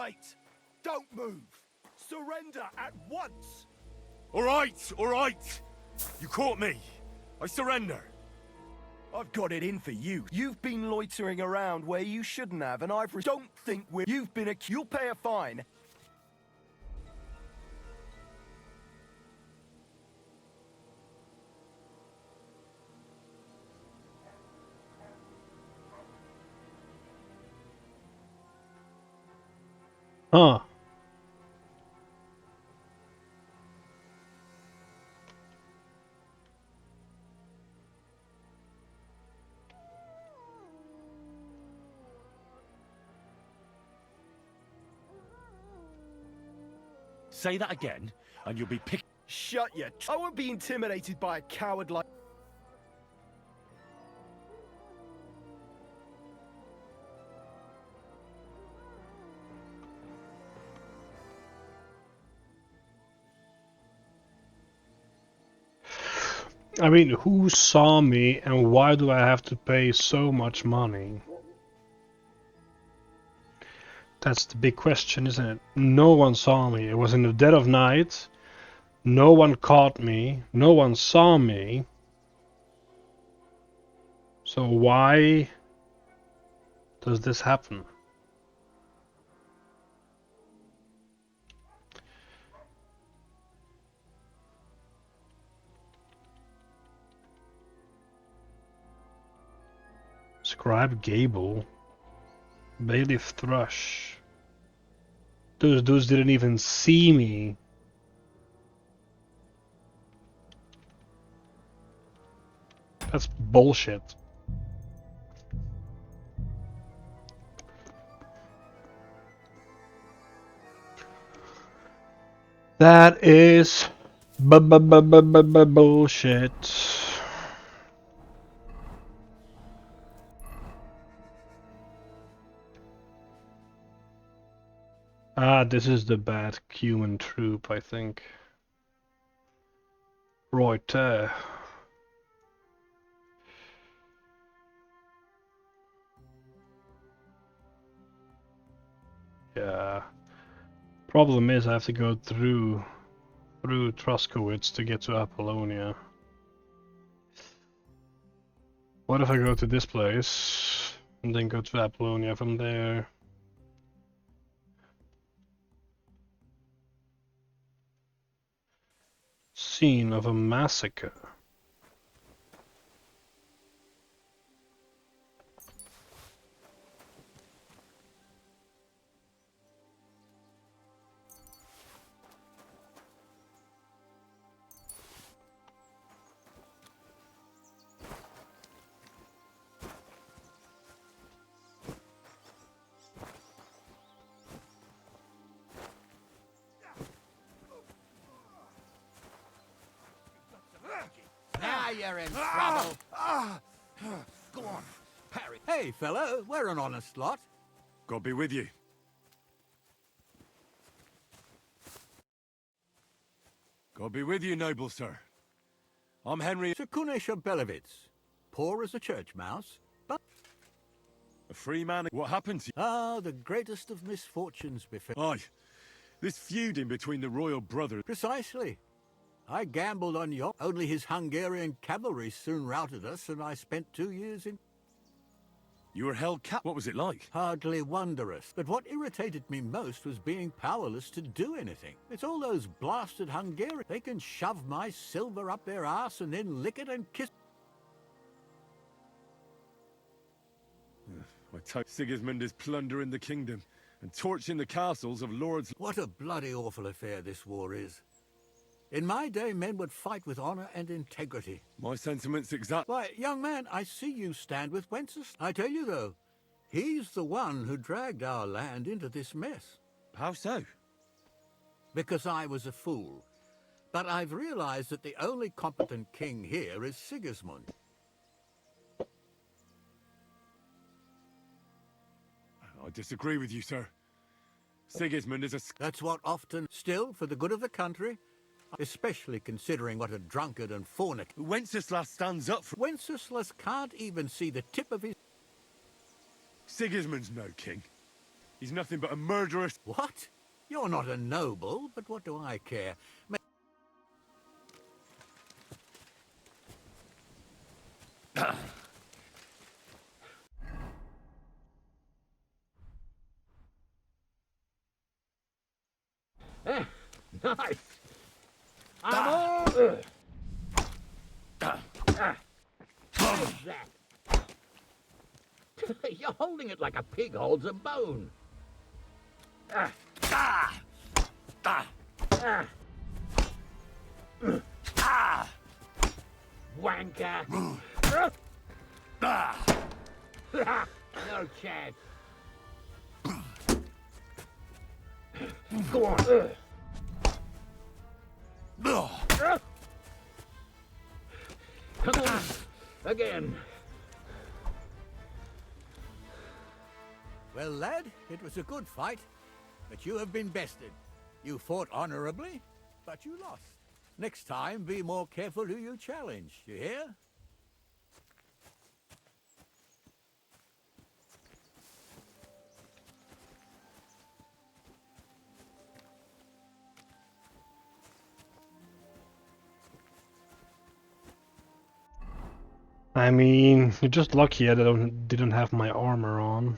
Wait! Don't move! Surrender at once! All right! You caught me. I surrender. I've got it in for you. You've been loitering around where you shouldn't have, and don't think you've been you'll pay a fine. Huh. Say that again, and you'll be picked. Shut your... I won't be intimidated by a coward like... I mean, who saw me and why do I have to pay so much money? That's the big question, isn't it? No one saw me. It was in the dead of night. No one caught me. No one saw me. So why does this happen? Scribe Gable. Bailiff Thrush. Those dudes didn't even see me. That's bullshit. That is bullshit. Ah, this is the bad human troop, I think. Right there. Yeah. Problem is I have to go through Troskowitz to get to Apollonia. What if I go to this place and then go to Apollonia from there? Scene of a massacre. Now you're in trouble. Go on, Harry. Hey, fella, we're an honest lot. God be with you. God be with you, noble sir. I'm Henry... Sekunesha Belevitz. Poor as a church mouse, but... A free man. What happened to you? Ah, the greatest of misfortunes befell... Aye. This feuding between the royal brothers... Precisely. I gambled on your... Only his Hungarian cavalry soon routed us, and I spent 2 years in... You were held cap... What was it like? Hardly wondrous. But what irritated me most was being powerless to do anything. It's all those blasted Hungarians. They can shove my silver up their ass and then lick it and kiss... Sigismund is plundering the kingdom and torching the castles of lords... What a bloody awful affair this war is. In my day, men would fight with honor and integrity. My sentiments exact... Why, young man, I see you stand with Wenceslas. I tell you, though, he's the one who dragged our land into this mess. How so? Because I was a fool. But I've realized that the only competent king here is Sigismund. I disagree with you, sir. Sigismund is a... That's what often... Still, for the good of the country... Especially considering what a drunkard and fornicator... Wenceslas stands up for... Wenceslas can't even see the tip of his... Sigismund's no king. He's nothing but a murderous... What? You're not a noble, but what do I care? Nice. I'm all... What is that? You're holding it like a pig holds a bone. Wanker. No chance. Go on. Come on. Again. Well, lad, it was a good fight, but you have been bested. You fought honorably, but you lost. Next time, be more careful who you challenge, you hear? I mean, you're just lucky I didn't have my armor on.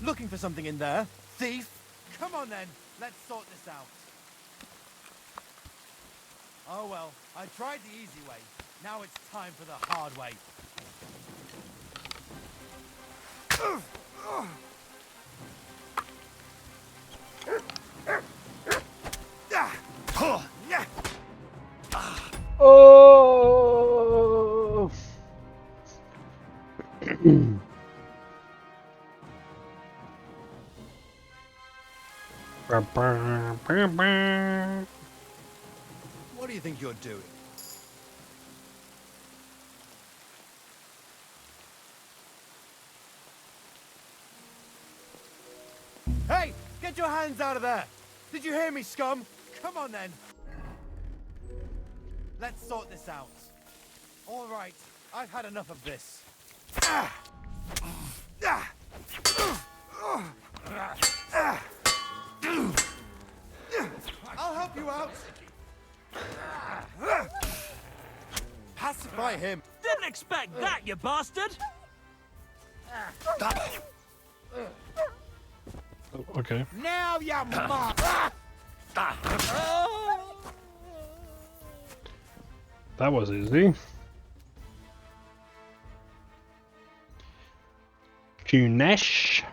Looking for something in there? Thief? Come on then, let's sort this out. Oh well, I tried the easy way. Now it's time for the hard way. Oh! What do you think you're doing? Hey! Get your hands out of there! Did you hear me, scum? Come on then! Let's sort this out. All right, I've had enough of this. I'll help you out. Pacify him. Didn't expect that, you bastard! Okay. Now you mock! That was easy. Kunesh.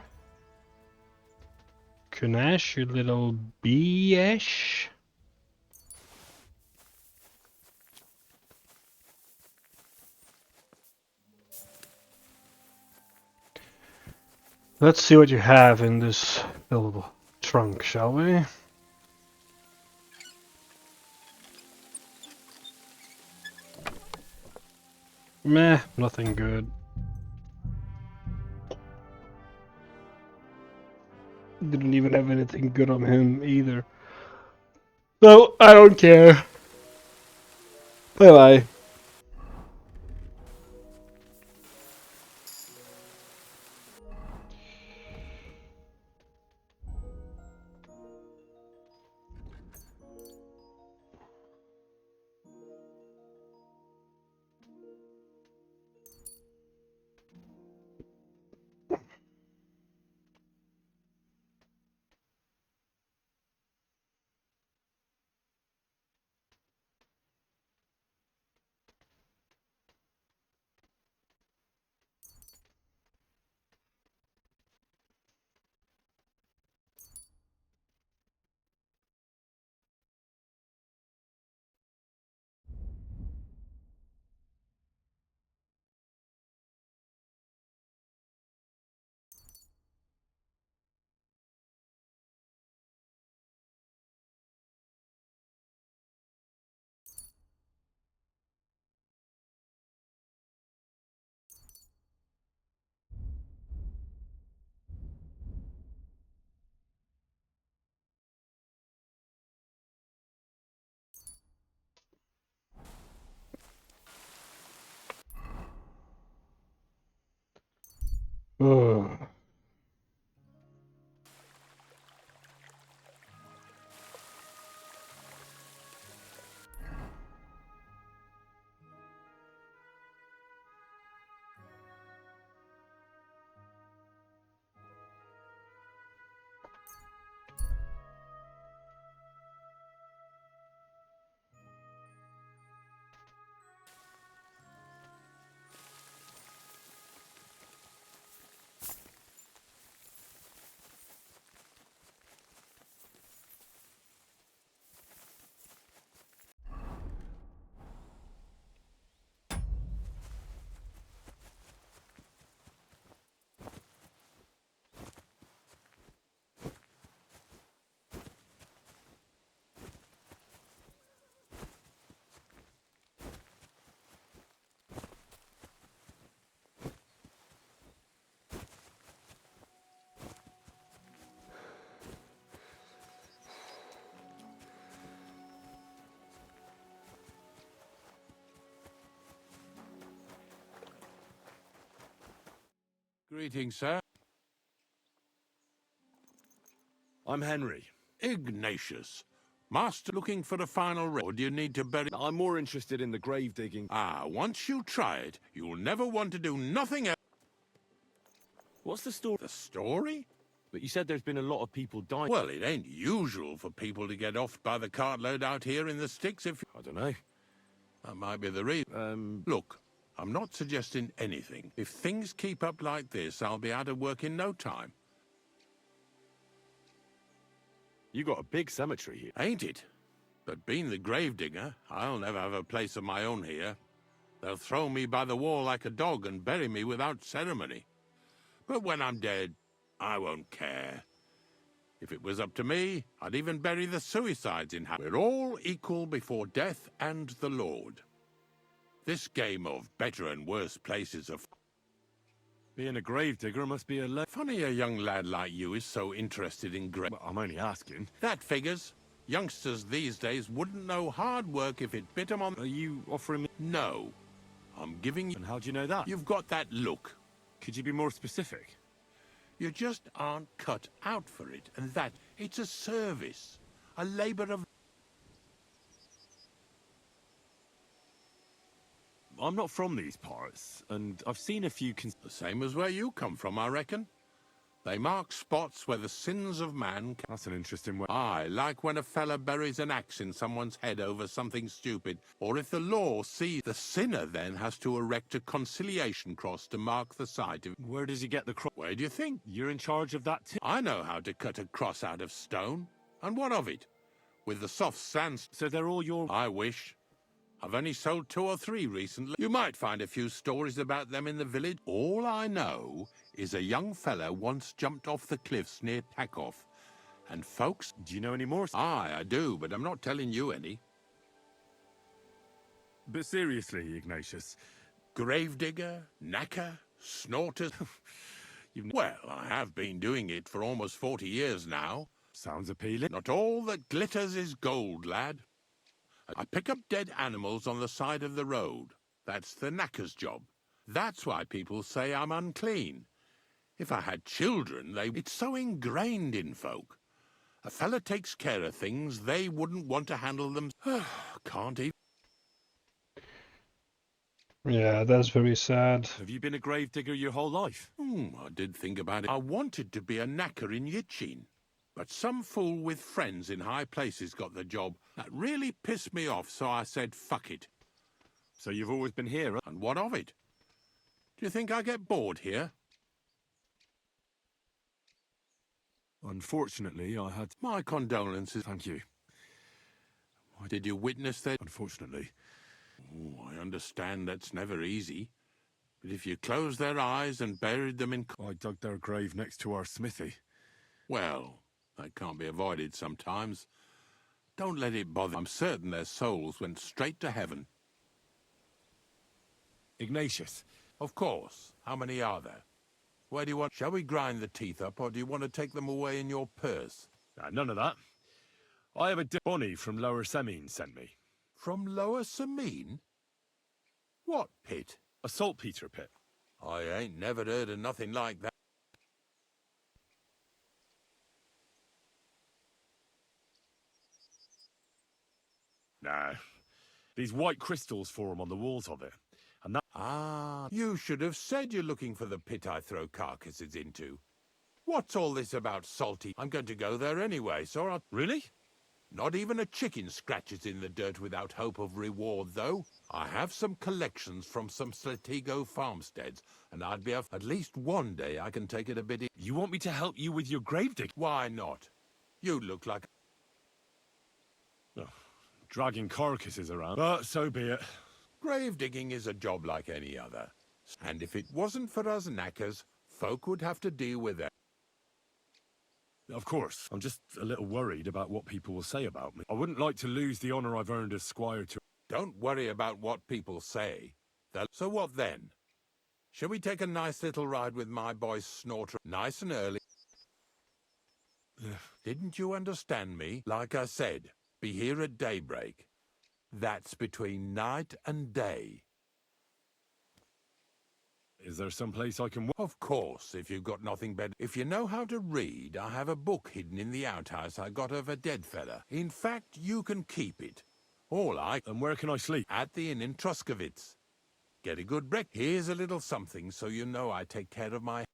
Kunesh, you little bee-ish. Let's see what you have in this little trunk, shall we? Meh, nothing good. Didn't even have anything good on him either. So, I don't care. Bye bye. Greetings, sir. I'm Henry. Ignatius. Master looking for a final or do you need to bury... I'm more interested in the grave digging. Ah, once you try it, you'll never want to do nothing else. What's the story? The story? But you said there's been a lot of people dying. Well, it ain't usual for people to get off by the cartload out here in the sticks if... I don't know. That might be the reason. Look, I'm not suggesting anything. If things keep up like this, I'll be out of work in no time. You got a big cemetery here. Ain't it? But being the gravedigger, I'll never have a place of my own here. They'll throw me by the wall like a dog and bury me without ceremony. But when I'm dead, I won't care. If it was up to me, I'd even bury the suicides in... We're all equal before death and the Lord. This game of better and worse places of... Being a gravedigger must be a... Funny a young lad like you is so interested in grave... Well, I'm only asking. That figures. Youngsters these days wouldn't know hard work if it bit 'em on... Are you offering me... No. I'm giving you... And how do you know that? You've got that look. Could you be more specific? You just aren't cut out for it, and that, it's a service. A labour of... I'm not from these parts, and I've seen a few... The same as where you come from, I reckon. They mark spots where the sins of man... That's an interesting way. Aye, like when a fella buries an axe in someone's head over something stupid. Or if the law sees... The sinner then has to erect a conciliation cross to mark the site of... Where does he get the cross? Where do you think? You're in charge of that too? I know how to cut a cross out of stone. And what of it? With the soft sand... So they're all your... I wish. I've only sold 2 or 3 recently. You might find a few stories about them in the village. All I know is a young fella once jumped off the cliffs near Takoff. And folks... Do you know any more? Aye, I do, but I'm not telling you any. But seriously, Ignatius... Gravedigger, knacker, snorter... Well, I have been doing it for almost 40 years now. Sounds appealing. Not all that glitters is gold, lad. I pick up dead animals on the side of the road. That's the knacker's job. That's why people say I'm unclean. If I had children, it's so ingrained in folk. A fella takes care of things, they wouldn't want to handle them. Can't even... Yeah, that's very sad. Have you been a gravedigger your whole life? I did think about it. I wanted to be a knacker in Yitchin. But some fool with friends in high places got the job. That really pissed me off, so I said, fuck it. So you've always been here, huh? And what of it? Do you think I get bored here? Unfortunately, I had... My condolences. Thank you. Did you witness that? Unfortunately. Oh, I understand that's never easy. But if you closed their eyes and buried them in... I dug their grave next to our smithy. Well... That can't be avoided sometimes. Don't let it bother. I'm certain their souls went straight to heaven. Ignatius. Of course. How many are there? Where do you want... Shall we grind the teeth up, or do you want to take them away in your purse? None of that. I have a Bonnie from Lower Semine sent me. From Lower Semine? What pit? A saltpeter pit. I ain't never heard of nothing like that. Nah. These white crystals form on the walls of it. And that... Ah, you should have said you're looking for the pit I throw carcasses into. What's all this about salty? I'm going to go there anyway, so I'll... Really? Not even a chicken scratches in the dirt without hope of reward, though. I have some collections from some Slatigo farmsteads, and I'd be at least one day I can take it a bit... You want me to help you with your grave dig? Why not? You look like... Oh. Dragging carcasses around. But so be it. Grave digging is a job like any other. And if it wasn't for us knackers, folk would have to deal with it. Of course. I'm just a little worried about what people will say about me. I wouldn't like to lose the honour I've earned as squire to... Don't worry about what people say. So what then? Shall we take a nice little ride with my boy Snorter? Nice and early. Didn't you understand me? Like I said... Be here at daybreak. That's between night and day. Is there some place I can... Of course, if you've got nothing better. If you know how to read, I have a book hidden in the outhouse I got of a dead fella. In fact, you can keep it. And where can I sleep? At the inn in Truskovitz. Get a good break. Here's a little something so you know I take care of my...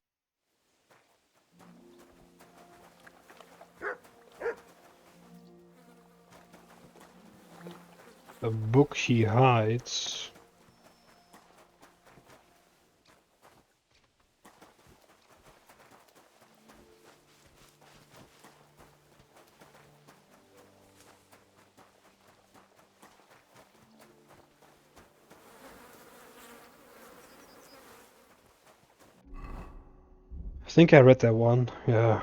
A book he hides. I think I read that one, yeah.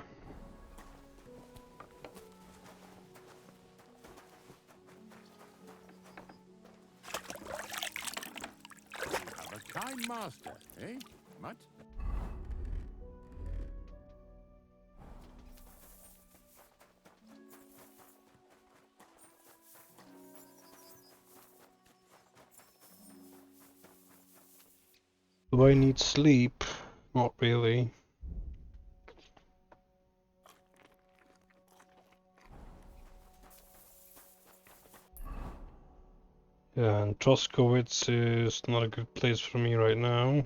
Have a kind master, eh? Mutt? Do I need sleep? Not really. Yeah, and Troskowitz is not a good place for me right now.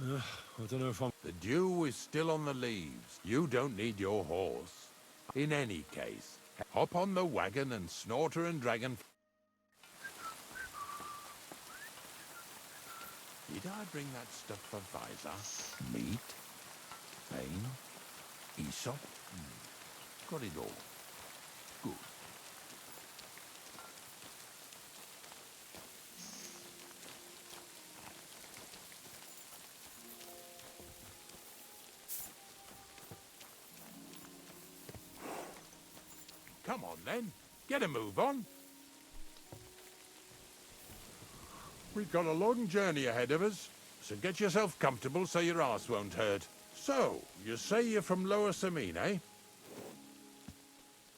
I don't know if I'm... The dew is still on the leaves. You don't need your horse. In any case, hop on the wagon and Snorter and Dragon... Did I bring that stuff for Visor? Meat? Pain? Aesop? Got it all. Good. Come on, then. Get a move on. We've got a long journey ahead of us, so get yourself comfortable so your arse won't hurt. So, you say you're from Lower Samine, eh?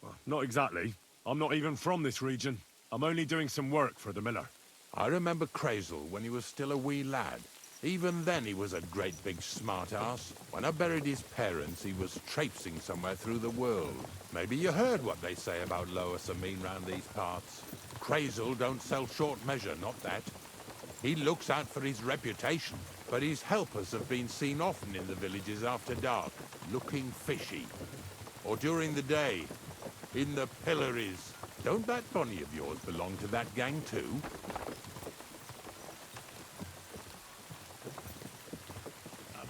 Well, not exactly. I'm not even from this region. I'm only doing some work for the miller. I remember Crazel when he was still a wee lad. Even then he was a great big smart-ass. When I buried his parents, he was traipsing somewhere through the world. Maybe you heard what they say about Lower Samine round these parts. Crazel don't sell short measure, not that. He looks out for his reputation, but his helpers have been seen often in the villages after dark, looking fishy. Or during the day, in the pillories. Don't that Bonnie of yours belong to that gang too?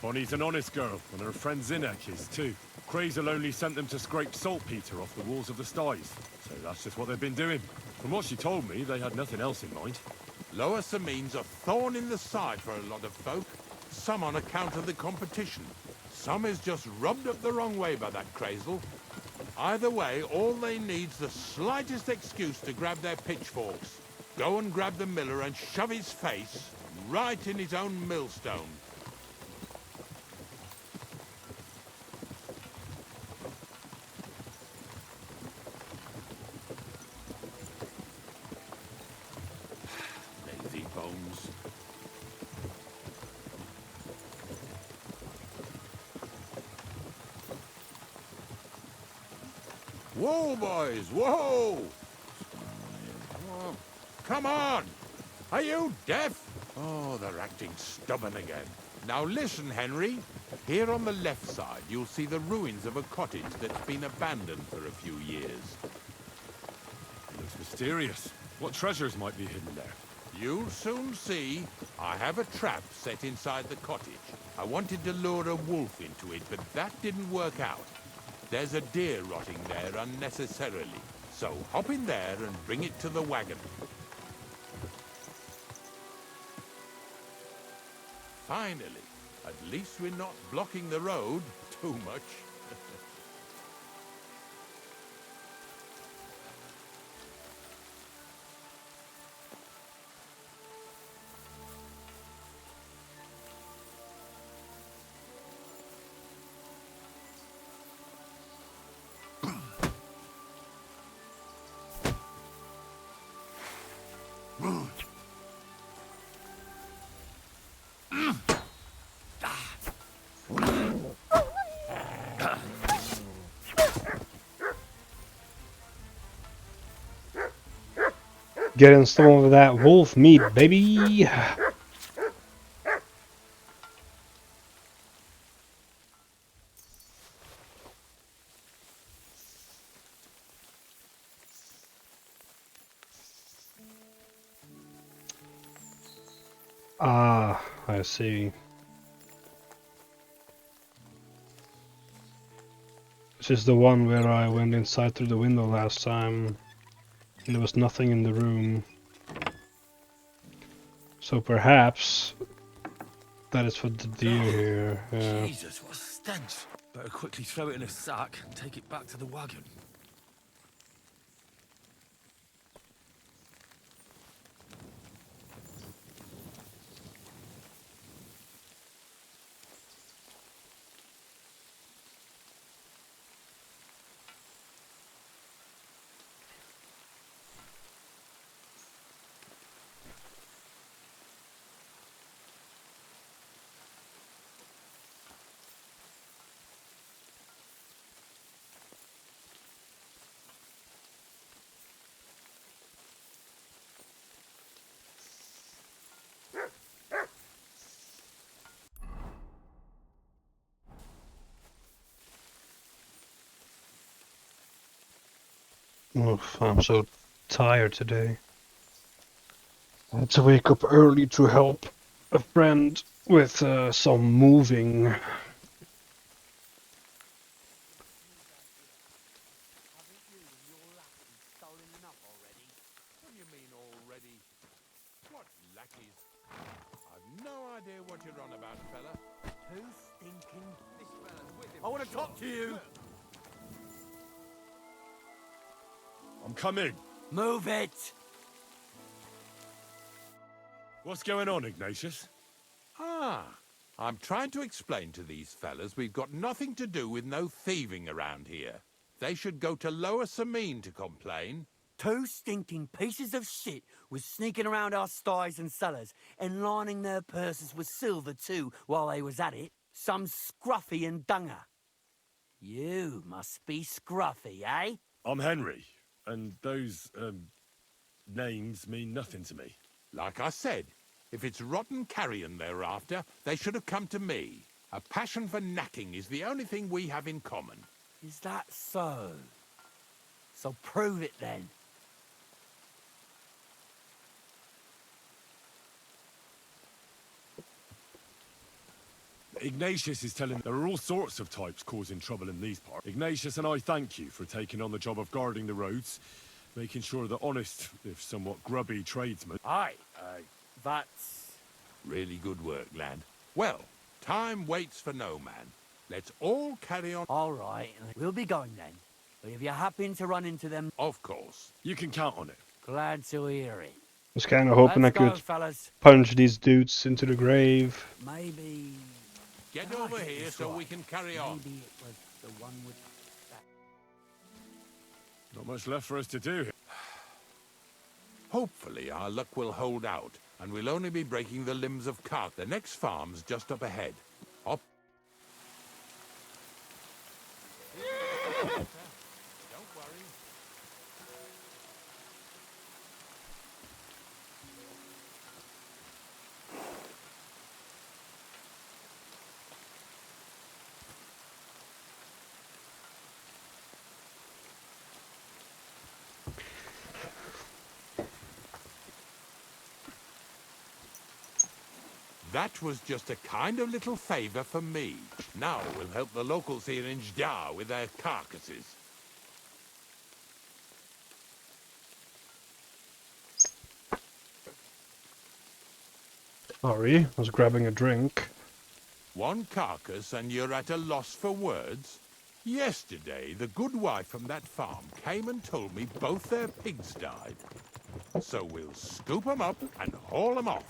Bonnie's an honest girl, and her friend Zinek is too. Crazel only sent them to scrape saltpeter off the walls of the sties, so that's just what they've been doing. From what she told me, they had nothing else in mind. Lower Samine's a thorn in the side for a lot of folk. Some on account of the competition. Some is just rubbed up the wrong way by that Crazel. Either way, all they need's the slightest excuse to grab their pitchforks. Go and grab the miller and shove his face right in his own millstone. Lazy bones. Whoa, boys, whoa! Oh, come on! Are you deaf? Oh, they're acting stubborn again. Now listen, Henry. Here on the left side, you'll see the ruins of a cottage that's been abandoned for a few years. It looks mysterious. What treasures might be hidden there? You'll soon see. I have a trap set inside the cottage. I wanted to lure a wolf into it, but that didn't work out. There's a deer rotting there unnecessarily. So hop in there and bring it to the wagon. Finally. At least we're not blocking the road too much. Getting some of that wolf meat, baby. Ah, I see. This is the one where I went inside through the window last time, and there was nothing in the room. So perhaps that is for the deer here. Yeah. Jesus, what a stench. Better quickly throw it in a sack and take it back to the wagon. Oof, I'm so tired today. I had to wake up early to help a friend with some moving. What do you mean already? What lackeys? I've no idea what you're on about, fella. Too stinking. This fella's with him. I want to talk to you. I'm coming. Move it. What's going on, Ignatius? Ah, I'm trying to explain to these fellas we've got nothing to do with no thieving around here. They should go to Lower Samine to complain. Two stinking pieces of shit was sneaking around our sties and cellars and lining their purses with silver too while they was at it. Some scruffy and dunger. You must be scruffy, eh? I'm Henry, and those, names mean nothing to me. Like I said, if it's rotten carrion they're after, they should have come to me. A passion for knacking is the only thing we have in common. Is that so? So prove it then. Ignatius is telling there are all sorts of types causing trouble in these parts. Ignatius and I thank you for taking on the job of guarding the roads, making sure that honest, if somewhat grubby tradesmen... Aye, that's... Really good work, lad. Well, time waits for no man. Let's all carry on. All right, we'll be going then. But if you happen to run into them... Of course. You can count on it. Glad to hear it. Was kind of hoping Let's I could go, fellas. punch these dudes into the grave. Maybe... Get over here so we can carry on. Maybe it was the one with that... Not much left for us to do here. Hopefully our luck will hold out, and we'll only be breaking the limbs of carp. The next farm's just up ahead. Up. Don't worry. That was just a kind of little favor for me. Now we'll help the locals here in Jdar with their carcasses. Sorry, I was grabbing a drink. One carcass and you're at a loss for words? Yesterday, the good wife from that farm came and told me both their pigs died. So we'll scoop them up and haul them off.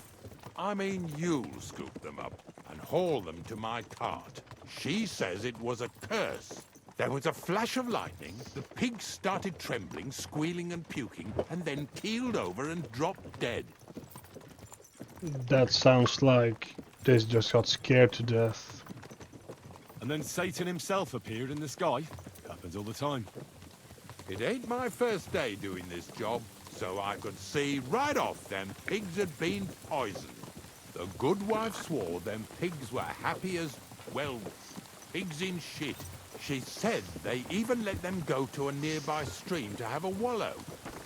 I mean, you'll scoop them up and haul them to my cart. She says it was a curse. There was a flash of lightning, the pigs started trembling, squealing and puking, and then keeled over and dropped dead. That sounds like they just got scared to death. And then Satan himself appeared in the sky. Happens all the time. It ain't my first day doing this job, so I could see right off them pigs had been poisoned. The good wife swore them pigs were happy as, well, pigs in shit. She said they even let them go to a nearby stream to have a wallow.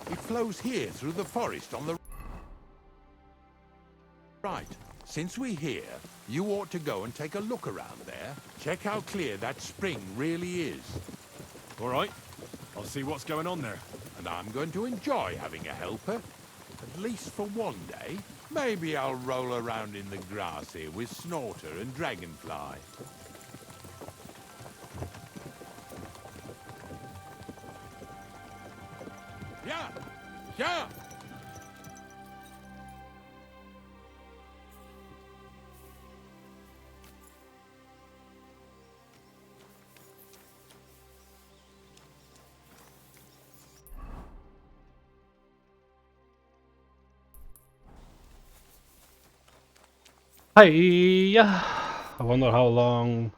It flows here through the forest on the right. Since we're here, you ought to go and take a look around there. Check how clear that spring really is. All right. I'll see what's going on there. And I'm going to enjoy having a helper. At least for one day. Maybe I'll roll around in the grass here with Snorter and Dragonfly. Yeah! Yeah! Hiya! I wonder how long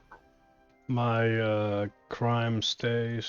my crime stays.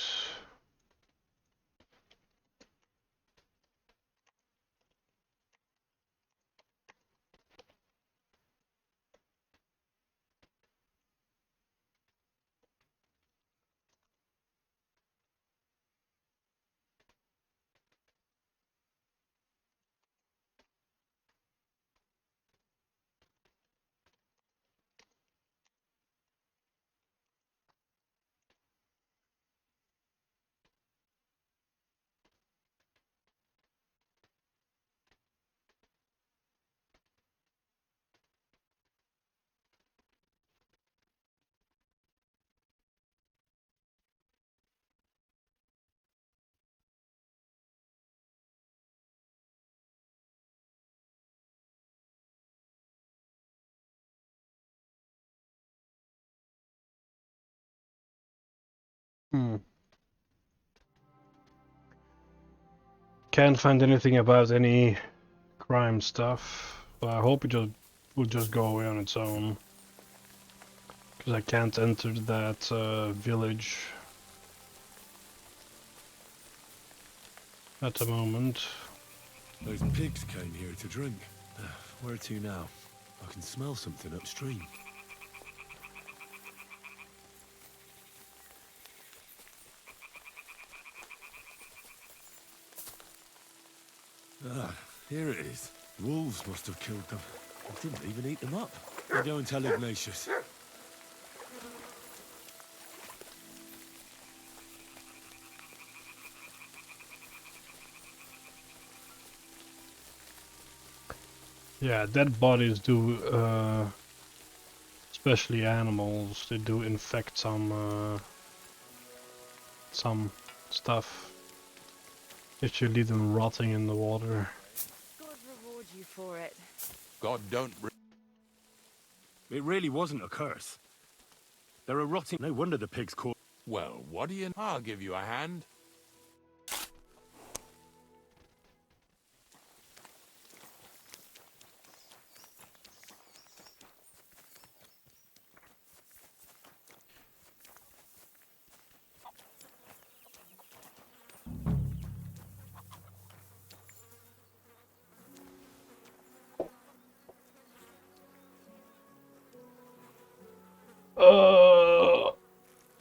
Can't find anything about any crime stuff. But I hope it will just go away on its own. Because I can't enter that village at the moment. Those pigs came here to drink. Where to now? I can smell something upstream. Ah, here it is. Wolves must have killed them. I didn't even eat them up. I'll go and tell Ignatius. Yeah, dead bodies do, especially animals, they do infect some stuff if you leave them rotting in the water. God reward you for it. God don't... It really wasn't a curse. They're a rotting... No wonder the pigs caught... Well, what do you... I'll give you a hand.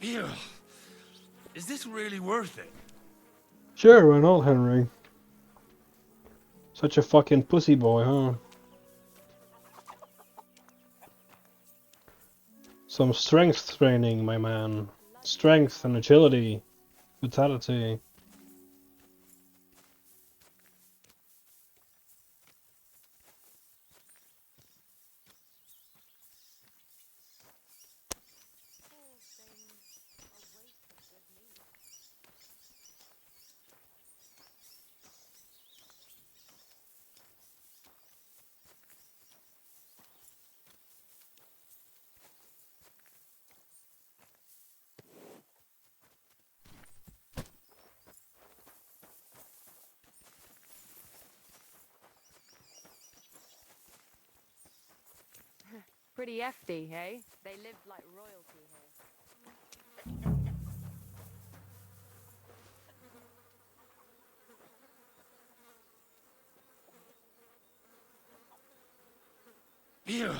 Ew. Is this really worth it? Sure, why not, Henry? Such a fucking pussy boy, huh? Some strength training, my man. Strength and agility. Vitality. Pretty hefty, eh? They lived like royalty here. Ew.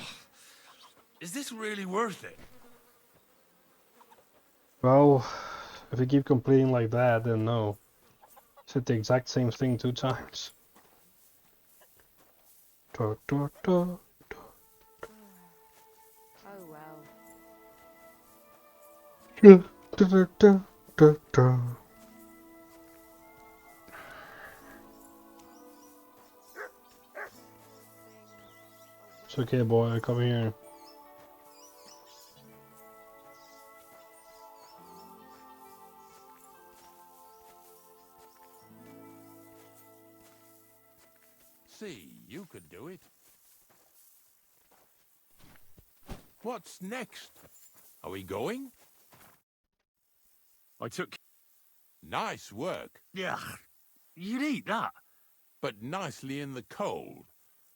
Is this really worth it? Well, if you keep complaining like that, then no. Said the exact same thing 2 times. Da, da, da. Oh well. Da, da, da, da, da. It's okay, boy. Come here. See, you could do it. What's next? Are we going? I took... Nice work. Yeah, you'd eat that. But nicely in the cold.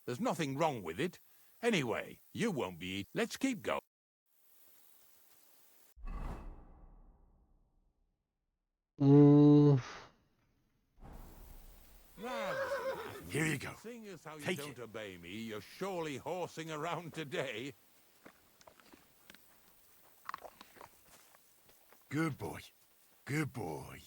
There's nothing wrong with it. Anyway, you won't be eating. Let's keep going. Here you go. Seeing as how you Take don't obey me, you're surely horsing around today. Good boy. Good boy.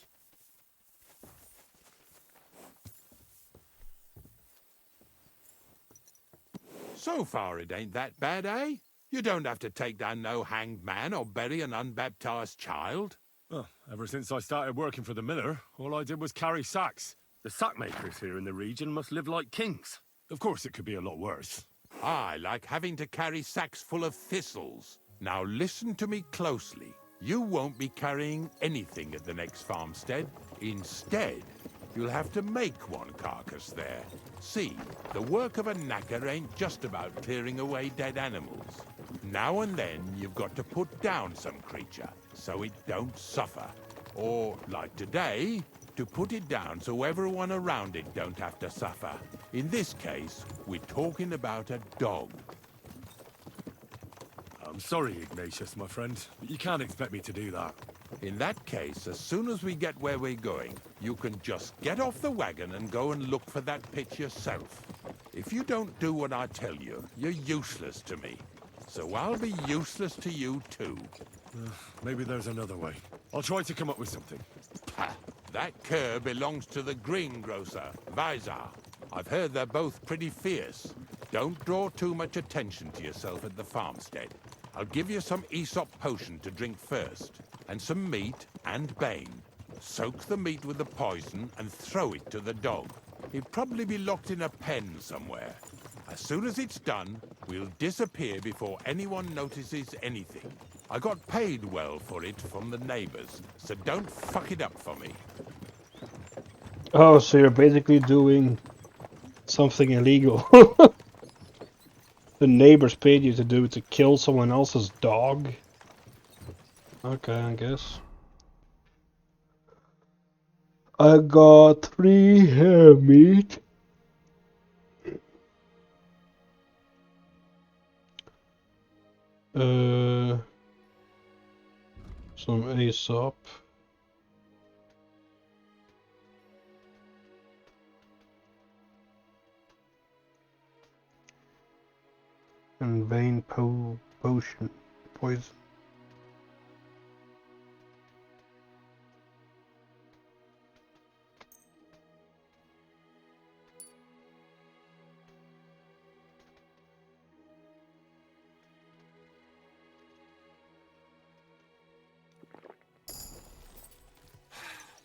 So far it ain't that bad, eh? You don't have to take down no hanged man or bury an unbaptized child. Well, ever since I started working for the miller, all I did was carry sacks. The sack makers here in the region must live like kings. Of course, it could be a lot worse. I like having to carry sacks full of thistles. Now listen to me closely. You won't be carrying anything at the next farmstead. Instead, you'll have to make one carcass there. See, the work of a knacker ain't just about clearing away dead animals. Now and then, you've got to put down some creature, so it don't suffer. Or, like today, to put it down so everyone around it don't have to suffer. In this case, we're talking about a dog. I'm sorry, Ignatius, my friend, but you can't expect me to do that. In that case, as soon as we get where we're going, you can just get off the wagon and go and look for that pitch yourself. If you don't do what I tell you, you're useless to me. So I'll be useless to you too. Maybe there's another way. I'll try to come up with something. Ha! That cur belongs to the greengrocer, Vizar. I've heard they're both pretty fierce. Don't draw too much attention to yourself at the farmstead. I'll give you some Aesop potion to drink first, and some meat and bane. Soak the meat with the poison and throw it to the dog. He'll probably be locked in a pen somewhere. As soon as it's done, we'll disappear before anyone notices anything. I got paid well for it from the neighbors, so don't fuck it up for me. Oh, so you're basically doing something illegal. The neighbors paid you to do it to kill someone else's dog? Okay, I guess. I got 3 hair meat. Some Aesop. And vein potion. Poison.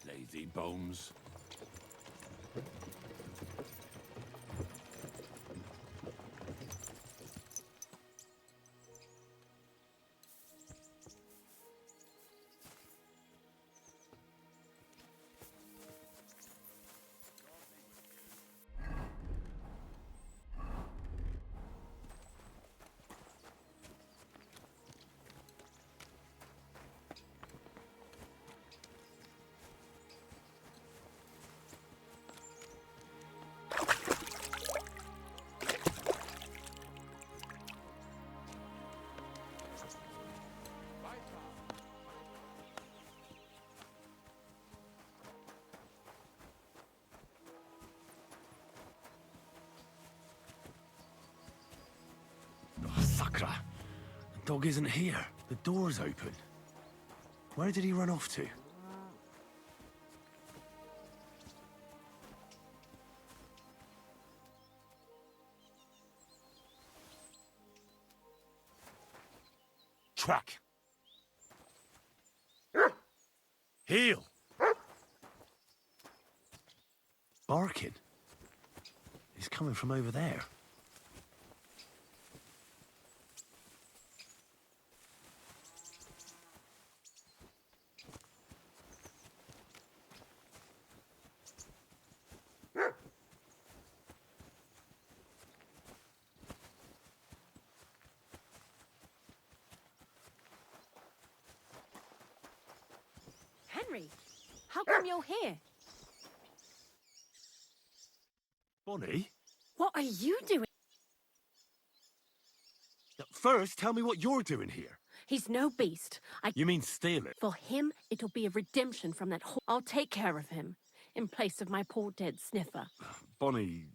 Lazy bones. Dog isn't here. The door's open. Where did he run off to? Track. Heel. Barking. He's coming from over there. Henry, how come you're here? Bonnie? What are you doing? First, tell me what you're doing here. He's no beast. You mean steal it? For him, it'll be a redemption from that I'll take care of him, in place of my poor dead sniffer. Bonnie,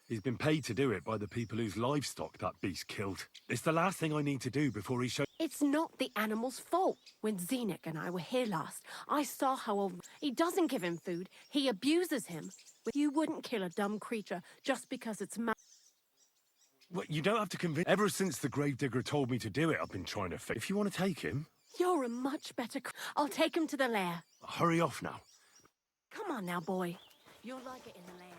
he's been paid to do it by the people whose livestock that beast killed. It's the last thing I need to do before he shows... It's not the animal's fault. When Zenek and I were here last, I saw how old... He doesn't give him food. He abuses him. You wouldn't kill a dumb creature just because it's... Well, you don't have to convince... Ever since the gravedigger told me to do it, I've been trying to fix... If you want to take him... You're a much better... I'll take him to the lair. Hurry off now. Come on now, boy. You'll like it in the lair.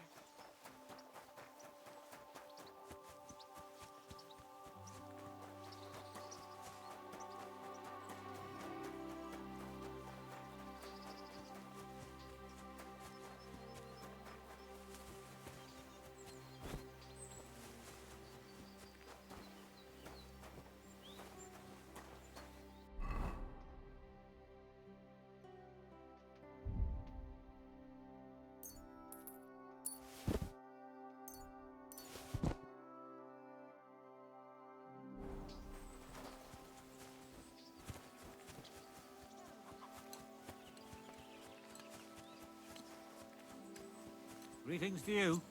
Greetings to you.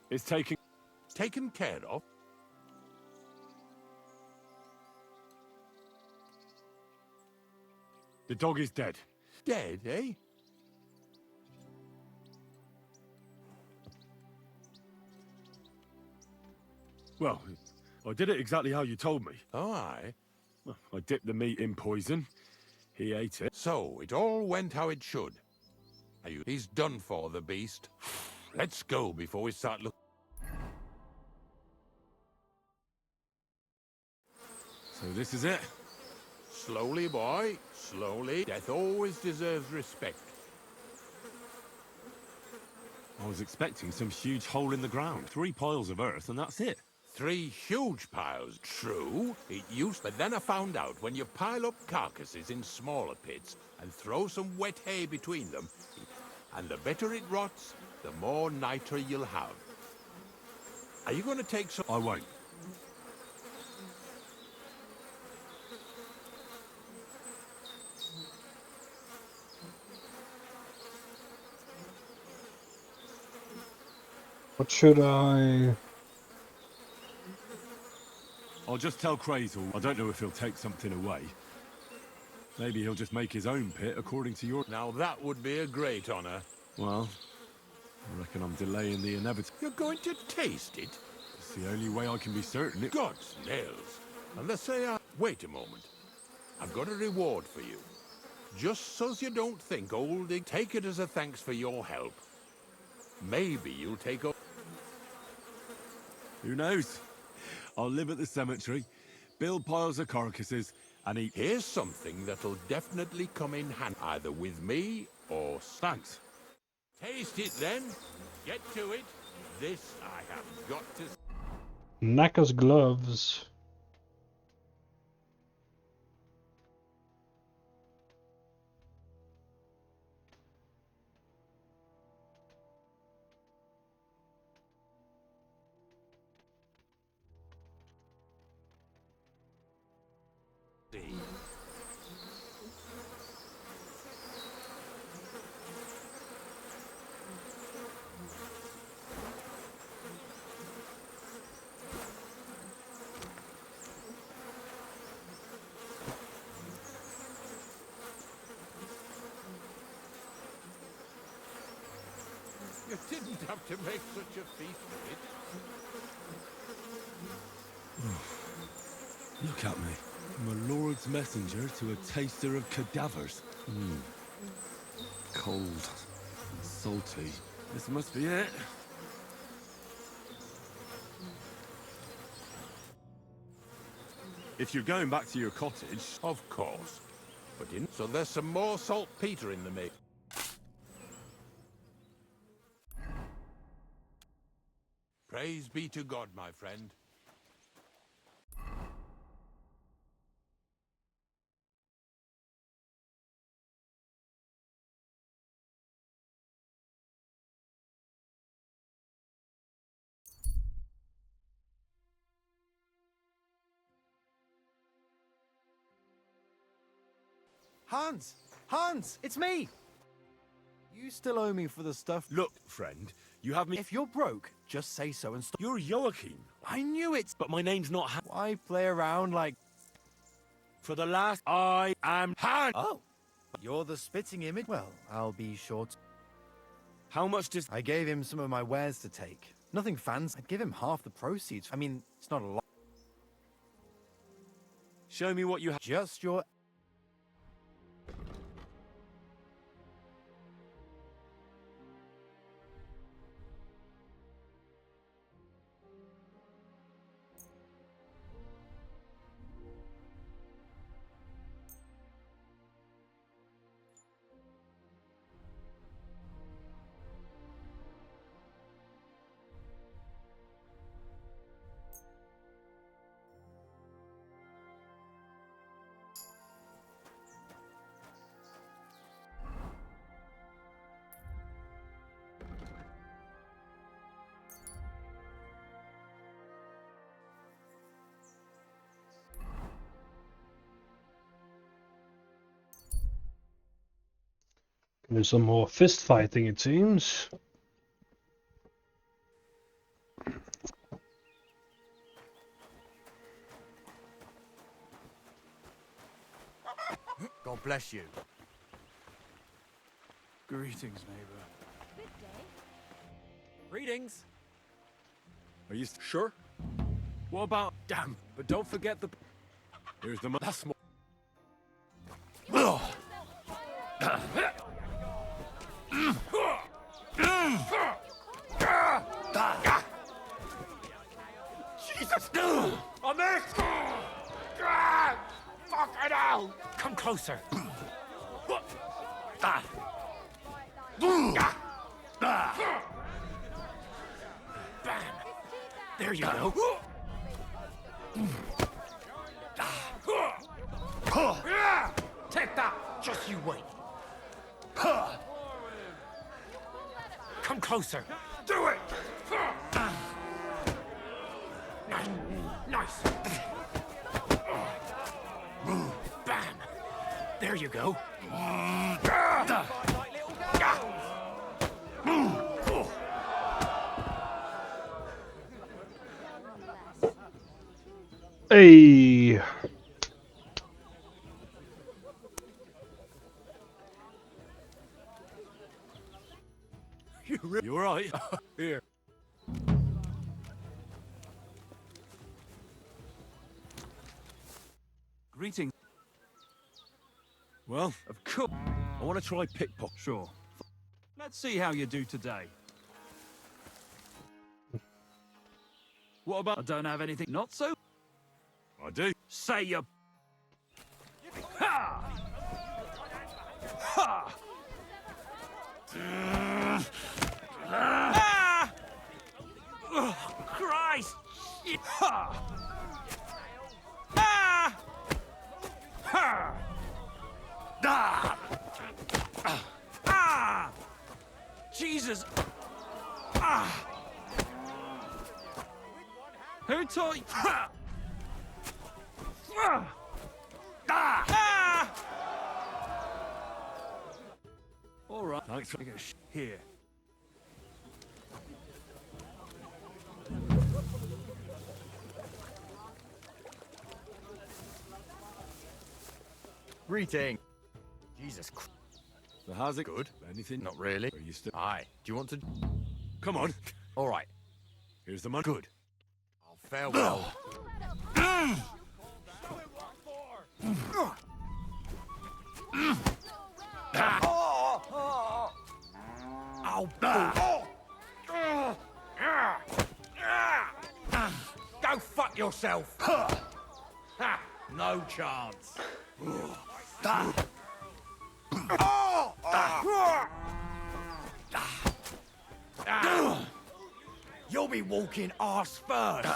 It's taken care of. The dog is dead. Dead, eh? Well, I did it exactly how you told me. Oh, aye. Well, I dipped the meat in poison. He ate it. So, it all went how it should. He's done for, the beast. Let's go before we start looking. So this is it? Slowly, boy. Slowly. Death always deserves respect. I was expecting some huge hole in the ground. 3 piles of earth, and that's it. 3 huge piles. True, it used, but then I found out when you pile up carcasses in smaller pits and throw some wet hay between them, and the better it rots, the more niter you'll have. Are you going to take some? I won't. What should I... I'll just tell Crazel. I don't know if he'll take something away. Maybe he'll just make his own pit according to your... Now that would be a great honor. Well, I reckon I'm delaying the inevitable. You're going to taste it? It's the only way I can be certain it... God's nails. Unless say I... Wait a moment. I've got a reward for you. Just so's you don't think old... Take it as a thanks for your help. Maybe you'll take over... Who knows? I'll live at the cemetery, build piles of carcasses, and eat... Here's something that'll definitely come in handy, either with me or... Thanks. Taste it then. Get to it. This I have got to... Naka's gloves. You didn't have to make such a feast of it. Look at me. I'm a lord's messenger to a taster of cadavers. Cold. And salty. This must be it. If you're going back to your cottage... Of course. But so there's some more saltpeter in the mix. Praise be to God, my friend. Hans! Hans! It's me! You still owe me for the stuff. Look, friend, you have me... If you're broke, just say so and stop. You're Joachim. I knew it! But my name's not Why play around like... For the last... I am Hans! Oh! You're the spitting image? Well, I'll be short. How much does... I gave him some of my wares to take. Nothing fancy. I'd give him half the proceeds. I mean, it's not a lot. Show me what you have. Just your... There's some more fist fighting, it seems. God bless you. Greetings, neighbor. Good day. Greetings. Are you sure? What about... Damn, but don't forget the... Here's the... That's more... Jesus! On this! Fucking hell! Come closer. Bam! There you go. Take that! Just you wait. Come closer. Do it! Nice. Bam! There you go. Hey! You alright? Here. Greetings. Well, Of course. I want to try pickpocket. Sure. Let's see how you do today. What about... I don't have anything not so... I do. Say you... Ha! Ha! Ah! Oh, Christ! Shit. Ha! Ah! Ha! Ah! Ah! Jesus! Ah! Who taught you? Ha! Ah! Ah! All right. Thanks for... Here. Greeting. Jesus Christ. So how's it? Good. Anything? Not really. Are you still? Aye. Do you want to? Come on. All right. Here's the money. Good. Oh, farewell. Go fuck yourself. No chance. You'll be walking arse first.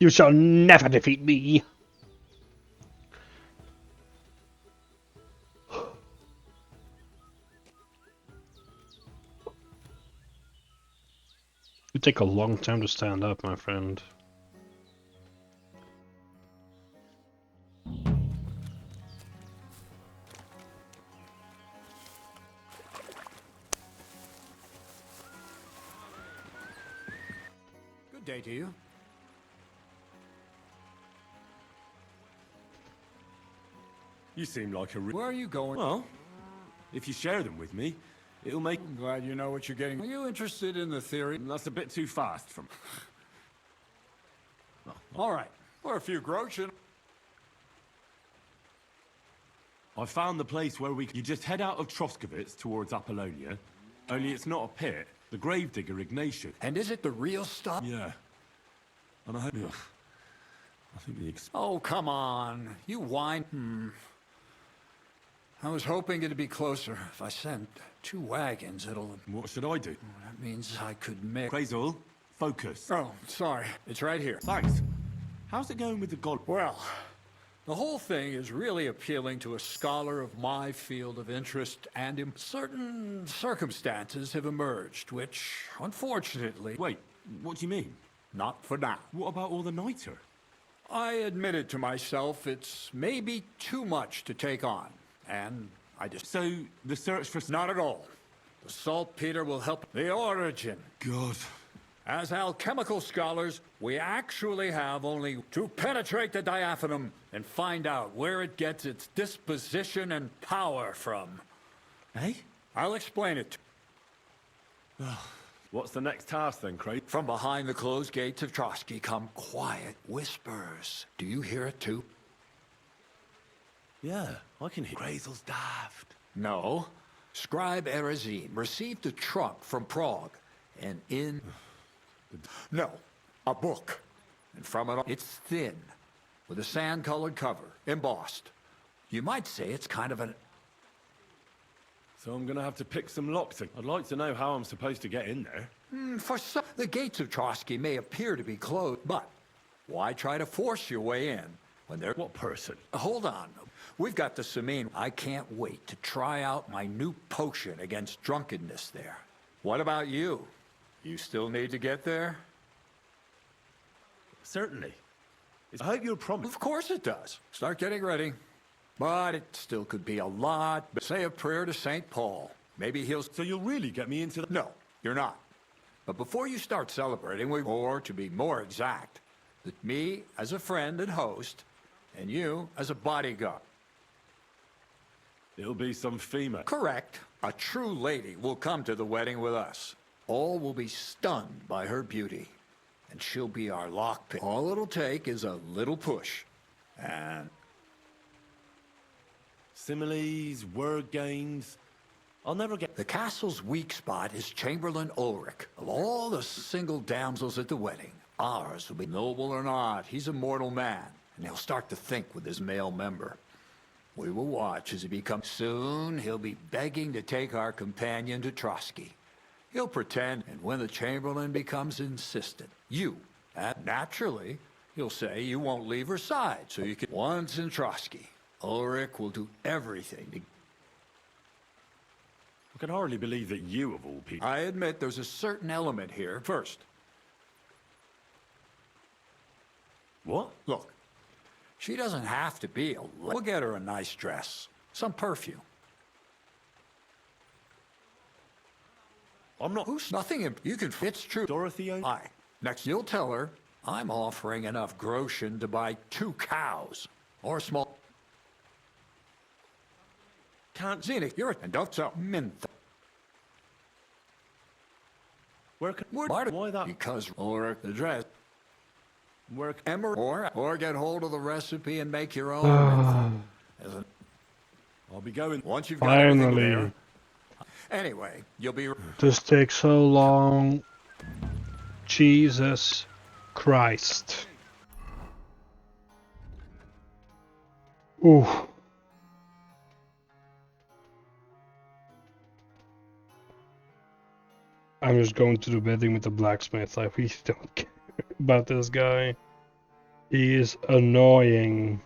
You shall never defeat me. You take a long time to stand up, my friend. Good day to you. You seem like a Where are you going? Well, if you share them with me, it'll make... I'm glad you know what you're getting. Are you interested in the theory? That's a bit too fast from... All right. Or a few groschen. I found the place where we... You just head out of Troskovitz towards Apollonia, only it's not a pit. The gravedigger Ignatius. And is it the real stuff? Yeah. And I hope... I think the... Oh, come on. You whine. I was hoping it'd be closer. If I sent 2 wagons, it'll... What should I do? That means I could make... Crazel, focus. Oh, sorry. It's right here. Thanks. How's it going with the god? Well, the whole thing is really appealing to a scholar of my field of interest, and certain circumstances have emerged, which, unfortunately... Wait, what do you mean? Not for now. What about all the niter? I admitted to myself it's maybe too much to take on, and I just... So, the search for... Not at all. The saltpeter will help the origin. God. As alchemical scholars, we actually have only to penetrate the diaphanum and find out where it gets its disposition and power from. Eh? I'll explain it. What's the next task then, Craig? From behind the closed gates of Trotsky come quiet whispers. Do you hear it too? Yeah, I can hear. Crazel's daft. No. Scribe Erezine received a trunk from Prague, and in... No, a book. And from it, it's thin, with a sand-colored cover, embossed. You might say it's kind of an... So I'm gonna have to pick some locks. I'd like to know how I'm supposed to get in there. For some, the gates of Trotsky may appear to be closed, but why try to force your way in when they're... What person? Hold on. We've got the Samine. I can't wait to try out my new potion against drunkenness there. What about you? You still need to get there? Certainly. I hope you'll promise. Of course it does. Start getting ready. But it still could be a lot. Say a prayer to St. Paul. Maybe he'll... So you'll really get me into the... No, you're not. But before you start celebrating, or to be more exact, that me as a friend and host, and you as a bodyguard. It'll be some female. Correct. A true lady will come to the wedding with us. All will be stunned by her beauty, and she'll be our lockpick. All it'll take is a little push, and... Similes, word games. I'll never get... The castle's weak spot is Chamberlain Ulrich. Of all the single damsels at the wedding, ours will be noble or not. He's a mortal man, and he'll start to think with his male member. We will watch as he becomes... Soon, he'll be begging to take our companion to Trotsky. He'll pretend, and when the Chamberlain becomes insistent, naturally, he'll say you won't leave her side, so you can... Once in Trotsky, Ulrich will do everything to... I can hardly believe that you, of all people... I admit there's a certain element here. First. What? Look, she doesn't have to be a... We'll get her a nice dress, some perfume. I'm not... Who's nothing? You can... It's true. Dorothy... Aye. Next, you'll tell her I'm offering enough groschen to buy 2 cows. Or small... Can't... Xenic, you're... And don't so... Mint... Where can... Why that? Because... Or the dress... Work... Or get hold of the recipe and make your own. I'll be going... Once you've got everything Finally. there... Anyway, you'll be... This takes so long. Jesus Christ. Ooh. I'm just going to the wedding with the blacksmith. I really don't care about this guy. He is annoying.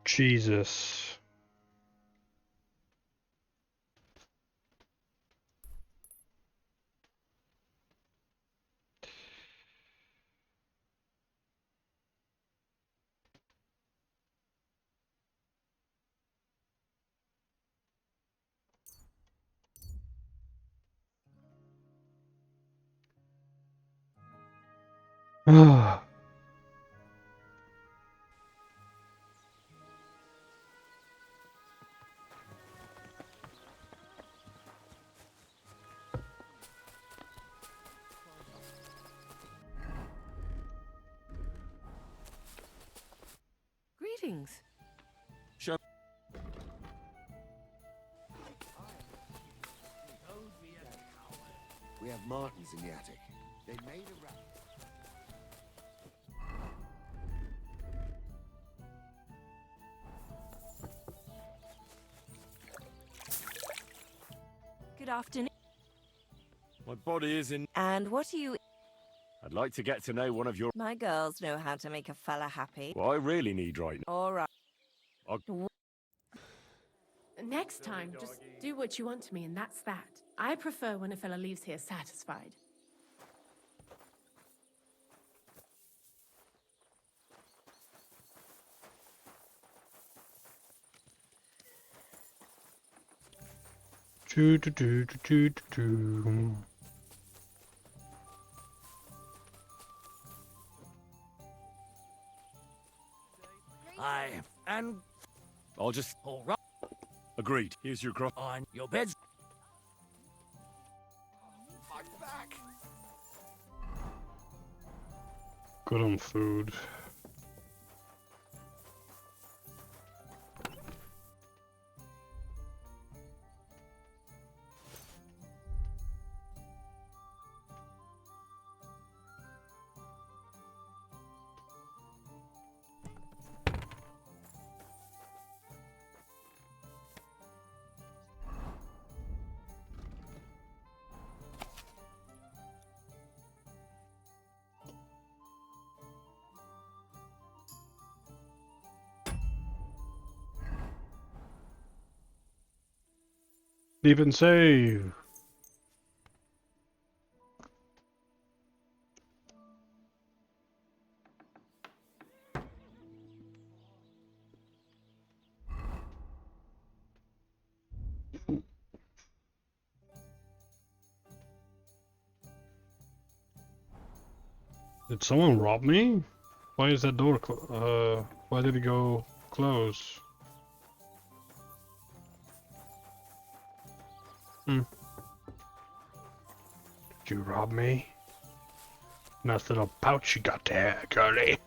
Jesus. Ah. Greetings. Show. We have martins in the attic. They made a racket. Good afternoon. My body is in... And what are you... I'd like to get to know one of your... My girls know how to make a fella happy. What I really need right now. All right. Next time, just do what you want to me, and that's that. I prefer when a fella leaves here satisfied. Do, do, do, do, do, do. And I'll just... all right Agreed. Here's your grub. on your beds. My back! Good on food. Sleep and save. Did someone rob me? Why is that door why did it go close? Did you rob me? Nice little pouch you got there, girlie.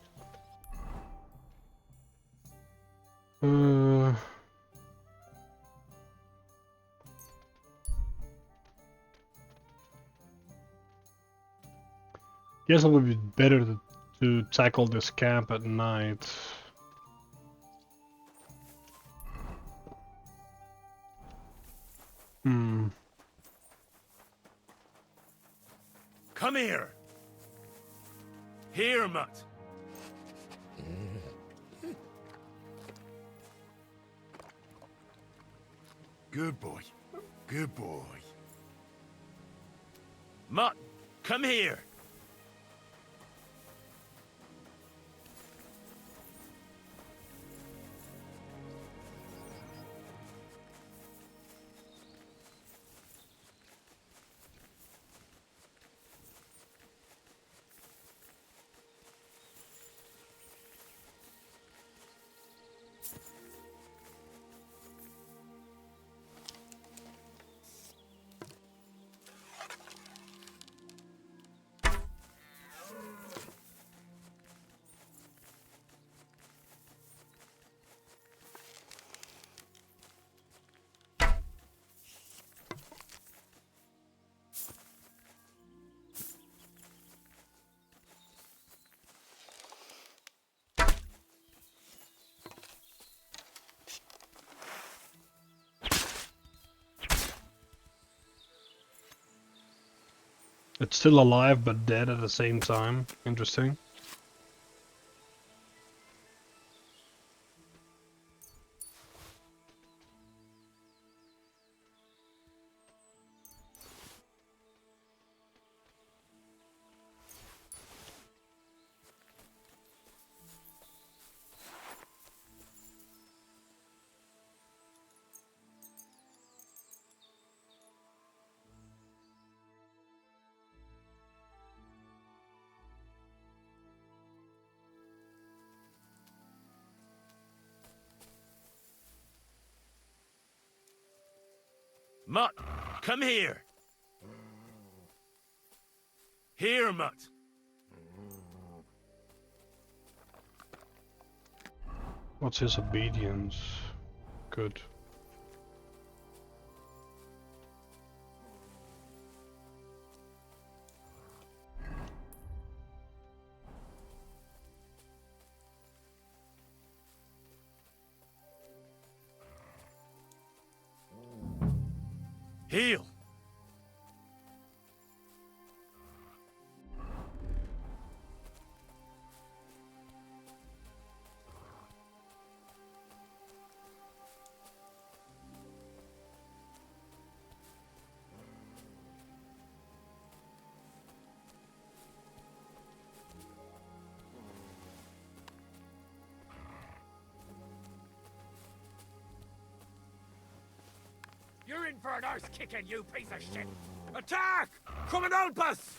Guess it would be better to tackle this camp at night. Come here! Here, Mutt! Good boy. Good boy. Mutt, come here! It's still alive but dead at the same time. Interesting. Mutt, come here. Here, Mutt. What's his obedience? Good. Heel. You're in for an arse kicking, you piece of shit! Attack! Come and help us!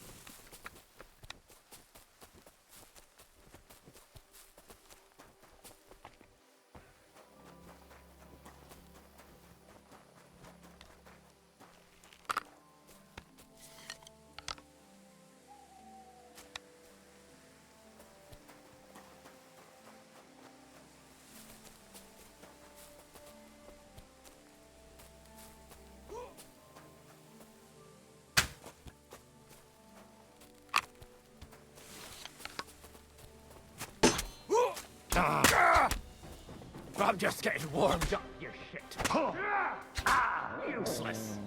I'm just getting warmed up, you shit. Useless.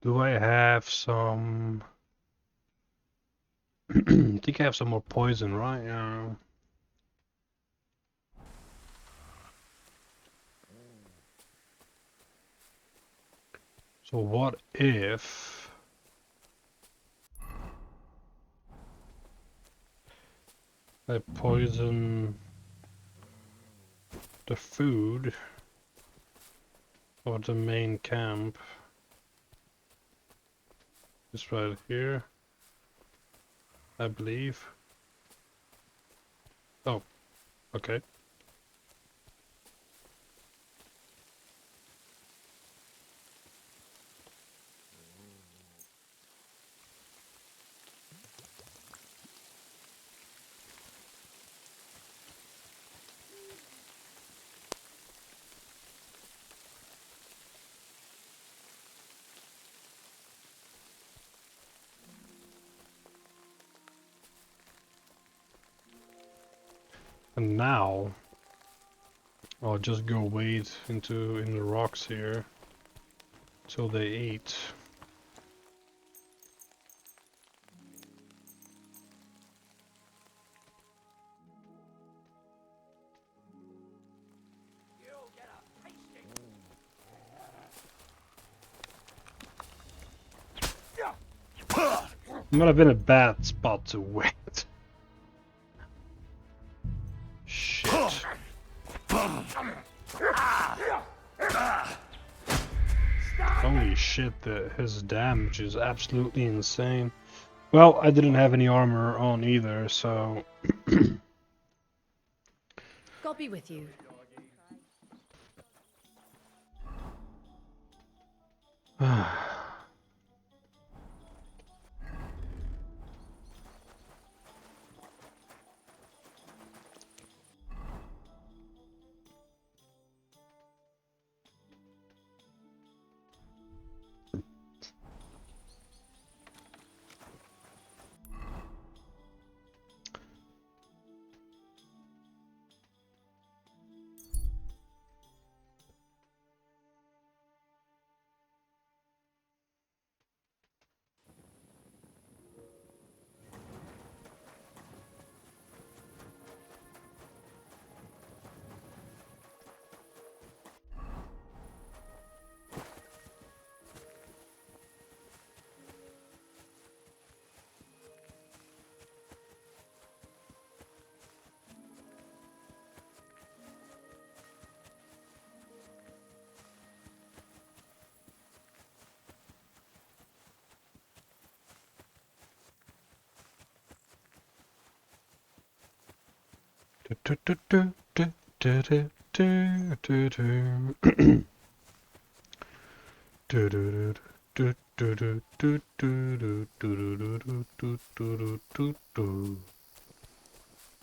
Do I have some... I think I have some more poison, right? Yeah. So what if... I poison the food of the main camp? This right here, I believe. Oh, okay. And now I'll just go wade in the rocks here till they eat. Might have been a bad spot to wait. Shit. Holy shit, his damage is absolutely insane. Well, I didn't have any armor on either, so... God be with you.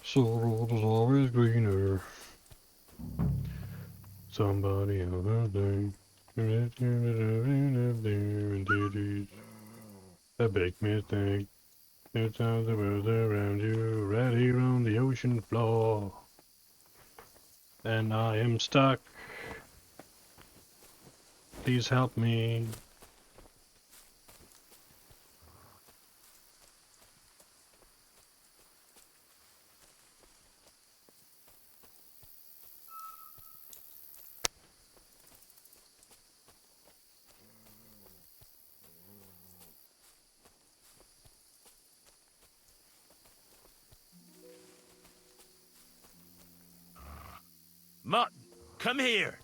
So road is always greener. Somebody else there. A big mistake. It's all the world around you, right here on the ocean floor. And I am stuck. Please help me. Mutt, come here.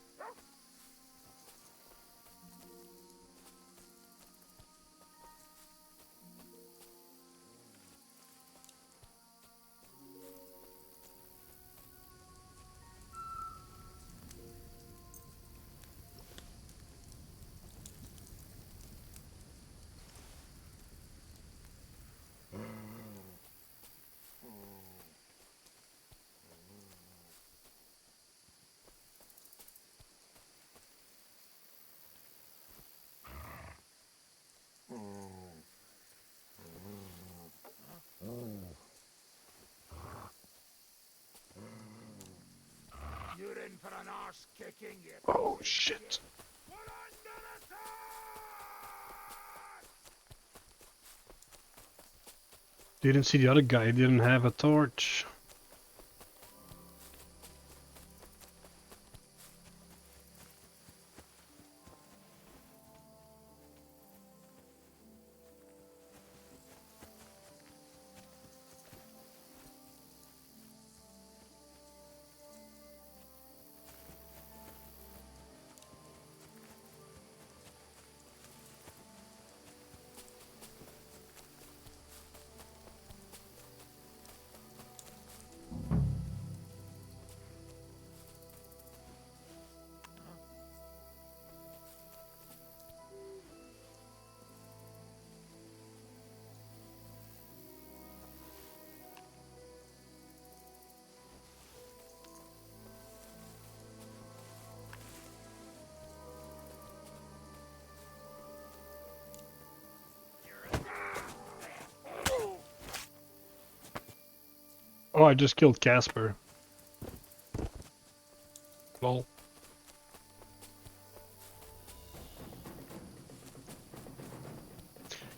You're in for an arse kicking, you. Oh shit. Didn't see the other guy, didn't have a torch. Oh, I just killed Casper. Lol.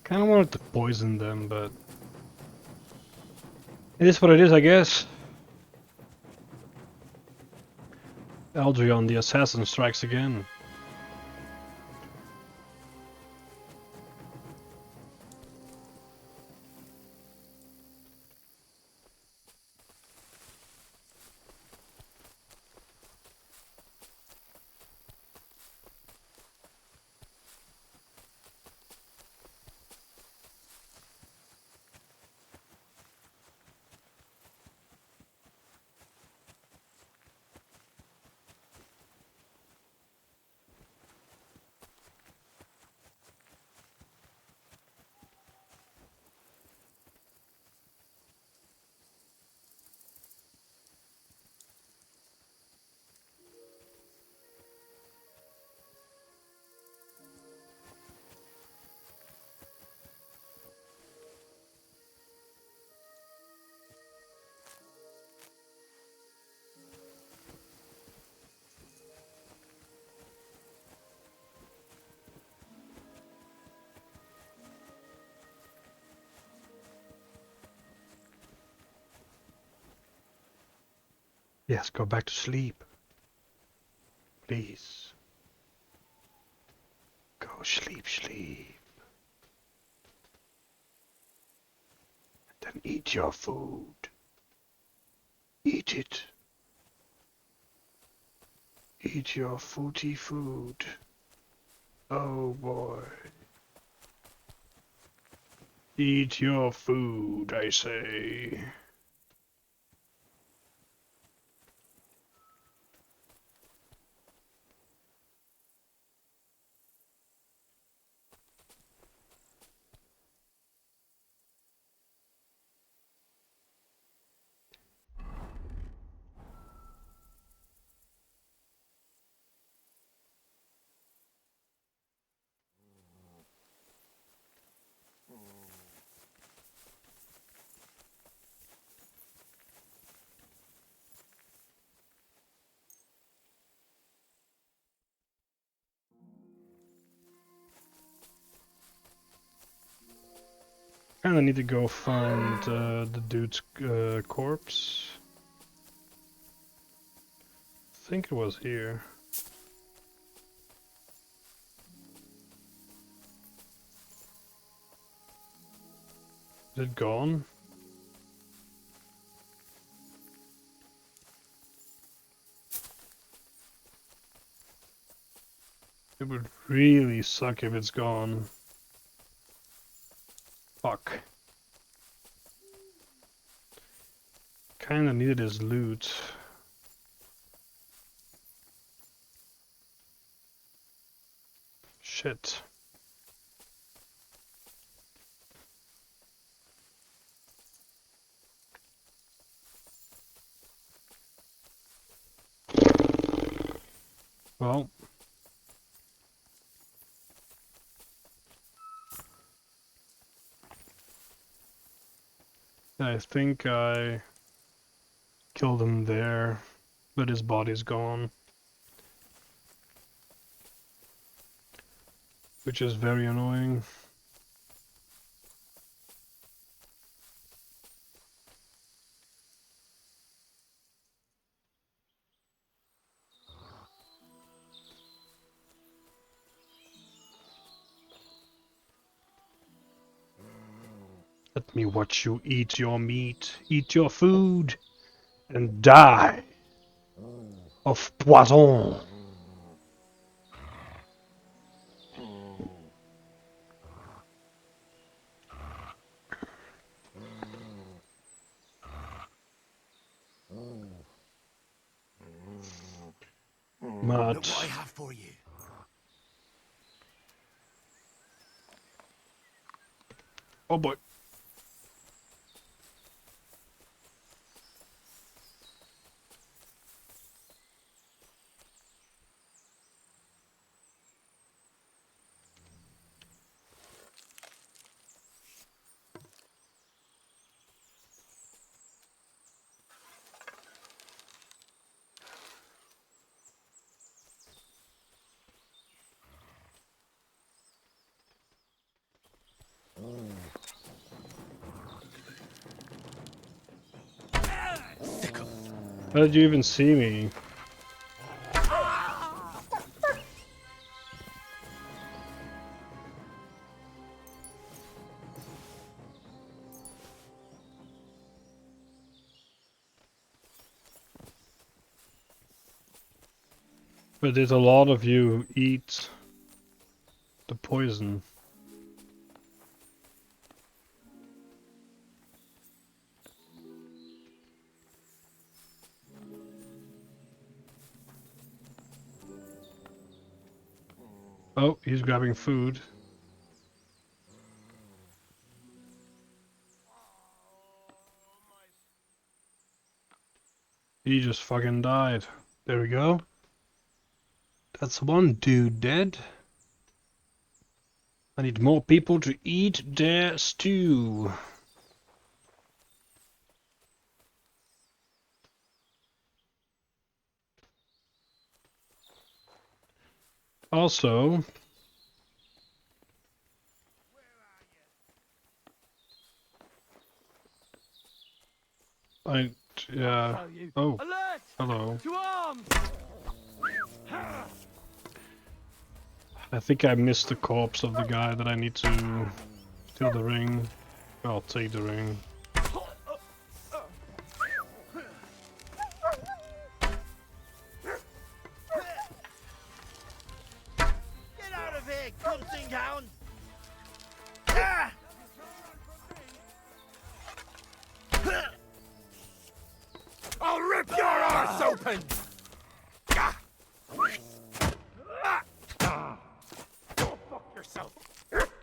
Kinda wanted to poison them, but... it is what it is, I guess. Aldrion the Assassin strikes again. Yes, go back to sleep. Please. Go sleep, sleep. Then eat your food. Eat it. Eat your footy food. Oh boy. Eat your food, I say. Kinda need to go find the dude's corpse. I think it was here. Is it gone? It would really suck if it's gone. Fuck. Kinda needed his loot. Shit. Well. I think I killed him there, but his body's gone. Which is very annoying. Let me watch you eat your meat, eat your food, and die of poison. Look what I have for you. Oh boy. How did you even see me? But there's a lot of you who eat the poison. Oh, he's grabbing food. He just fucking died. There we go. That's one dude dead. I need more people to eat their stew. Also, yeah. Oh. Alert! Hello. To arms! I think I missed the corpse of the guy that I need to steal the ring. I'll take the ring. Get out of here, hunting hound! I'll rip your arse open! Go fuck yourself!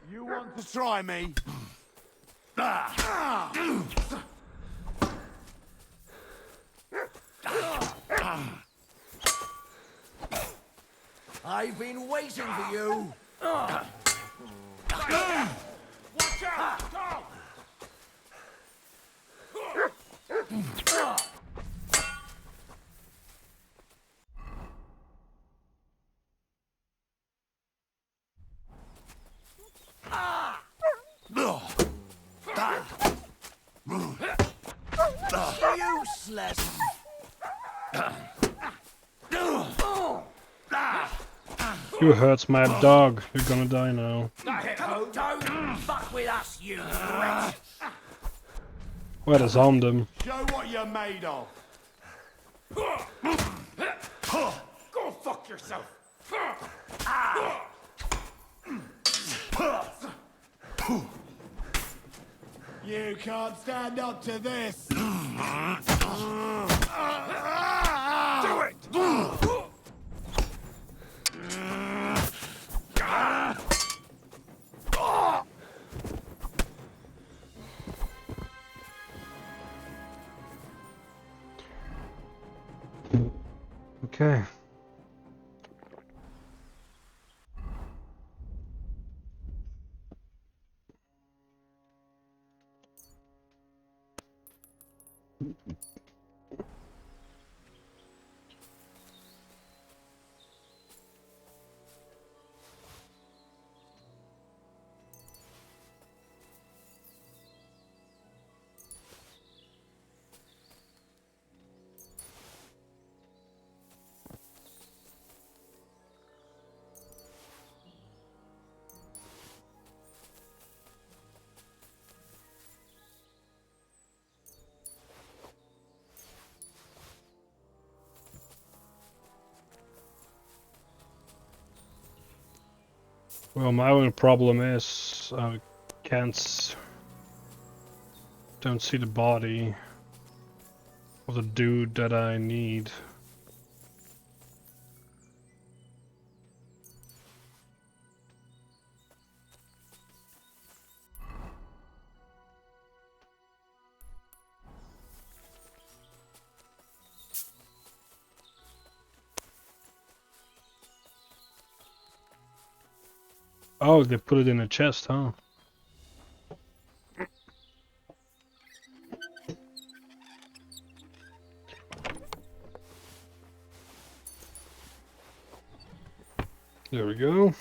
You want to try me? I've been waiting for you. Watch out! Go! Useless. You hurts my dog. You're gonna die now. Don't fuck with us, you wretch. Where has harmed him? Show what you're made of. Go fuck yourself! You can't stand up to this. Do it! Okay. Well, my only problem is I don't see the body of the dude that I need. Oh, they put it in a chest, huh? There we go.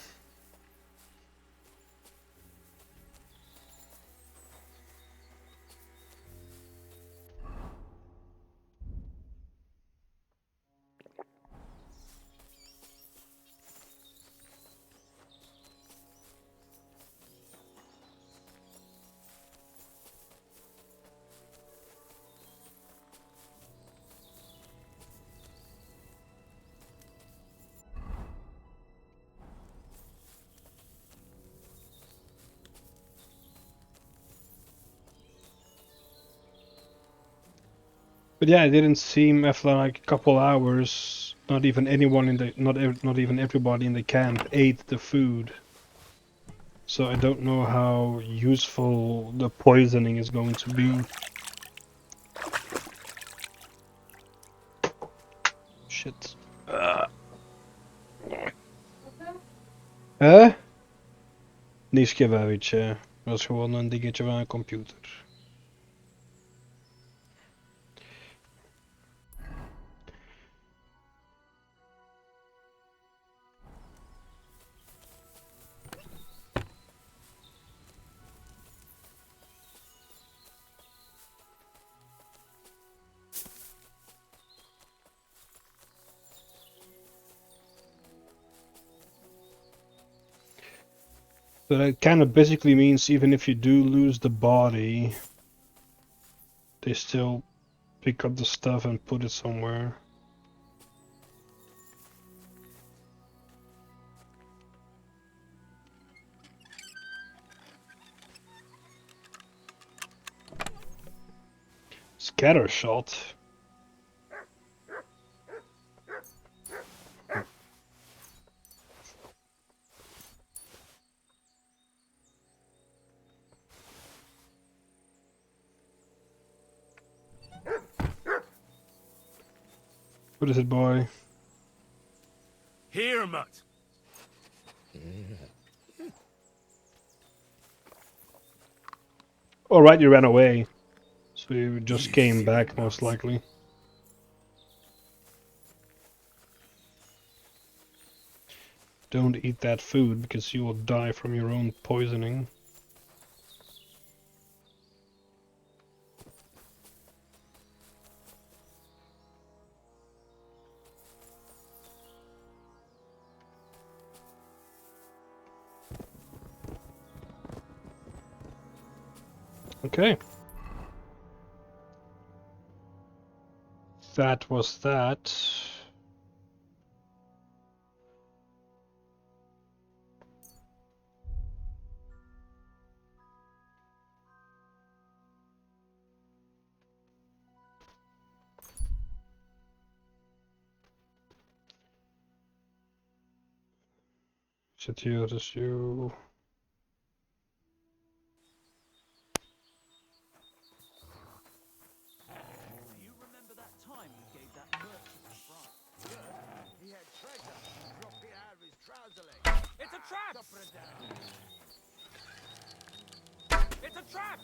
But yeah, it didn't seem after like a couple hours, not even anyone in the not even everybody in the camp ate the food. So I don't know how useful the poisoning is going to be. Shit. Niet schreeuwtje. Dat is gewoon een dingetje van een computer. So that kind of basically means even if you do lose the body, they still pick up the stuff and put it somewhere. Scatter shot. What is it, boy? Here, Mutt. Alright, you ran away. So you just came back, most likely. Don't eat that food, because you will die from your own poisoning. Okay. That was that. Zit you, dus you. It's a trap! It's a trap!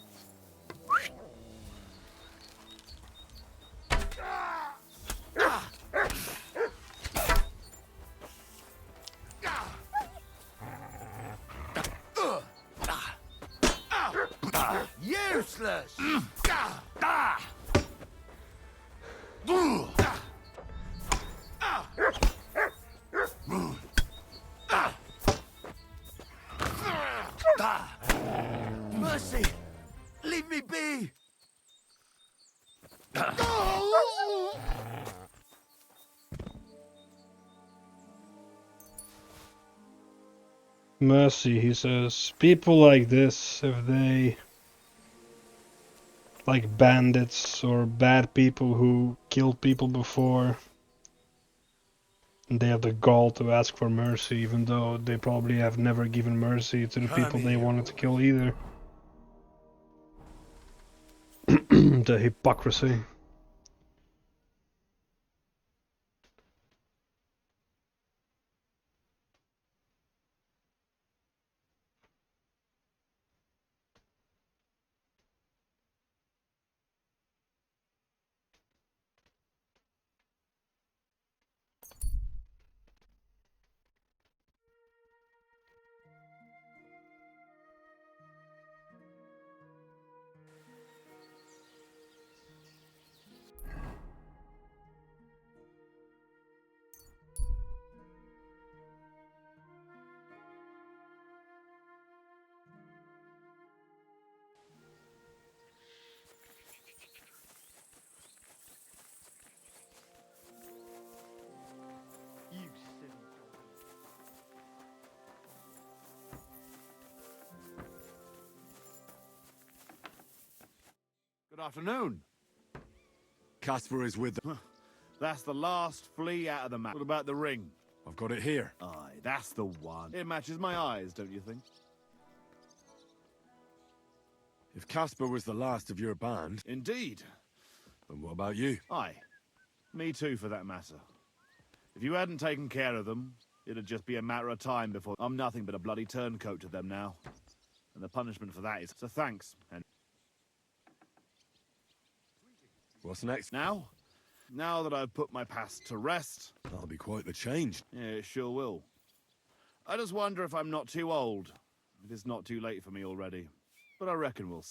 Useless! Mercy! Leave me be! Mercy, he says. People like this, if they... like bandits or bad people who killed people before, and they have the gall to ask for mercy, even though they probably have never given mercy to the people they wanted to kill either. The hypocrisy. Good afternoon. Caspar is with them. That's the last flea out of the map. What about the ring? I've got it here. Aye, that's the one. It matches my eyes, don't you think? If Caspar was the last of your band... Indeed. Then what about you? Aye. Me too, for that matter. If you hadn't taken care of them, it'd just be a matter of time before... I'm nothing but a bloody turncoat to them now. And the punishment for that is... So thanks, and... What's next? Now that I've put my past to rest... That'll be quite the change. Yeah, it sure will. I just wonder if I'm not too old. It is not too late for me already. But I reckon we'll...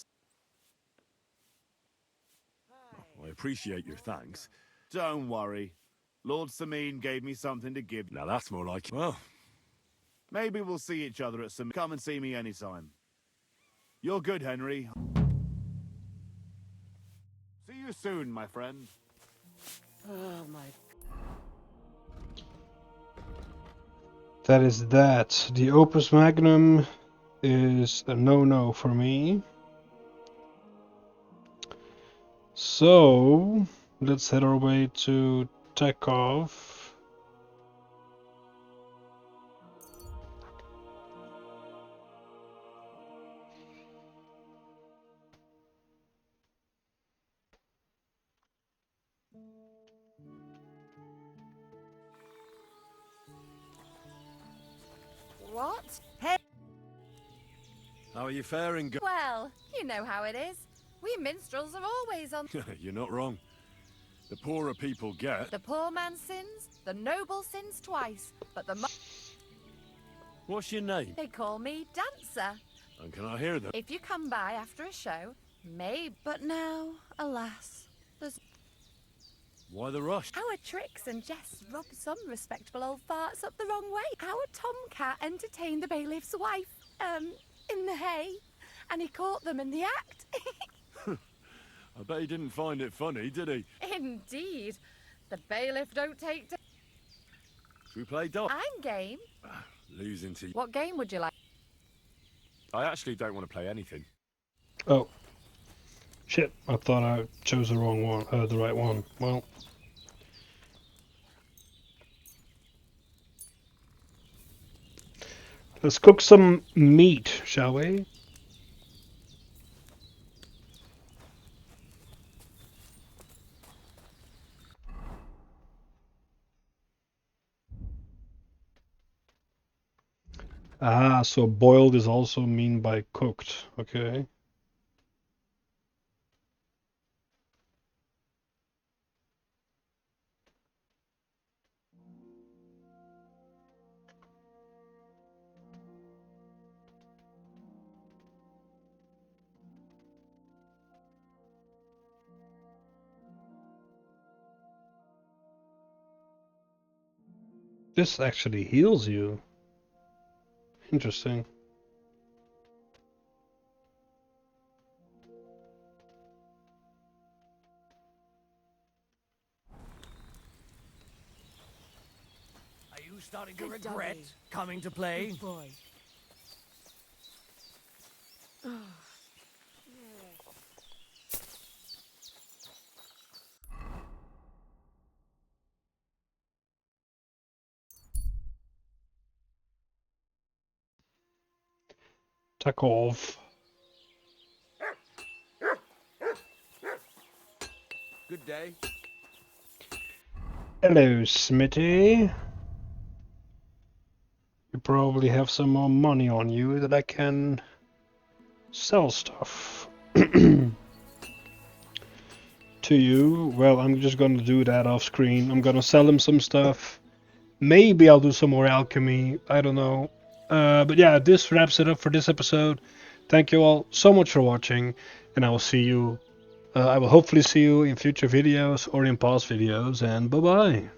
I appreciate your thanks. Don't worry. Lord Sameen gave me something to give. Now that's more like... Well, Maybe we'll see each other at some... Come and see me anytime. You're good, Henry. See you soon, my friend. Oh my... That is that. The Opus Magnum is a no-no for me. So, let's head our way to Tekov. What? Hey. How are you faring, girl? Well, you know how it is. We minstrels are always on. You're not wrong. The poorer people get... The poor man sins, the noble sins twice, but the What's your name? They call me Dancer. And can I hear them? If you come by after a show, may. But now, alas, there's... Why the rush? Our tricks and jests rub some respectable old farts up the wrong way. Our tomcat entertained the bailiff's wife, in the hay, and he caught them in the act. I bet he didn't find it funny, did he? Indeed. The bailiff don't take... Should we play dog? I'm game. Losing to... What game would you like? I actually don't want to play anything. Oh. Shit, I thought I chose the wrong one, the right one. Well. Let's cook some meat, shall we? Ah, so boiled is also mean by cooked, okay. This actually heals you. Interesting. Are you starting to regret coming to play? Good boy. Tekov. Good day. Hello, Smitty. You probably have some more money on you that I can sell stuff to you. Well, I'm just gonna do that off screen. I'm gonna sell him some stuff. Maybe I'll do some more alchemy. I don't know. But yeah, this wraps it up for this episode. Thank you all so much for watching, and I will see you. I will hopefully see you in future videos or in past videos, and bye bye.